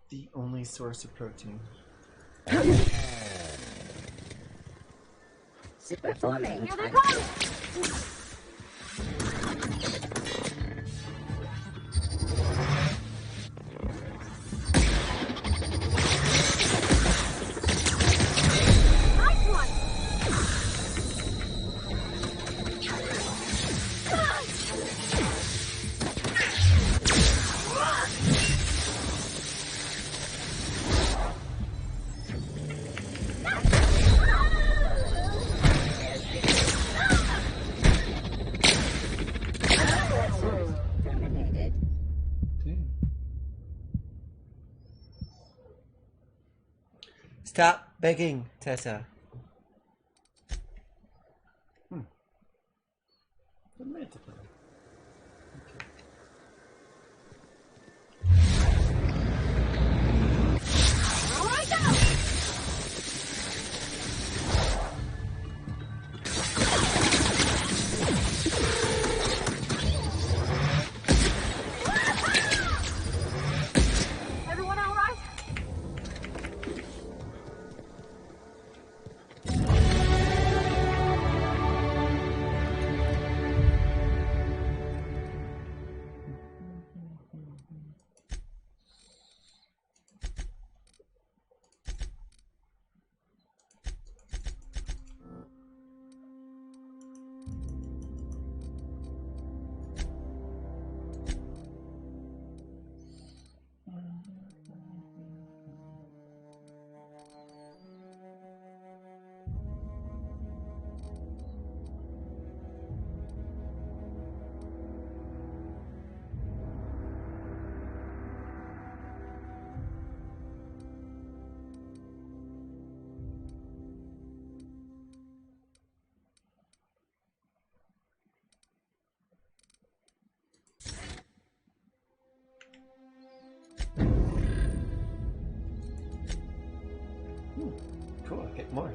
The only source of protein. Superforming. Here they come! Stop begging, Tessa. Romantically. Everyone all right? Cool, get more.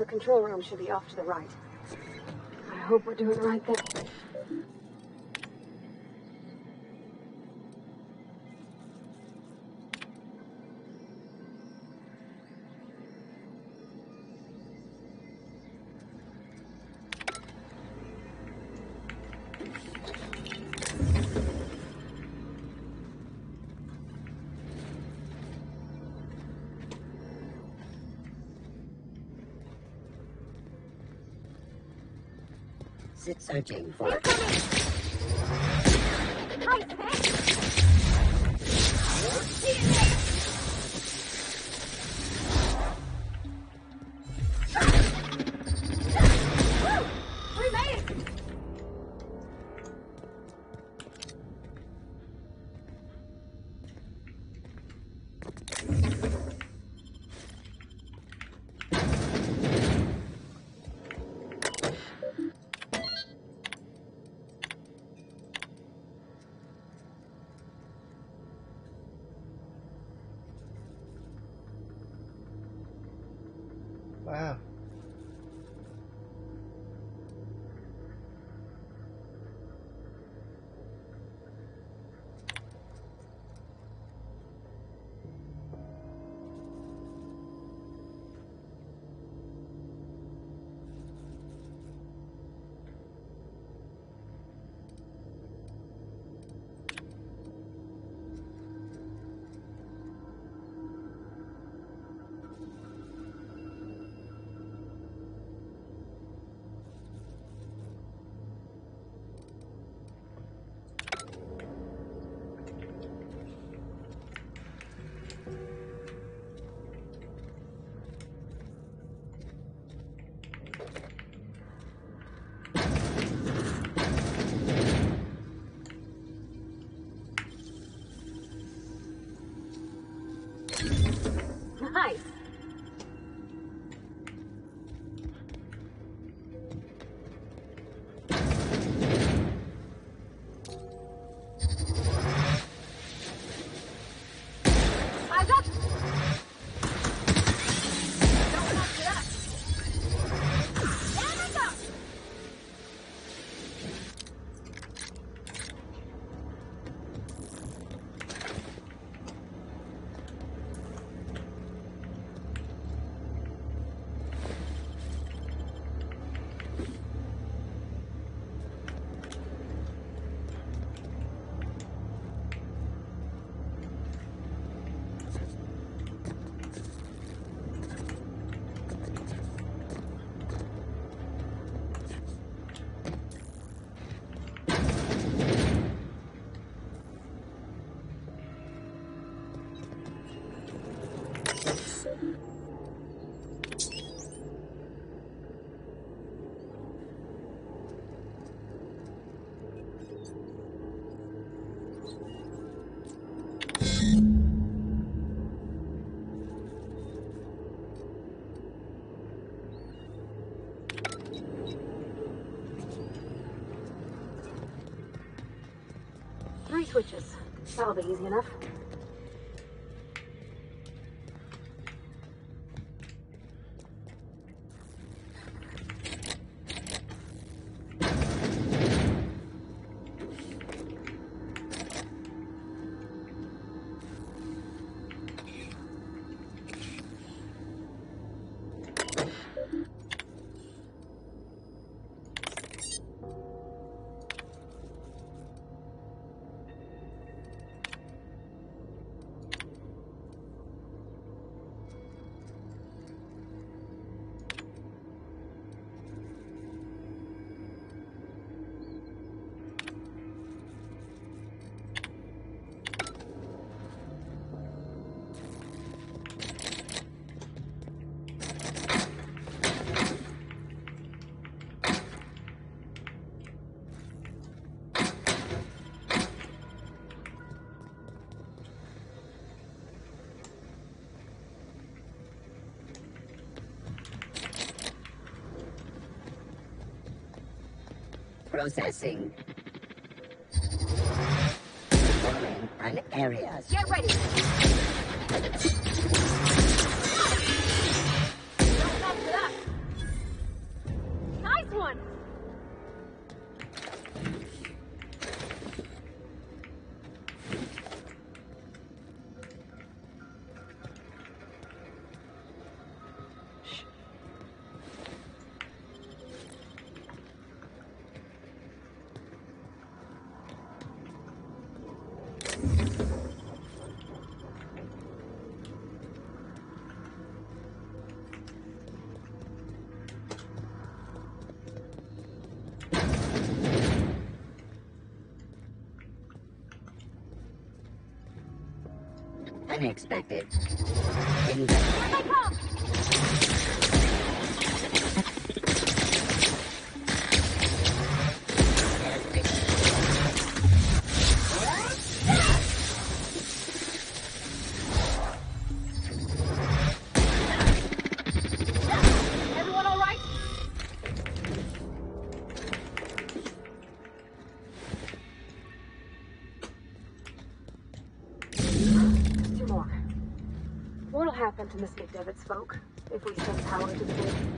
control room should be off to the right. I hope we're doing the right thing. Sit searching for... We made it! Wow. Nice. Eyes up! Don't mess it up! There we go! Three switches. That'll be easy enough. Processing. Forming an area. Get ready! Don't mess it up! Unexpected. Here they come! Everyone all right? Two more. What'll happen to Miss McDevitt's folk if we send power to the building?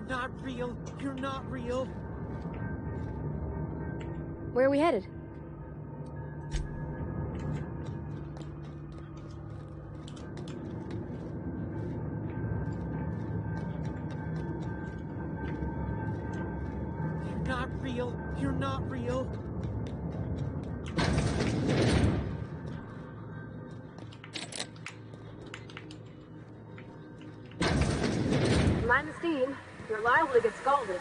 Not real. You're not real. Where are we headed? You're not real. You're not real. Mind the steam. You're liable to get scalded.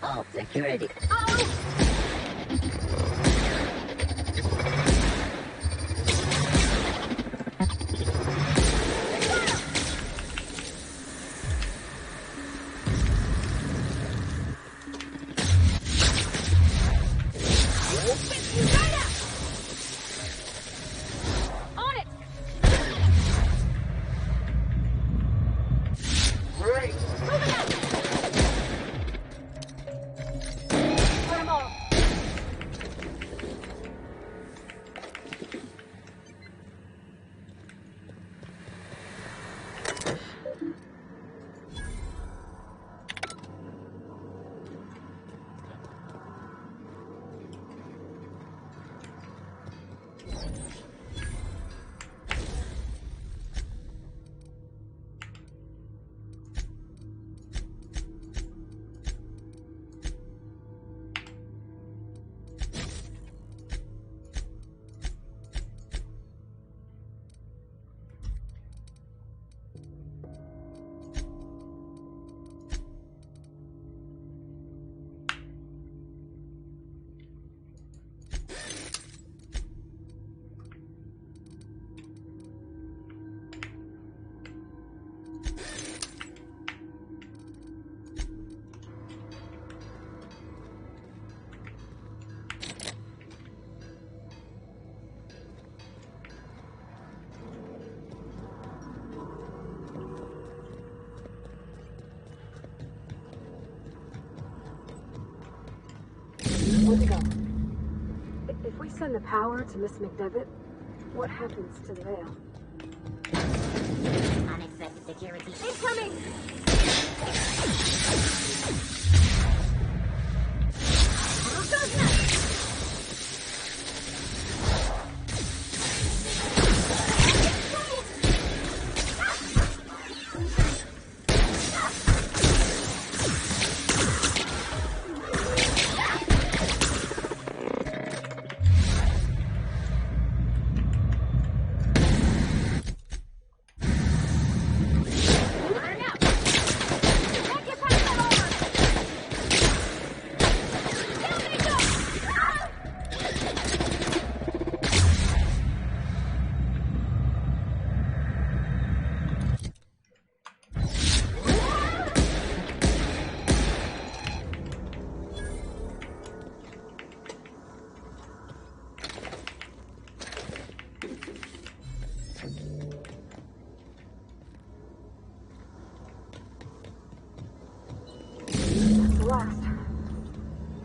All security. On it! Great. Moving up! Put 'em all. good to go. If we send the power to Miss McDevitt, what happens to the veil? Unexpected security. Incoming!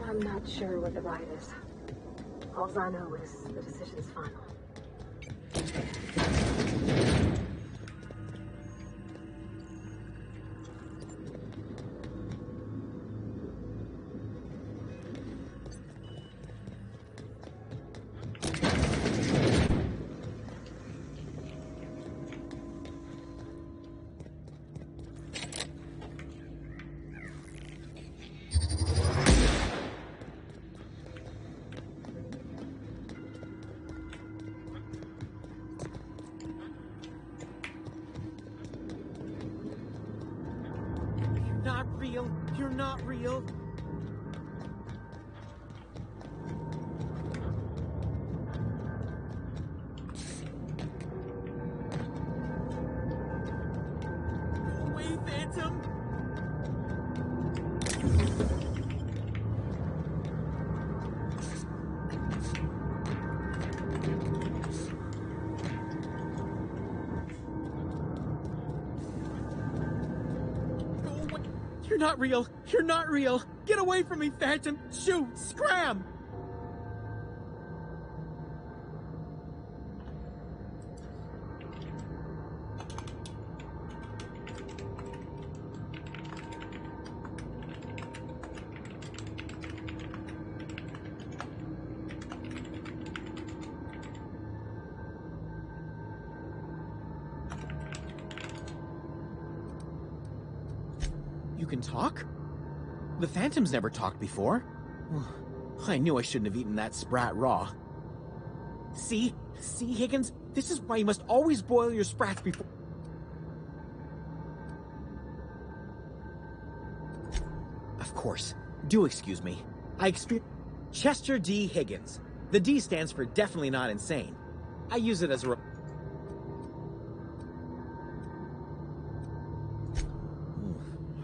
I'm not sure what the ride is. All I know is the decision's final. You're not real. Go away, Phantom. You're not real! You're not real! Get away from me, Phantom! Shoot! Scram! You can talk? The Phantom's never talked before. I knew I shouldn't have eaten that sprat raw. See? See, Higgins? This is why you must always boil your sprats before... Of course. Do excuse me. I experienced... Chester D. Higgins. The D stands for definitely not insane. I use it as a...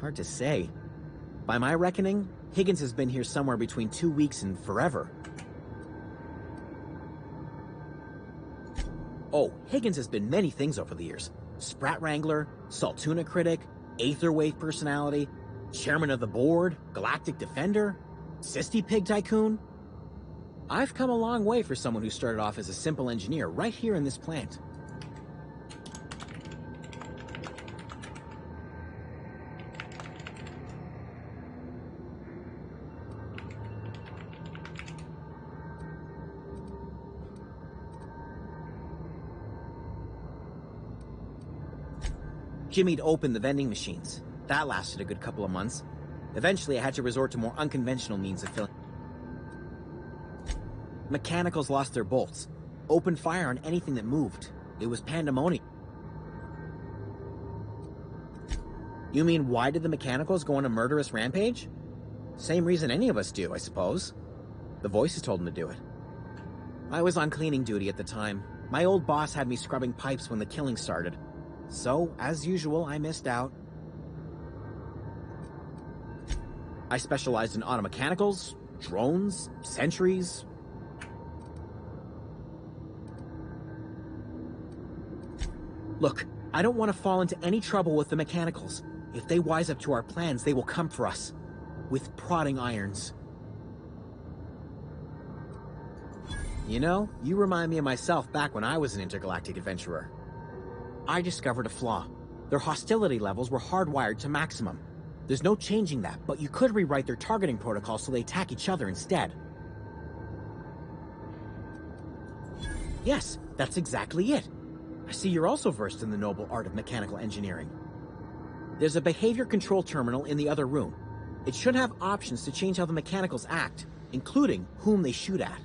Hard to say. By my reckoning, Higgins has been here somewhere between 2 weeks and forever. Oh, Higgins has been many things over the years. Sprat Wrangler, Saltuna Critic, Aetherwave Personality, Chairman of the Board, Galactic Defender, Sisty Pig Tycoon. I've come a long way for someone who started off as a simple engineer right here in this plant. Jimmy'd opened the vending machines. That lasted a good couple of months. Eventually, I had to resort to more unconventional means of filling. Mechanicals lost their bolts. Opened fire on anything that moved. It was pandemonium. You mean, why did the Mechanicals go on a murderous rampage? Same reason any of us do, I suppose. The voices told them to do it. I was on cleaning duty at the time. My old boss had me scrubbing pipes when the killing started. So, as usual, I missed out. I specialized in automechanicals, drones, sentries. Look, I don't want to fall into any trouble with the Mechanicals. If they wise up to our plans, they will come for us. With prodding irons. You know, you remind me of myself back when I was an intergalactic adventurer. I discovered a flaw. Their hostility levels were hardwired to maximum. There's no changing that, but you could rewrite their targeting protocol so they attack each other instead. Yes, that's exactly it. I see you're also versed in the noble art of mechanical engineering. There's a behavior control terminal in the other room. It should have options to change how the mechanicals act, including whom they shoot at.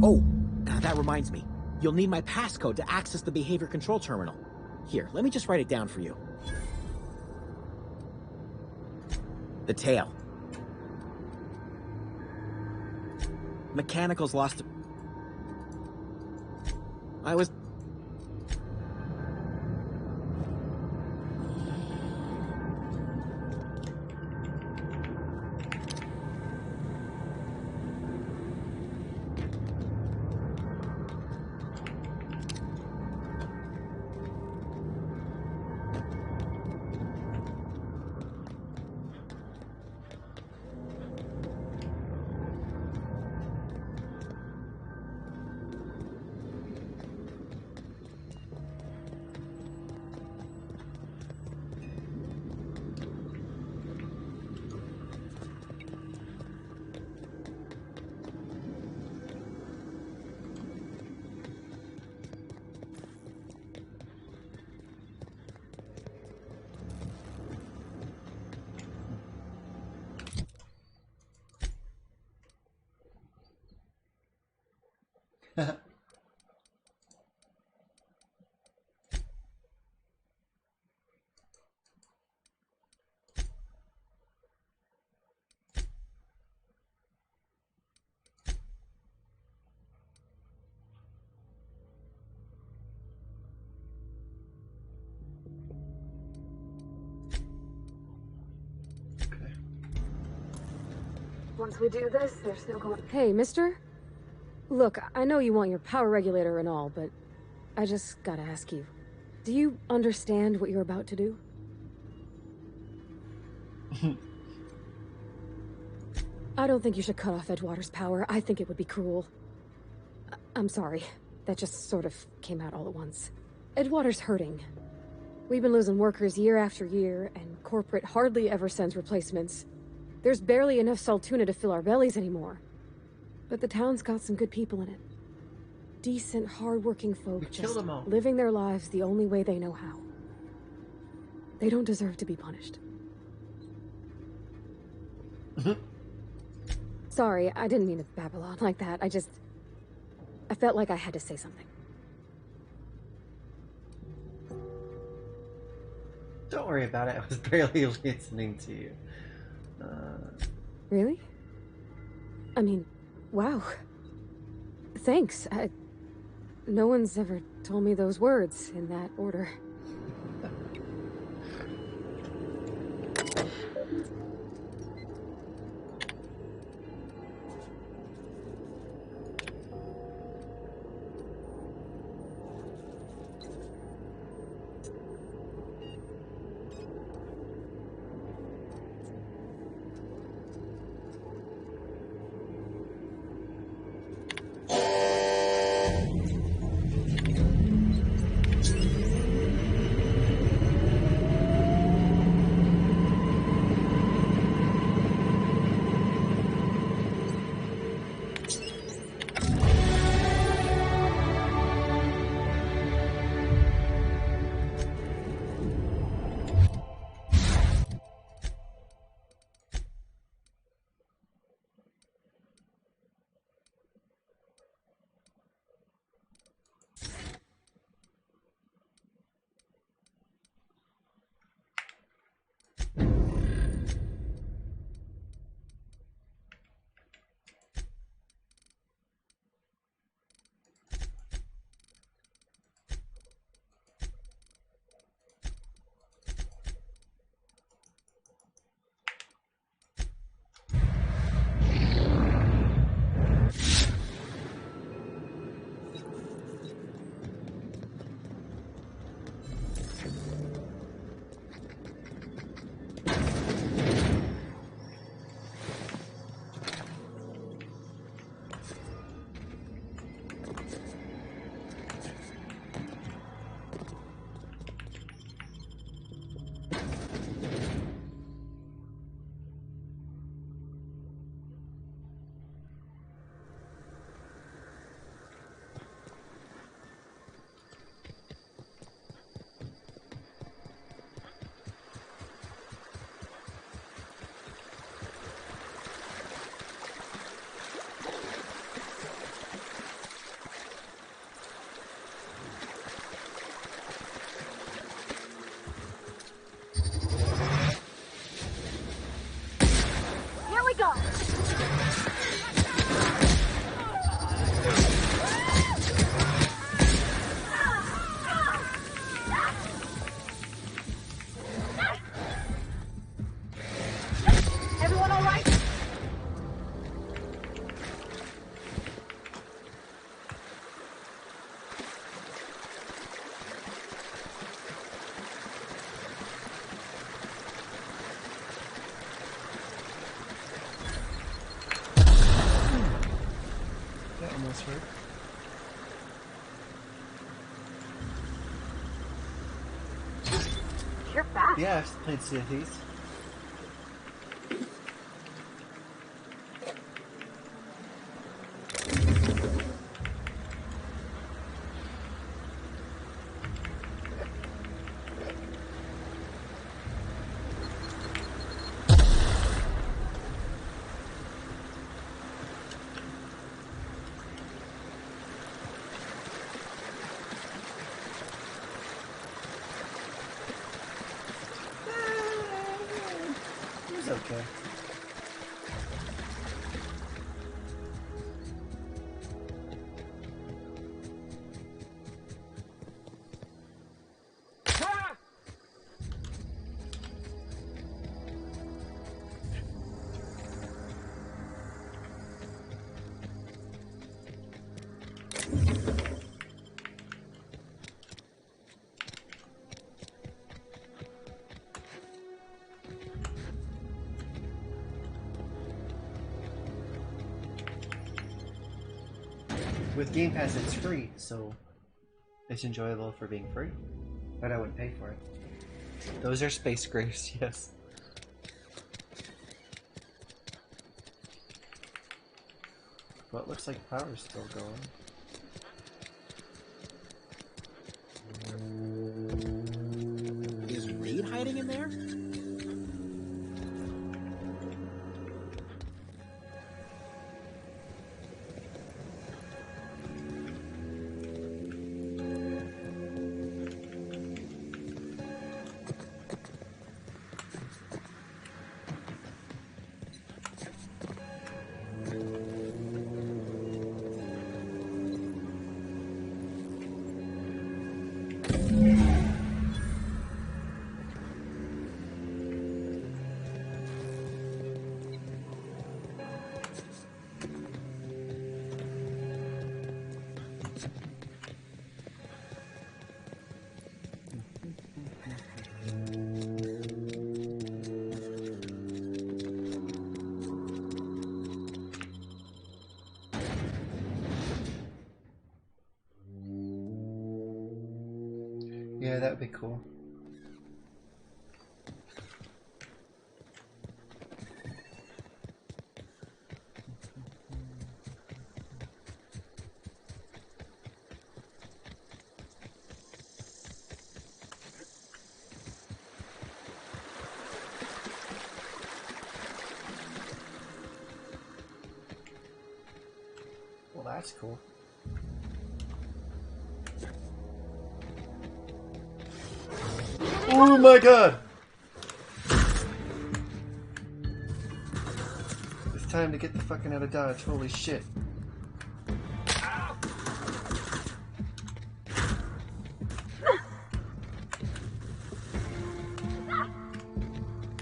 Oh, that reminds me. You'll need my passcode to access the behavior control terminal. Here, let me just write it down for you. The tail. Mechanicals lost... I was... Once we do this, there's no going... Hey, mister? Look, I know you want your power regulator and all, but I just gotta ask you. Do you understand what you're about to do? I don't think you should cut off Edgewater's power. I think it would be cruel. I'm sorry. That just sort of came out all at once. Edgewater's hurting. We've been losing workers year after year, and corporate hardly ever sends replacements. There's barely enough Saltuna to fill our bellies anymore. But the town's got some good people in it. Decent, hard-working folk just living their lives the only way they know how. They don't deserve to be punished. Sorry, I didn't mean to babble on like that. I felt like I had to say something. Don't worry about it. I was barely listening to you. Really? I mean, wow. Thanks. No one's ever told me those words in that order. You're fast. Yeah, I've played Sea of Thieves. It's okay. With Game Pass, it's free, so it's enjoyable for being free. But I wouldn't pay for it. Those are space graves, yes. Well, it looks like power's still going. Is Reed hiding in there? Yeah, that would be cool. Well, that's cool. Oh my god! It's time to get the fucking out of Dodge, holy shit.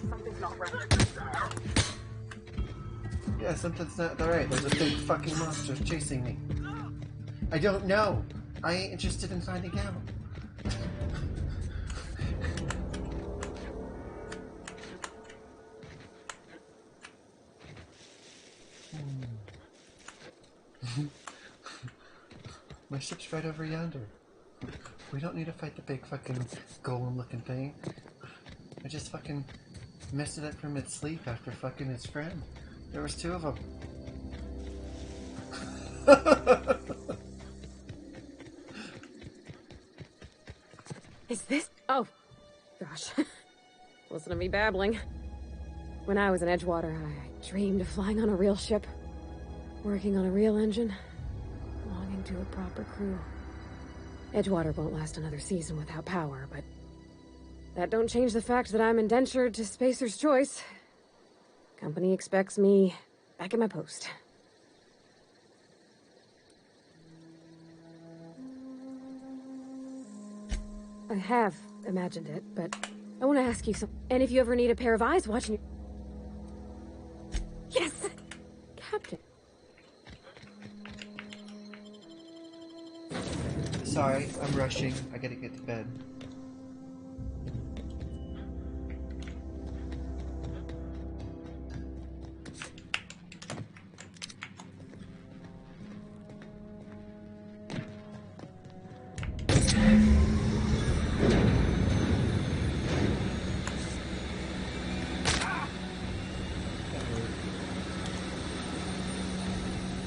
Something's not right. Yeah, something's not alright. There's a big fucking monster chasing me. I don't know. I ain't interested in finding out. My ship's right over yonder. We don't need to fight the big fucking golem looking thing. I just fucking messed it up from its sleep after fucking its friend. There was two of them. Is this? Oh, gosh. Listen to me babbling. When I was in Edgewater, I dreamed of flying on a real ship, working on a real engine, belonging to a proper crew. Edgewater won't last another season without power, but that don't change the fact that I'm indentured to Spacer's Choice. Company expects me back at my post. I have imagined it, but I want to ask you something. And if you ever need a pair of eyes watching you... Yes! Captain. Sorry, I'm rushing. I gotta get to bed.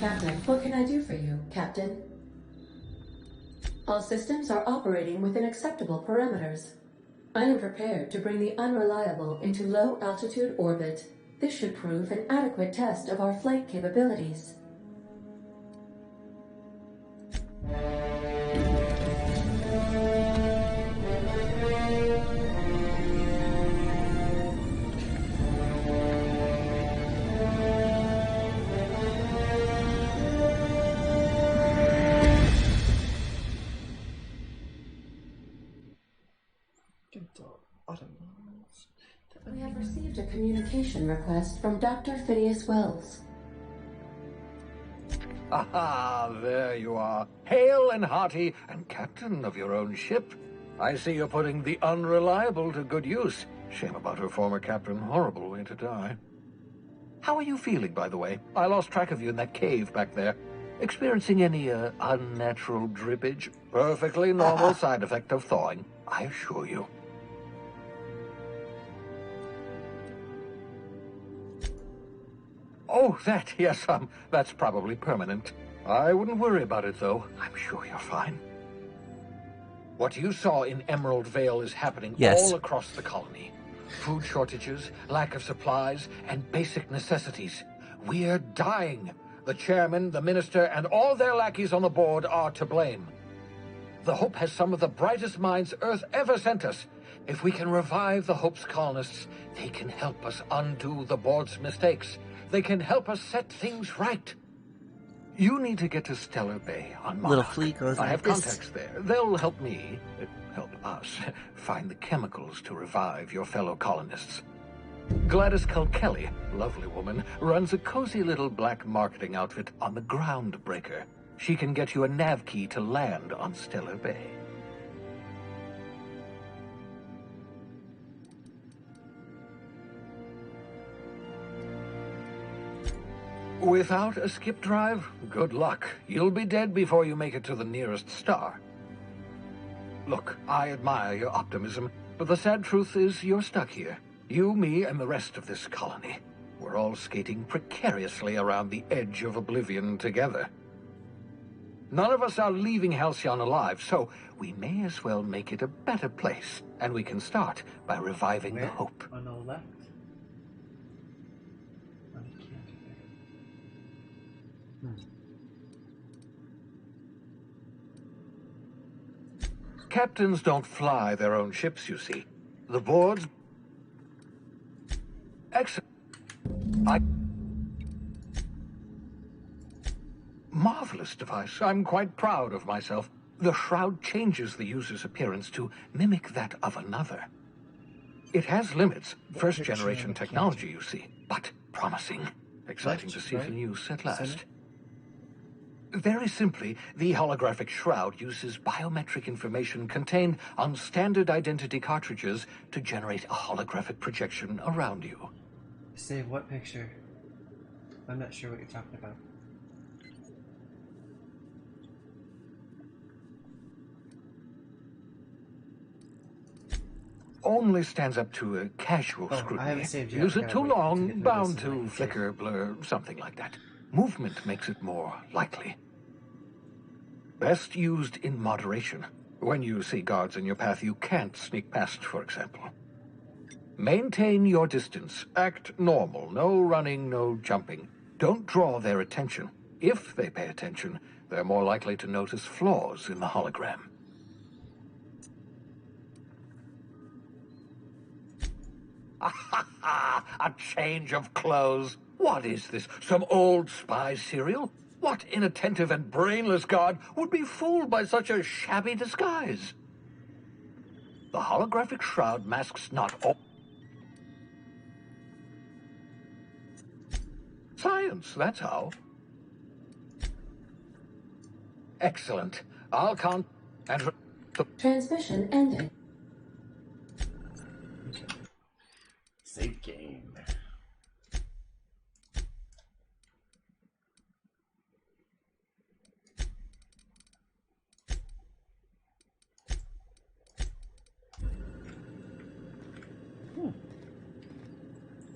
Captain, what can I do for you, Captain? All systems are operating within acceptable parameters. I am prepared to bring the Unreliable into low-altitude orbit. This should prove an adequate test of our flight capabilities. We have received a communication request from Dr. Phineas Wells. Aha, there you are. Hale and hearty, and captain of your own ship. I see you're putting the Unreliable to good use. Shame about her former captain. Horrible way to die. How are you feeling, by the way? I lost track of you in that cave back there. Experiencing any, unnatural drippage? Perfectly normal side effect of thawing, I assure you. Oh, that, yes, that's probably permanent. I wouldn't worry about it, though. I'm sure you're fine. What you saw in Emerald Vale is happening all across the colony. Food shortages, lack of supplies, and basic necessities. We're dying. The chairman, the minister, and all their lackeys on the board are to blame. The Hope has some of the brightest minds Earth ever sent us. If we can revive the Hope's colonists, they can help us undo the board's mistakes. They can help us set things right. You need to get to Stellar Bay on Monarch. Little flea goes I like have this. contacts there. They'll help me, help us, find the chemicals to revive your fellow colonists. Gladys Kilkelly, lovely woman, runs a cozy little black marketing outfit on the Groundbreaker. She can get you a nav key to land on Stellar Bay. Without a skip drive, good luck. You'll be dead before you make it to the nearest star. Look, I admire your optimism, but the sad truth is you're stuck here. You, me, and the rest of this colony. We're all skating precariously around the edge of oblivion together. None of us are leaving Halcyon alive, so we may as well make it a better place. And we can start by reviving the Hope. On the left. Captains don't fly their own ships, you see. The board's... Excellent. Marvelous device. I'm quite proud of myself. The shroud changes the user's appearance to mimic that of another. It has limits. First-generation technology, you see, but promising. Exciting to see it in use at last. Very simply, the holographic shroud uses biometric information contained on standard identity cartridges to generate a holographic projection around you. Save what picture? I'm not sure what you're talking about. Only stands up to a casual scrutiny. I haven't saved yet. Use I it gotta too wait to long, get bound this to and flicker, blur, something like that. Movement makes it more likely. Best used in moderation. When you see guards in your path you can't sneak past, for example. Maintain your distance. Act normal. No running, no jumping. Don't draw their attention. If they pay attention, they're more likely to notice flaws in the hologram. A change of clothes. What is this? Some old spy serial? What inattentive and brainless guard would be fooled by such a shabby disguise? The holographic shroud masks not all science, that's how. Excellent. I'll count and the transmission ended. Save game.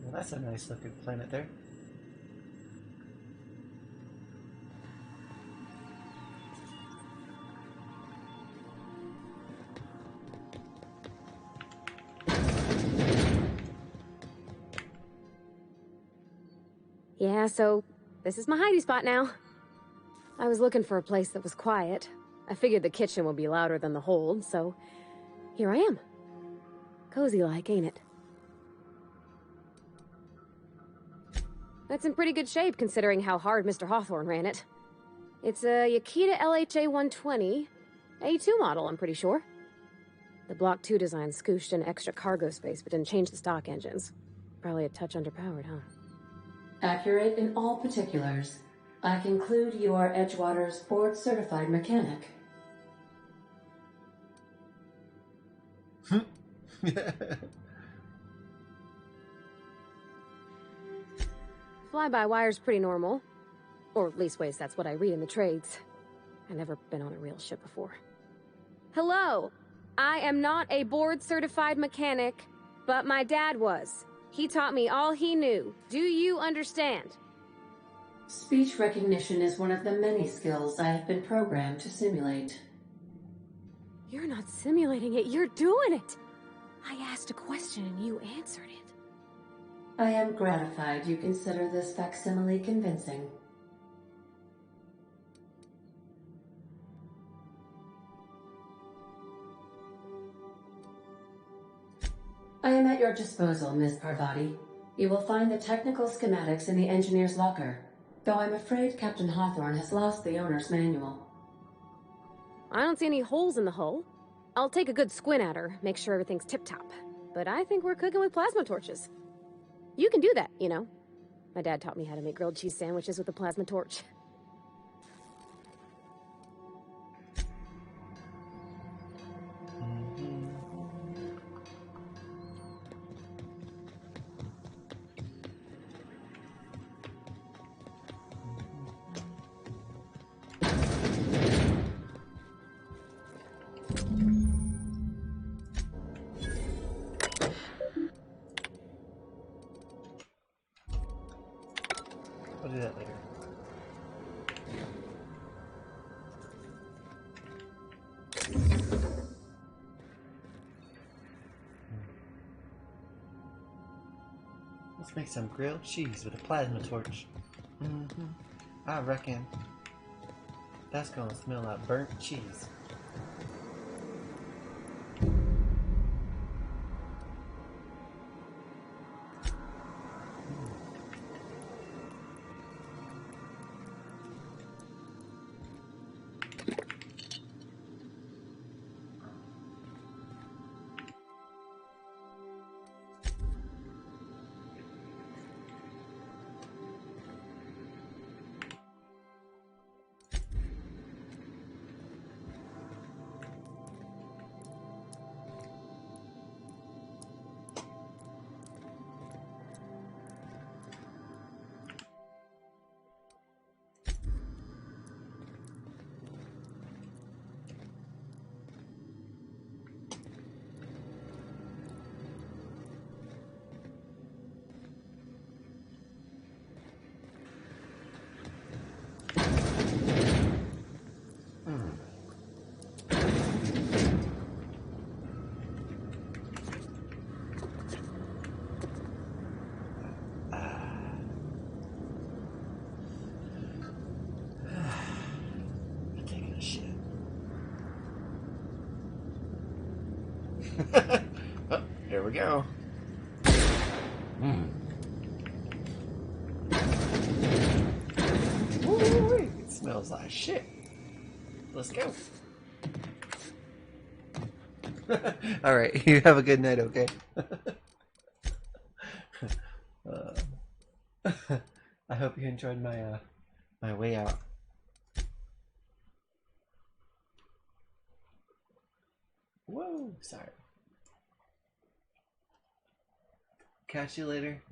Well, that's a nice looking planet there. Yeah, so this is my hidey spot now. I was looking for a place that was quiet. I figured the kitchen would be louder than the hold, so here I am. Cozy-like, ain't it? That's in pretty good shape, considering how hard Mr. Hawthorne ran it. It's a Yakita LHA 120, A2 model, I'm pretty sure. The Block 2 design scooshed in extra cargo space, but didn't change the stock engines. Probably a touch underpowered, huh? Accurate in all particulars. I conclude you are Edgewater's board-certified mechanic. Fly-by-wire's pretty normal. Or leastways, that's what I read in the trades. I've never been on a real ship before. Hello! I am not a board-certified mechanic, but my dad was. He taught me all he knew. Do you understand? Speech recognition is one of the many skills I have been programmed to simulate. You're not simulating it, you're doing it! I asked a question and you answered it. I am gratified you consider this facsimile convincing. I am at your disposal, Ms. Parvati. You will find the technical schematics in the engineer's locker, though I'm afraid Captain Hawthorne has lost the owner's manual. I don't see any holes in the hull. I'll take a good squint at her, make sure everything's tip-top. But I think we're cooking with plasma torches. You can do that, you know. My dad taught me how to make grilled cheese sandwiches with a plasma torch. I'll do that later. Let's make some grilled cheese with a plasma torch. I reckon that's gonna smell like burnt cheese. Oh, here we go. Ooh, it smells like shit. Let's go. Alright, you have a good night, okay? I hope you enjoyed my my way out. Whoa, sorry. Catch you later.